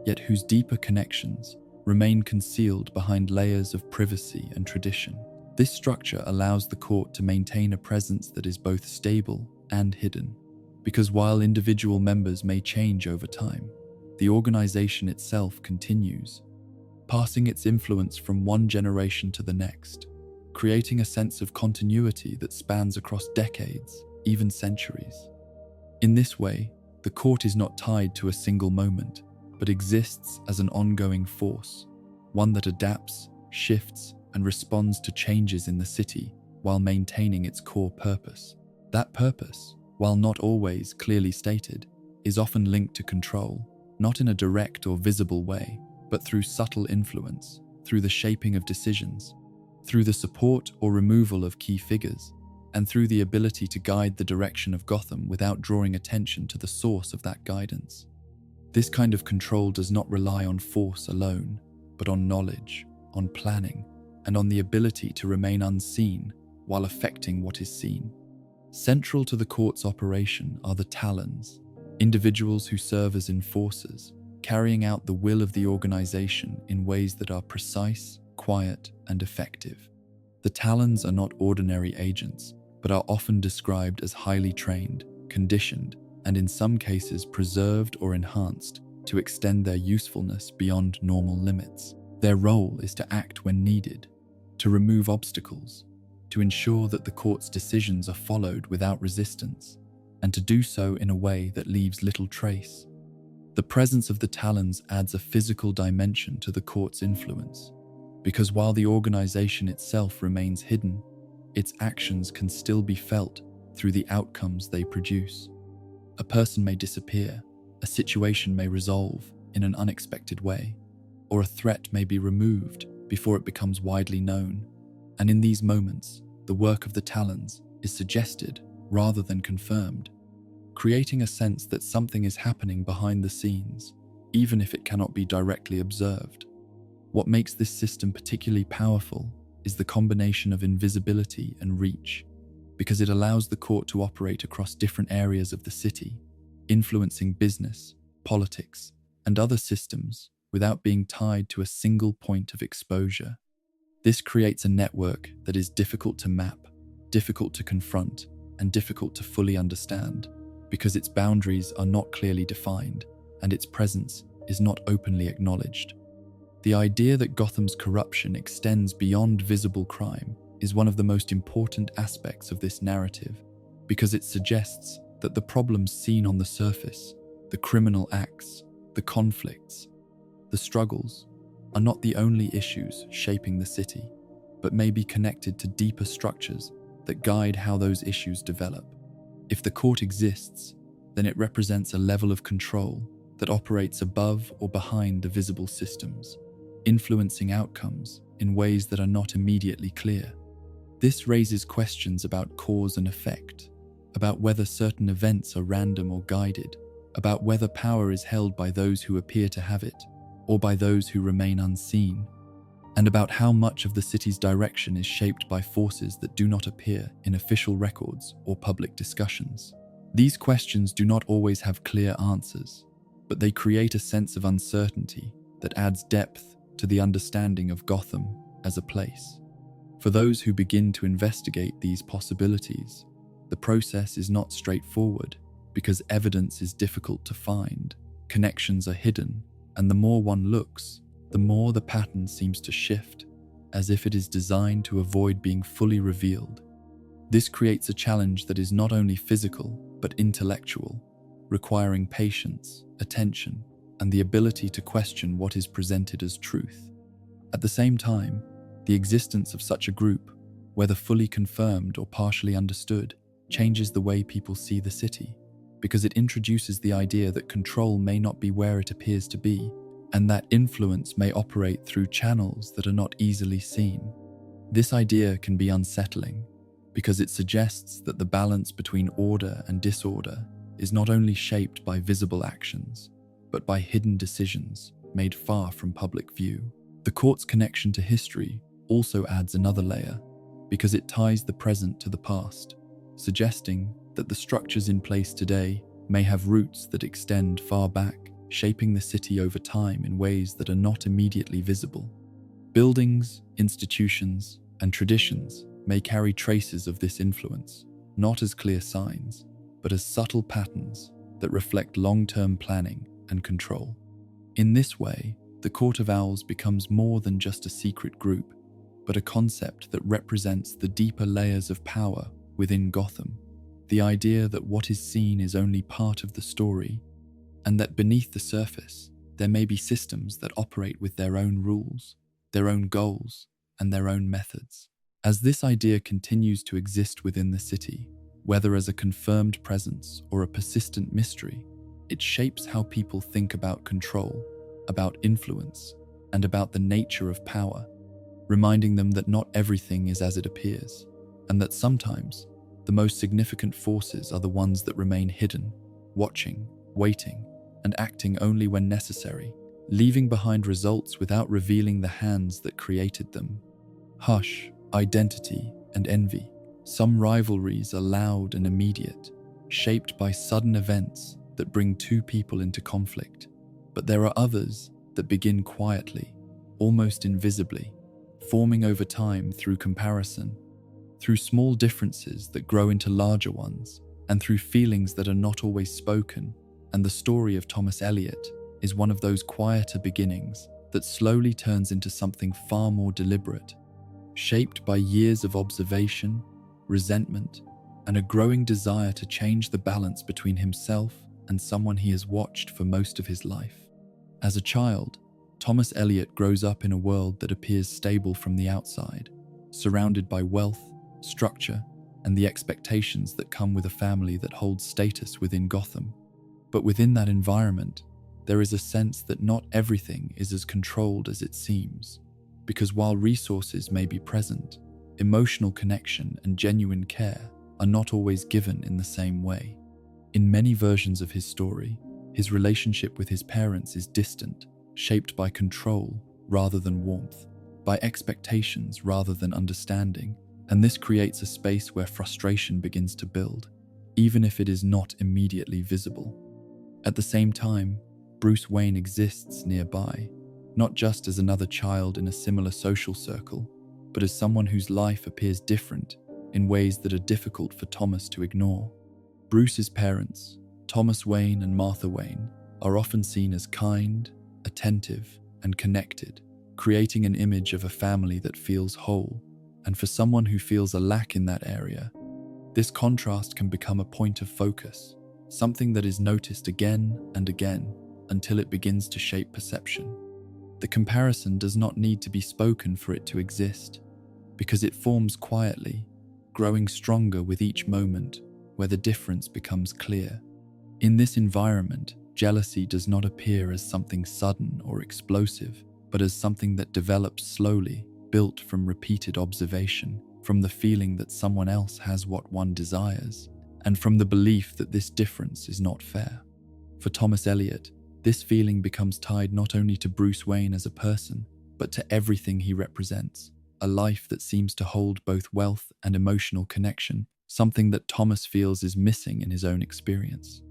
yet whose deeper connections remain concealed behind layers of privacy and tradition. This structure allows the court to maintain a presence that is both stable and hidden, because while individual members may change over time, the organization itself continues, passing its influence from one generation to the next, creating a sense of continuity that spans across decades, even centuries. In this way, the court is not tied to a single moment, but exists as an ongoing force, one that adapts, shifts, and responds to changes in the city while maintaining its core purpose. That purpose, while not always clearly stated, is often linked to control, not in a direct or visible way, but through subtle influence, through the shaping of decisions, through the support or removal of key figures, and through the ability to guide the direction of Gotham without drawing attention to the source of that guidance. This kind of control does not rely on force alone, but on knowledge, on planning, and on the ability to remain unseen while affecting what is seen. Central to the court's operation are the Talons, individuals who serve as enforcers, carrying out the will of the organization in ways that are precise, quiet, and effective. The Talons are not ordinary agents, but are often described as highly trained, conditioned, and in some cases preserved or enhanced to extend their usefulness beyond normal limits. Their role is to act when needed, to remove obstacles, to ensure that the court's decisions are followed without resistance, and to do so in a way that leaves little trace. The presence of the Talons adds a physical dimension to the court's influence, because while the organization itself remains hidden, its actions can still be felt through the outcomes they produce. A person may disappear, a situation may resolve in an unexpected way, or a threat may be removed before it becomes widely known. And in these moments, the work of the Talons is suggested rather than confirmed, creating a sense that something is happening behind the scenes, even if it cannot be directly observed. What makes this system particularly powerful is the combination of invisibility and reach, because it allows the court to operate across different areas of the city, influencing business, politics, and other systems without being tied to a single point of exposure. This creates a network that is difficult to map, difficult to confront, and difficult to fully understand, because its boundaries are not clearly defined and its presence is not openly acknowledged. The idea that Gotham's corruption extends beyond visible crime is one of the most important aspects of this narrative, because it suggests that the problems seen on the surface, the criminal acts, the conflicts, the struggles, are not the only issues shaping the city, but may be connected to deeper structures that guide how those issues develop. If the court exists, then it represents a level of control that operates above or behind the visible systems, influencing outcomes in ways that are not immediately clear. This raises questions about cause and effect, about whether certain events are random or guided, about whether power is held by those who appear to have it, or by those who remain unseen, and about how much of the city's direction is shaped by forces that do not appear in official records or public discussions. These questions do not always have clear answers, but they create a sense of uncertainty that adds depth to the understanding of Gotham as a place. For those who begin to investigate these possibilities, the process is not straightforward because evidence is difficult to find, connections are hidden, and the more one looks, the more the pattern seems to shift, as if it is designed to avoid being fully revealed. This creates a challenge that is not only physical, but intellectual, requiring patience, attention, and the ability to question what is presented as truth. At the same time, the existence of such a group, whether fully confirmed or partially understood, changes the way people see the city, because it introduces the idea that control may not be where it appears to be, and that influence may operate through channels that are not easily seen. This idea can be unsettling, because it suggests that the balance between order and disorder is not only shaped by visible actions, but by hidden decisions made far from public view. The court's connection to history also adds another layer, because it ties the present to the past, suggesting that the structures in place today may have roots that extend far back, shaping the city over time in ways that are not immediately visible. Buildings, institutions, and traditions may carry traces of this influence, not as clear signs, but as subtle patterns that reflect long-term planning and control. In this way, the Court of Owls becomes more than just a secret group, but a concept that represents the deeper layers of power within Gotham. The idea that what is seen is only part of the story, and that beneath the surface, there may be systems that operate with their own rules, their own goals, and their own methods. As this idea continues to exist within the city, whether as a confirmed presence or a persistent mystery, it shapes how people think about control, about influence, and about the nature of power, reminding them that not everything is as it appears, and that sometimes the most significant forces are the ones that remain hidden, watching, waiting, and acting only when necessary, leaving behind results without revealing the hands that created them. Hush, identity, and envy. Some rivalries are loud and immediate, shaped by sudden events that bring two people into conflict. But there are others that begin quietly, almost invisibly, forming over time through comparison, through small differences that grow into larger ones, and through feelings that are not always spoken. And the story of Thomas Elliot is one of those quieter beginnings that slowly turns into something far more deliberate, shaped by years of observation, resentment, and a growing desire to change the balance between himself and someone he has watched for most of his life. As a child, Thomas Elliot grows up in a world that appears stable from the outside, surrounded by wealth, structure, and the expectations that come with a family that holds status within Gotham. But within that environment, there is a sense that not everything is as controlled as it seems, because while resources may be present, emotional connection and genuine care are not always given in the same way. In many versions of his story, his relationship with his parents is distant, shaped by control rather than warmth, by expectations rather than understanding, and this creates a space where frustration begins to build, even if it is not immediately visible. At the same time, Bruce Wayne exists nearby, not just as another child in a similar social circle, but as someone whose life appears different in ways that are difficult for Thomas to ignore. Bruce's parents, Thomas Wayne and Martha Wayne, are often seen as kind, attentive, and connected, creating an image of a family that feels whole. And for someone who feels a lack in that area, this contrast can become a point of focus, something that is noticed again and again until it begins to shape perception. The comparison does not need to be spoken for it to exist, because it forms quietly, growing stronger with each moment where the difference becomes clear. In this environment, jealousy does not appear as something sudden or explosive, but as something that develops slowly, built from repeated observation, from the feeling that someone else has what one desires, and from the belief that this difference is not fair. For Thomas Elliot, this feeling becomes tied not only to Bruce Wayne as a person, but to everything he represents, a life that seems to hold both wealth and emotional connection, something that Thomas feels is missing in his own experience.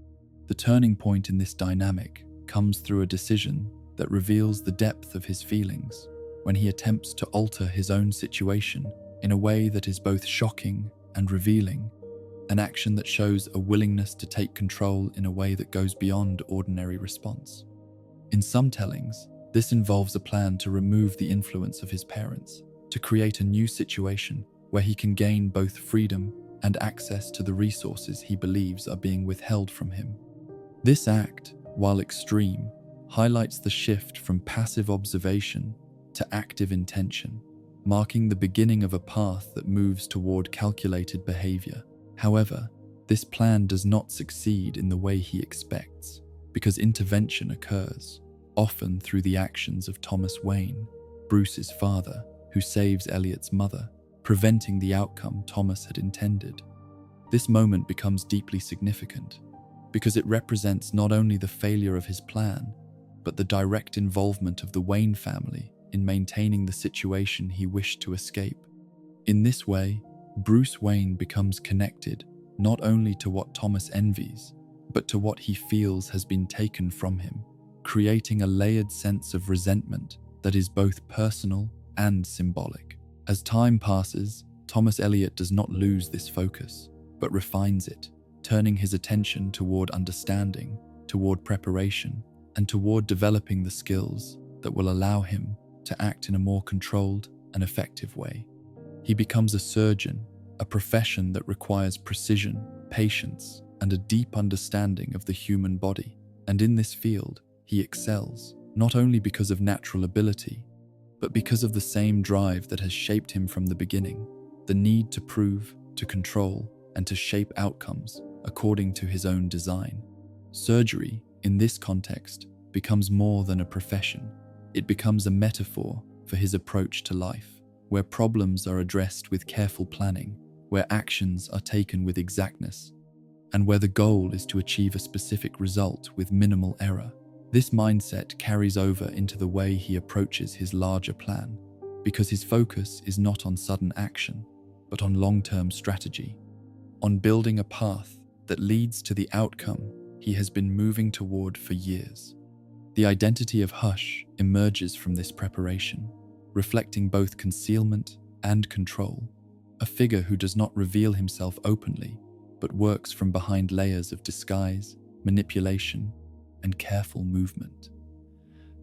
The turning point in this dynamic comes through a decision that reveals the depth of his feelings, when he attempts to alter his own situation in a way that is both shocking and revealing, an action that shows a willingness to take control in a way that goes beyond ordinary response. In some tellings, this involves a plan to remove the influence of his parents, to create a new situation where he can gain both freedom and access to the resources he believes are being withheld from him. This act, while extreme, highlights the shift from passive observation to active intention, marking the beginning of a path that moves toward calculated behavior. However, this plan does not succeed in the way he expects, because intervention occurs, often through the actions of Thomas Wayne, Bruce's father, who saves Elliot's mother, preventing the outcome Thomas had intended. This moment becomes deeply significant, because it represents not only the failure of his plan, but the direct involvement of the Wayne family in maintaining the situation he wished to escape. In this way, Bruce Wayne becomes connected not only to what Thomas envies, but to what he feels has been taken from him, creating a layered sense of resentment that is both personal and symbolic. As time passes, Thomas Elliot does not lose this focus, but refines it, turning his attention toward understanding, toward preparation, and toward developing the skills that will allow him to act in a more controlled and effective way. He becomes a surgeon, a profession that requires precision, patience, and a deep understanding of the human body. And in this field, he excels, not only because of natural ability, but because of the same drive that has shaped him from the beginning, the need to prove, to control, and to shape outcomes according to his own design. Surgery, in this context, becomes more than a profession. It becomes a metaphor for his approach to life, where problems are addressed with careful planning, where actions are taken with exactness, and where the goal is to achieve a specific result with minimal error. This mindset carries over into the way he approaches his larger plan, because his focus is not on sudden action, but on long-term strategy, on building a path that leads to the outcome he has been moving toward for years. The identity of Hush emerges from this preparation, reflecting both concealment and control, a figure who does not reveal himself openly, but works from behind layers of disguise, manipulation, and careful movement.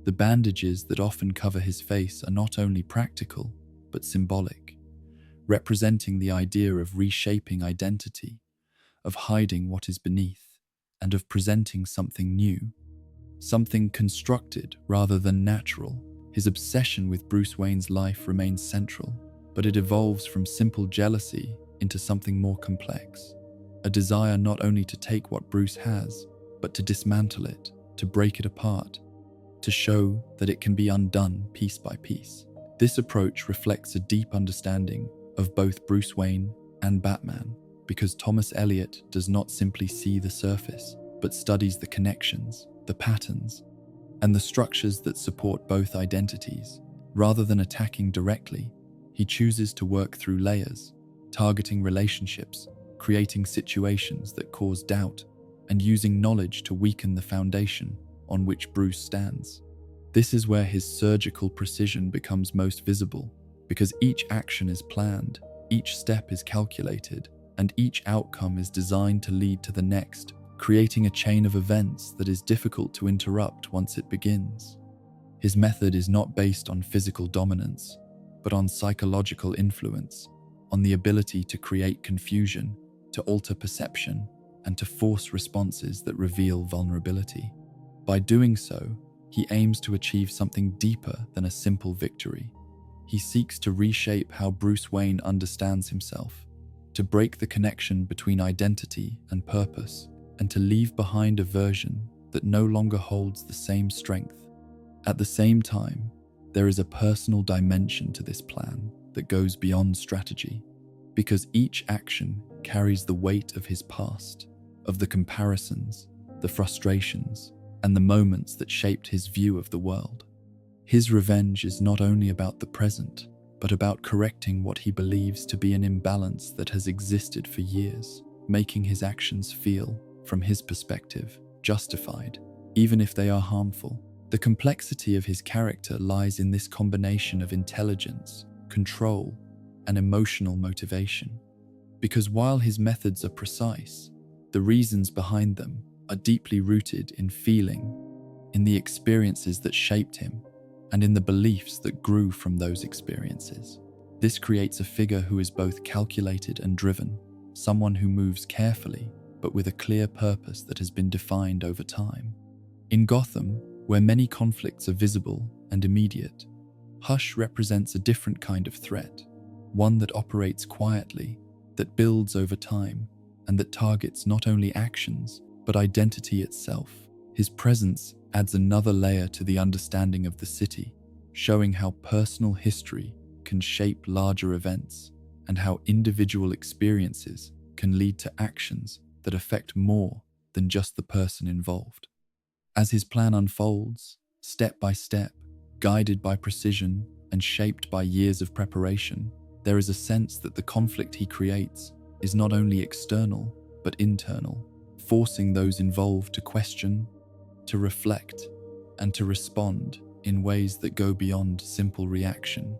The bandages that often cover his face are not only practical, but symbolic, representing the idea of reshaping identity, of hiding what is beneath, and of presenting something new, something constructed rather than natural. His obsession with Bruce Wayne's life remains central, but it evolves from simple jealousy into something more complex, a desire not only to take what Bruce has, but to dismantle it, to break it apart, to show that it can be undone piece by piece. This approach reflects a deep understanding of both Bruce Wayne and Batman, because Thomas Elliot does not simply see the surface, but studies the connections, the patterns, and the structures that support both identities. Rather than attacking directly, he chooses to work through layers, targeting relationships, creating situations that cause doubt, and using knowledge to weaken the foundation on which Bruce stands. This is where his surgical precision becomes most visible, because each action is planned, each step is calculated, and each outcome is designed to lead to the next, creating a chain of events that is difficult to interrupt once it begins. His method is not based on physical dominance, but on psychological influence, on the ability to create confusion, to alter perception, and to force responses that reveal vulnerability. By doing so, he aims to achieve something deeper than a simple victory. He seeks to reshape how Bruce Wayne understands himself, to break the connection between identity and purpose, and to leave behind a version that no longer holds the same strength. At the same time, there is a personal dimension to this plan that goes beyond strategy, because each action carries the weight of his past, of the comparisons, the frustrations, and the moments that shaped his view of the world. His revenge is not only about the present, but about correcting what he believes to be an imbalance that has existed for years, making his actions feel, from his perspective, justified, even if they are harmful. The complexity of his character lies in this combination of intelligence, control, and emotional motivation. Because while his methods are precise, the reasons behind them are deeply rooted in feeling, in the experiences that shaped him, and in the beliefs that grew from those experiences. This creates a figure who is both calculated and driven, someone who moves carefully, but with a clear purpose that has been defined over time. In Gotham, where many conflicts are visible and immediate, Hush represents a different kind of threat, one that operates quietly, that builds over time, and that targets not only actions, but identity itself. His presence adds another layer to the understanding of the city, showing how personal history can shape larger events, and how individual experiences can lead to actions that affect more than just the person involved. As his plan unfolds, step by step, guided by precision and shaped by years of preparation, there is a sense that the conflict he creates is not only external, but internal, forcing those involved to question, to reflect, and to respond in ways that go beyond simple reaction.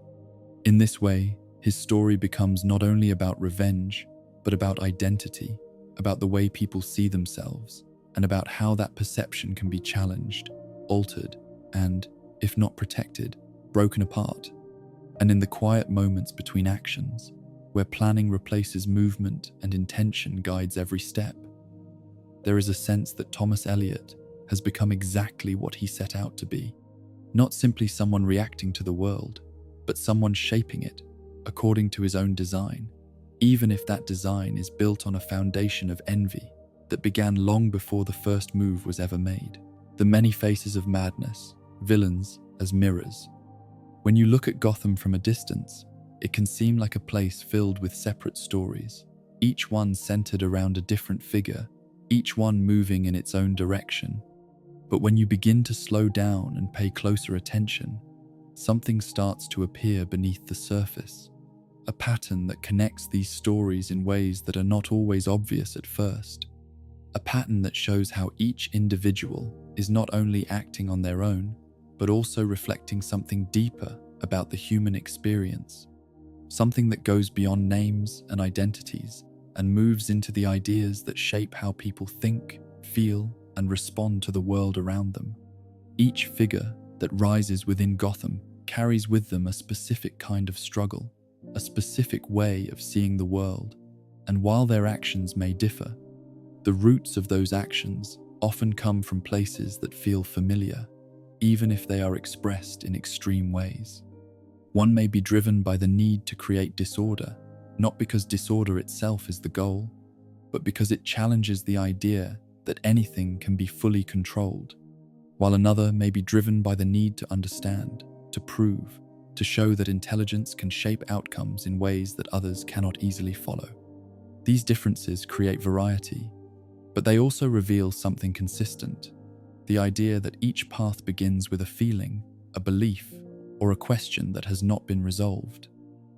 In this way, his story becomes not only about revenge, but about identity, about the way people see themselves, and about how that perception can be challenged, altered, and, if not protected, broken apart. And in the quiet moments between actions, where planning replaces movement and intention guides every step, there is a sense that Thomas Elliot has become exactly what he set out to be. Not simply someone reacting to the world, but someone shaping it according to his own design, even if that design is built on a foundation of envy that began long before the first move was ever made. The many faces of madness, villains as mirrors. When you look at Gotham from a distance, it can seem like a place filled with separate stories, each one centered around a different figure, each one moving in its own direction. But when you begin to slow down and pay closer attention, something starts to appear beneath the surface, a pattern that connects these stories in ways that are not always obvious at first, a pattern that shows how each individual is not only acting on their own, but also reflecting something deeper about the human experience, something that goes beyond names and identities and moves into the ideas that shape how people think, feel, and respond to the world around them. Each figure that rises within Gotham carries with them a specific kind of struggle, a specific way of seeing the world, and while their actions may differ, the roots of those actions often come from places that feel familiar, even if they are expressed in extreme ways. One may be driven by the need to create disorder, not because disorder itself is the goal, but because it challenges the idea that anything can be fully controlled, while another may be driven by the need to understand, to prove, to show that intelligence can shape outcomes in ways that others cannot easily follow. These differences create variety, but they also reveal something consistent, the idea that each path begins with a feeling, a belief, or a question that has not been resolved.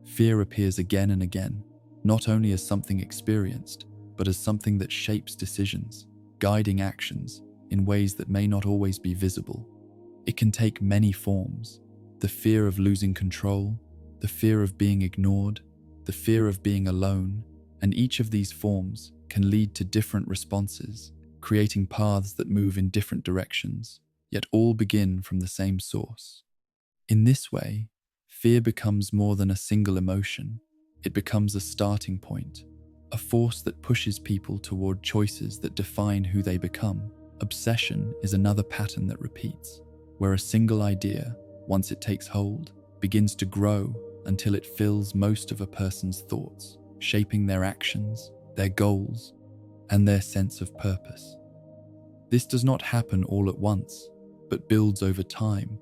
Fear appears again and again, not only as something experienced, but as something that shapes decisions, guiding actions, in ways that may not always be visible. It can take many forms: the fear of losing control, the fear of being ignored, the fear of being alone, and each of these forms can lead to different responses, creating paths that move in different directions, yet all begin from the same source. In this way, fear becomes more than a single emotion. It becomes a starting point, a force that pushes people toward choices that define who they become. Obsession is another pattern that repeats, where a single idea, once it takes hold, begins to grow until it fills most of a person's thoughts, shaping their actions, their goals, and their sense of purpose. This does not happen all at once, but builds over time,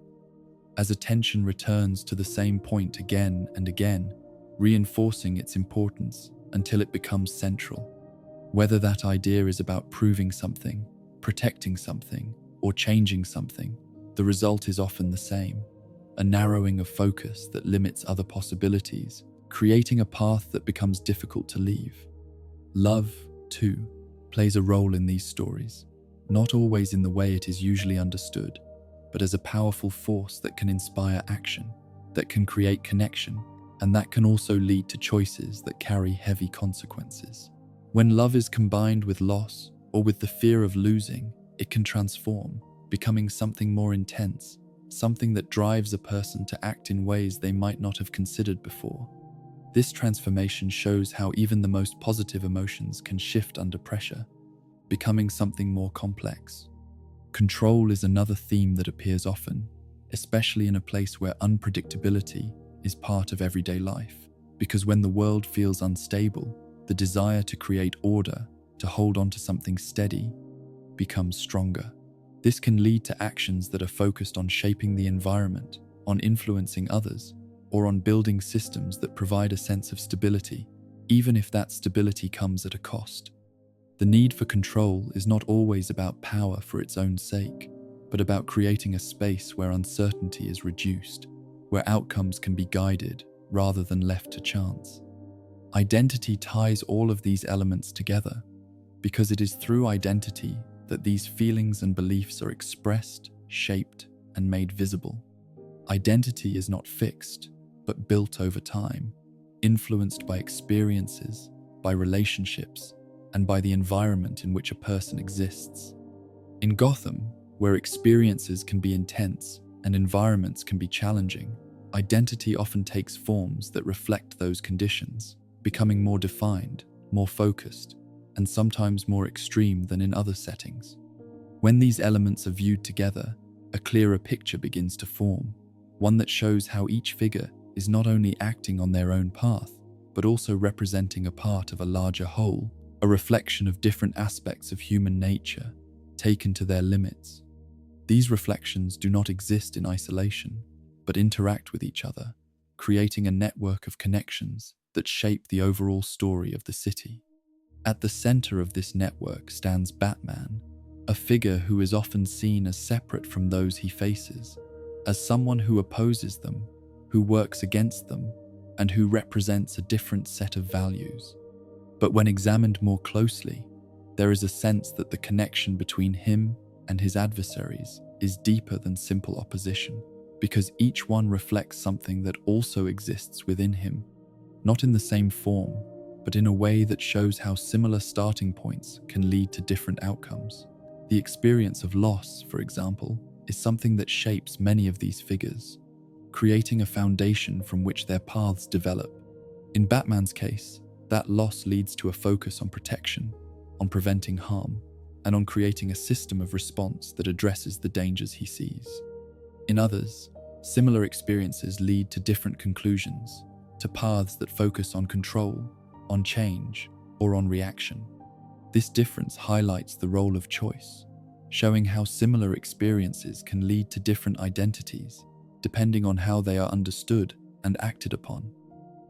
as attention returns to the same point again and again, reinforcing its importance until it becomes central. Whether that idea is about proving something, protecting something, or changing something, the result is often the same: a narrowing of focus that limits other possibilities, creating a path that becomes difficult to leave. Love, too, plays a role in these stories, not always in the way it is usually understood, but as a powerful force that can inspire action, that can create connection, and that can also lead to choices that carry heavy consequences. When love is combined with loss or with the fear of losing, it can transform, becoming something more intense, something that drives a person to act in ways they might not have considered before. This transformation shows how even the most positive emotions can shift under pressure, becoming something more complex. Control is another theme that appears often, especially in a place where unpredictability is part of everyday life, because when the world feels unstable, the desire to create order, to hold on to something steady, becomes stronger. This can lead to actions that are focused on shaping the environment, on influencing others, or on building systems that provide a sense of stability, even if that stability comes at a cost. The need for control is not always about power for its own sake, but about creating a space where uncertainty is reduced, where outcomes can be guided rather than left to chance. Identity ties all of these elements together, because it is through identity that these feelings and beliefs are expressed, shaped, and made visible. Identity is not fixed, but built over time, influenced by experiences, by relationships, and by the environment in which a person exists. In Gotham, where experiences can be intense and environments can be challenging, identity often takes forms that reflect those conditions, becoming more defined, more focused, and sometimes more extreme than in other settings. When these elements are viewed together, a clearer picture begins to form, one that shows how each figure is not only acting on their own path, but also representing a part of a larger whole, a reflection of different aspects of human nature, taken to their limits. These reflections do not exist in isolation, but interact with each other, creating a network of connections that shape the overall story of the city. At the center of this network stands Batman, a figure who is often seen as separate from those he faces, as someone who opposes them, who works against them, and who represents a different set of values. But when examined more closely, there is a sense that the connection between him and his adversaries is deeper than simple opposition, because each one reflects something that also exists within him, not in the same form, but in a way that shows how similar starting points can lead to different outcomes. The experience of loss, for example, is something that shapes many of these figures, creating a foundation from which their paths develop. In Batman's case, that loss leads to a focus on protection, on preventing harm, and on creating a system of response that addresses the dangers he sees. In others, similar experiences lead to different conclusions, to paths that focus on control, on change, or on reaction. This difference highlights the role of choice, showing how similar experiences can lead to different identities, depending on how they are understood and acted upon.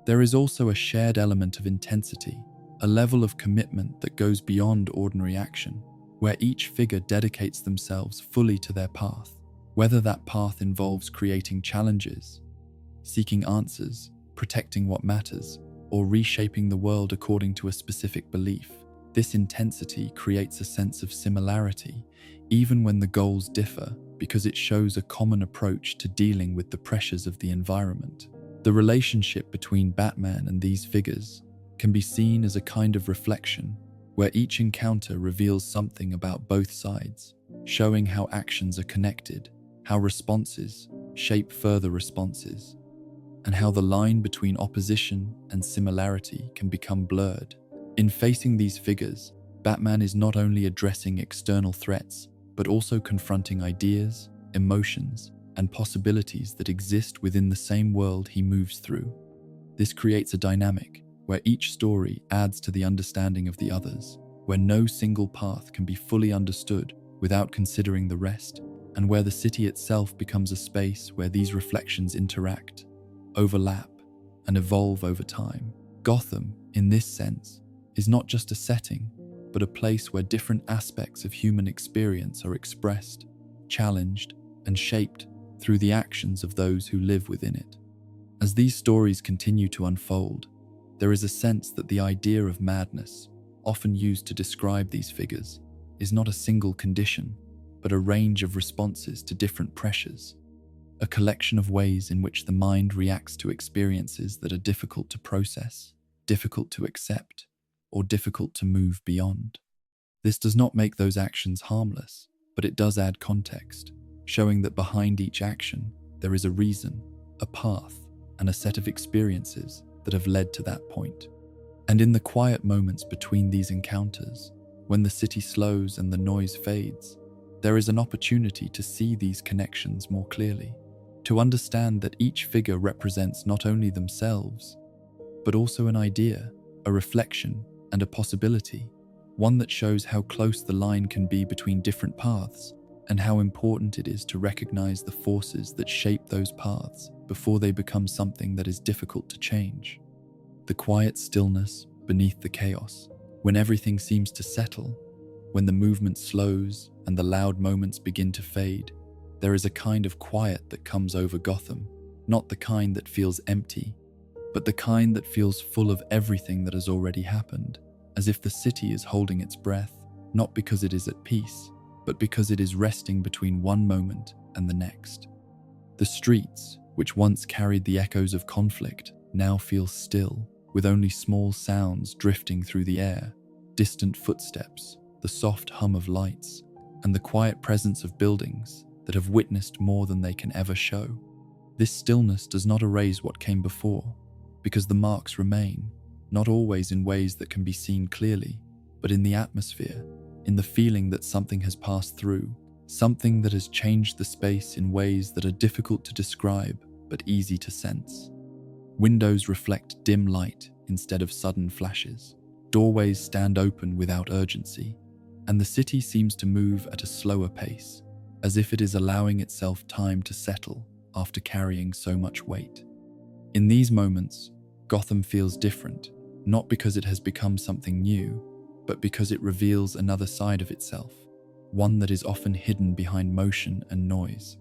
There is also a shared element of intensity, a level of commitment that goes beyond ordinary action, where each figure dedicates themselves fully to their path, whether that path involves creating challenges, seeking answers, protecting what matters, or reshaping the world according to a specific belief. This intensity creates a sense of similarity, even when the goals differ, because it shows a common approach to dealing with the pressures of the environment. The relationship between Batman and these figures can be seen as a kind of reflection, where each encounter reveals something about both sides, showing how actions are connected, how responses shape further responses, and how the line between opposition and similarity can become blurred. In facing these figures, Batman is not only addressing external threats, but also confronting ideas, emotions, and possibilities that exist within the same world he moves through. This creates a dynamic where each story adds to the understanding of the others, where no single path can be fully understood without considering the rest, and where the city itself becomes a space where these reflections interact, overlap, and evolve over time. Gotham, in this sense, is not just a setting, but a place where different aspects of human experience are expressed, challenged, and shaped through the actions of those who live within it. As these stories continue to unfold, there is a sense that the idea of madness, often used to describe these figures, is not a single condition, but a range of responses to different pressures, a collection of ways in which the mind reacts to experiences that are difficult to process, difficult to accept, or difficult to move beyond. This does not make those actions harmless, but it does add context, showing that behind each action there is a reason, a path, and a set of experiences that have led to that point. And in the quiet moments between these encounters, when the city slows and the noise fades, there is an opportunity to see these connections more clearly, to understand that each figure represents not only themselves, but also an idea, a reflection, and a possibility, one that shows how close the line can be between different paths and how important it is to recognize the forces that shape those paths before they become something that is difficult to change. The quiet stillness beneath the chaos, when everything seems to settle, when the movement slows and the loud moments begin to fade, there is a kind of quiet that comes over Gotham, not the kind that feels empty, but the kind that feels full of everything that has already happened, as if the city is holding its breath, not because it is at peace, but because it is resting between one moment and the next. The streets, which once carried the echoes of conflict, now feel still, with only small sounds drifting through the air, distant footsteps, the soft hum of lights, and the quiet presence of buildings that have witnessed more than they can ever show. This stillness does not erase what came before, because the marks remain, not always in ways that can be seen clearly, but in the atmosphere, in the feeling that something has passed through, something that has changed the space in ways that are difficult to describe but easy to sense. Windows reflect dim light instead of sudden flashes. Doorways stand open without urgency, and the city seems to move at a slower pace, as if it is allowing itself time to settle after carrying so much weight. In these moments, Gotham feels different, not because it has become something new, but because it reveals another side of itself, one that is often hidden behind motion and noise.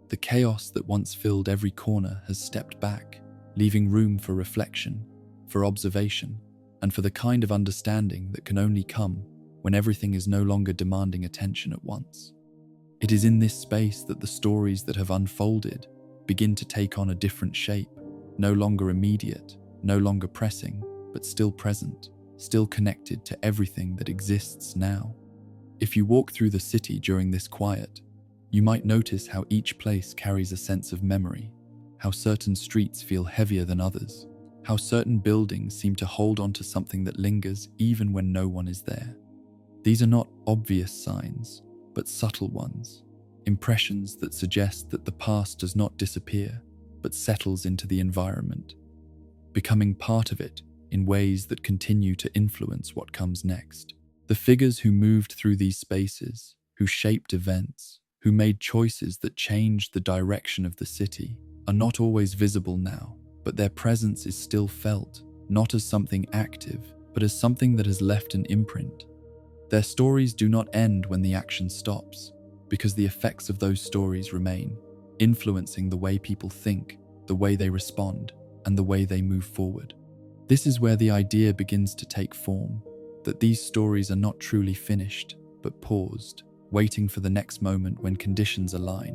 The chaos that once filled every corner has stepped back, leaving room for reflection, for observation, and for the kind of understanding that can only come when everything is no longer demanding attention at once. It is in this space that the stories that have unfolded begin to take on a different shape, no longer immediate, no longer pressing, but still present, still connected to everything that exists now. If you walk through the city during this quiet, you might notice how each place carries a sense of memory, how certain streets feel heavier than others, how certain buildings seem to hold on to something that lingers even when no one is there. These are not obvious signs, but subtle ones, impressions that suggest that the past does not disappear, but settles into the environment, becoming part of it in ways that continue to influence what comes next. The figures who moved through these spaces, who shaped events, who made choices that changed the direction of the city, are not always visible now, but their presence is still felt, not as something active, but as something that has left an imprint. Their stories do not end when the action stops, because the effects of those stories remain, influencing the way people think, the way they respond, and the way they move forward. This is where the idea begins to take form. that these stories are not truly finished, but paused, waiting for the next moment when conditions align,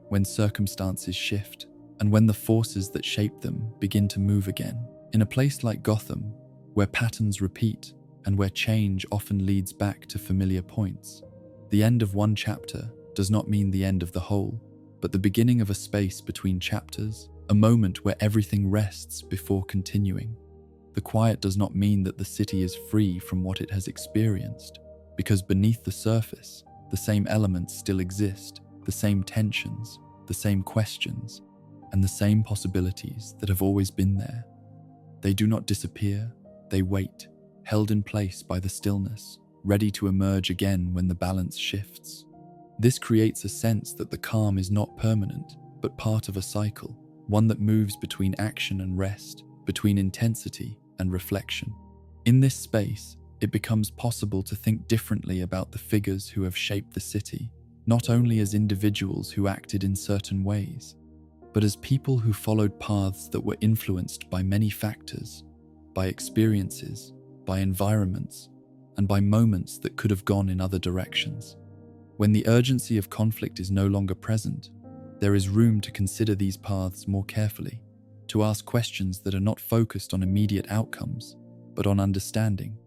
when circumstances shift, and when the forces that shape them begin to move again. In a place like Gotham, where patterns repeat and where change often leads back to familiar points, the end of one chapter does not mean the end of the whole, but the beginning of a space between chapters, a moment where everything rests before continuing. The quiet does not mean that the city is free from what it has experienced, because beneath the surface, the same elements still exist, the same tensions, the same questions, and the same possibilities that have always been there. They do not disappear, they wait, held in place by the stillness, ready to emerge again when the balance shifts. This creates a sense that the calm is not permanent, but part of a cycle, one that moves between action and rest, between intensity and reflection. In this space, it becomes possible to think differently about the figures who have shaped the city, not only as individuals who acted in certain ways, but as people who followed paths that were influenced by many factors, by experiences, by environments, and by moments that could have gone in other directions. When the urgency of conflict is no longer present, there is room to consider these paths more carefully, to ask questions that are not focused on immediate outcomes, but on understanding.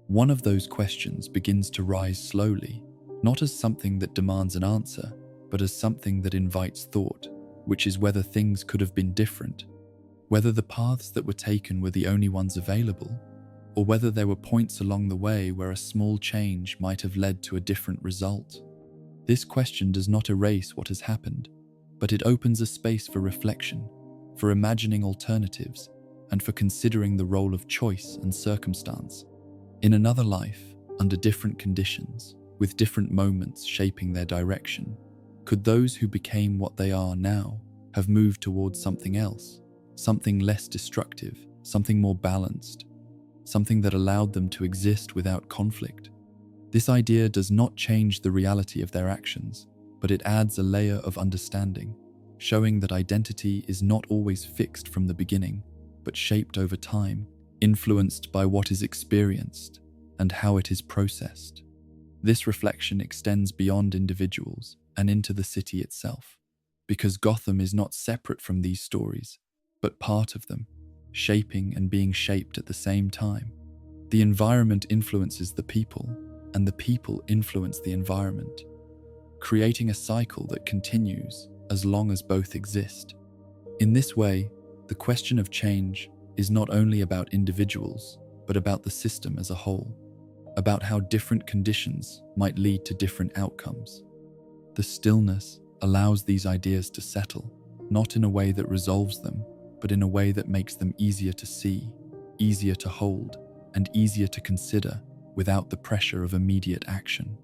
One of those questions begins to rise slowly, not as something that demands an answer, but as something that invites thought, which is whether things could have been different, whether the paths that were taken were the only ones available, or whether there were points along the way where a small change might have led to a different result. This question does not erase what has happened, but it opens a space for reflection, for imagining alternatives, and for considering the role of choice and circumstance. In another life, under different conditions, with different moments shaping their direction, could those who became what they are now have moved towards something else, something less destructive, something more balanced, something that allowed them to exist without conflict? This idea does not change the reality of their actions, but it adds a layer of understanding, showing that identity is not always fixed from the beginning, but shaped over time, influenced by what is experienced and how it is processed. This reflection extends beyond individuals and into the city itself, because Gotham is not separate from these stories, but part of them, shaping and being shaped at the same time. The environment influences the people, and the people influence the environment, creating a cycle that continues as long as both exist. In this way, the question of change is not only about individuals, but about the system as a whole, about how different conditions might lead to different outcomes. The stillness allows these ideas to settle, not in a way that resolves them, but in a way that makes them easier to see, easier to hold, and easier to consider without the pressure of immediate action.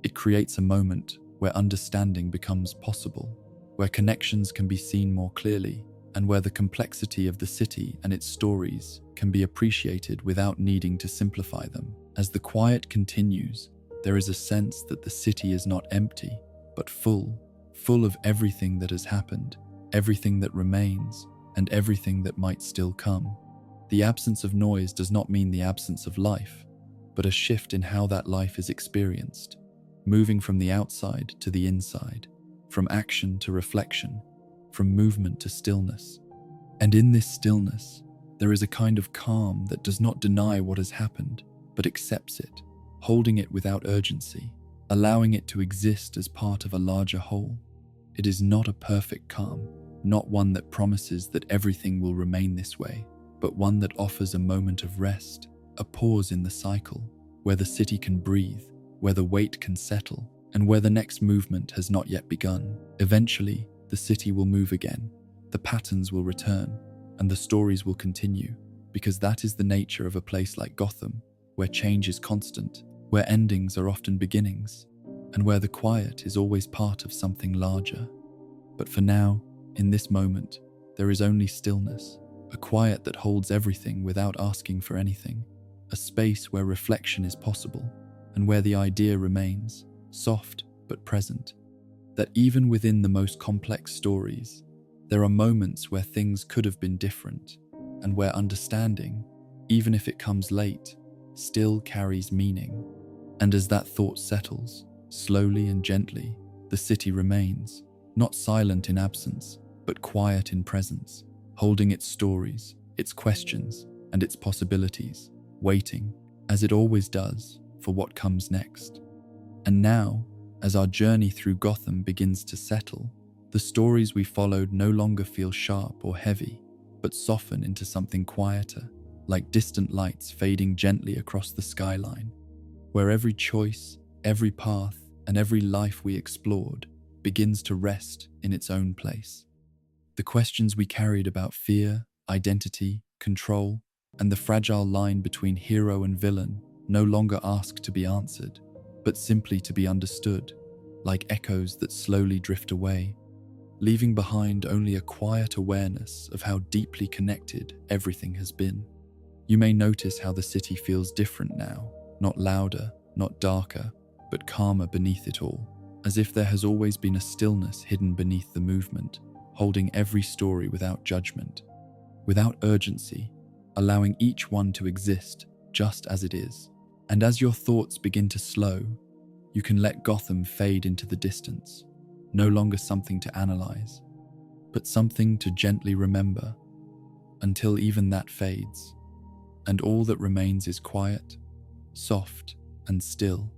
It creates a moment where understanding becomes possible, where connections can be seen more clearly, and where the complexity of the city and its stories can be appreciated without needing to simplify them. As the quiet continues, there is a sense that the city is not empty, but full of everything that has happened, everything that remains, and everything that might still come. The absence of noise does not mean the absence of life, but a shift in how that life is experienced, moving from the outside to the inside, from action to reflection, from movement to stillness. And in this stillness, there is a kind of calm that does not deny what has happened, but accepts it, holding it without urgency, allowing it to exist as part of a larger whole. It is not a perfect calm, not one that promises that everything will remain this way, but one that offers a moment of rest, a pause in the cycle, where the city can breathe, where the weight can settle, and where the next movement has not yet begun. Eventually, the city will move again, the patterns will return, and the stories will continue, because that is the nature of a place like Gotham, where change is constant, where endings are often beginnings, and where the quiet is always part of something larger. But for now, in this moment, there is only stillness, a quiet that holds everything without asking for anything, a space where reflection is possible, and where the idea remains, soft but present, that even within the most complex stories, there are moments where things could have been different, and where understanding, even if it comes late, still carries meaning. And as that thought settles, slowly and gently, the city remains, not silent in absence, but quiet in presence, holding its stories, its questions, and its possibilities, waiting, as it always does, for what comes next. And now, as our journey through Gotham begins to settle, the stories we followed no longer feel sharp or heavy, but soften into something quieter, like distant lights fading gently across the skyline, where every choice, every path, and every life we explored begins to rest in its own place. The questions we carried about fear, identity, control, and the fragile line between hero and villain no longer ask to be answered, but simply to be understood, like echoes that slowly drift away, leaving behind only a quiet awareness of how deeply connected everything has been. You may notice how the city feels different now, not louder, not darker, but calmer beneath it all, as if there has always been a stillness hidden beneath the movement, holding every story without judgment, without urgency, allowing each one to exist just as it is. And as your thoughts begin to slow, you can let Gotham fade into the distance, no longer something to analyze, but something to gently remember, until even that fades, and all that remains is quiet, soft, and still.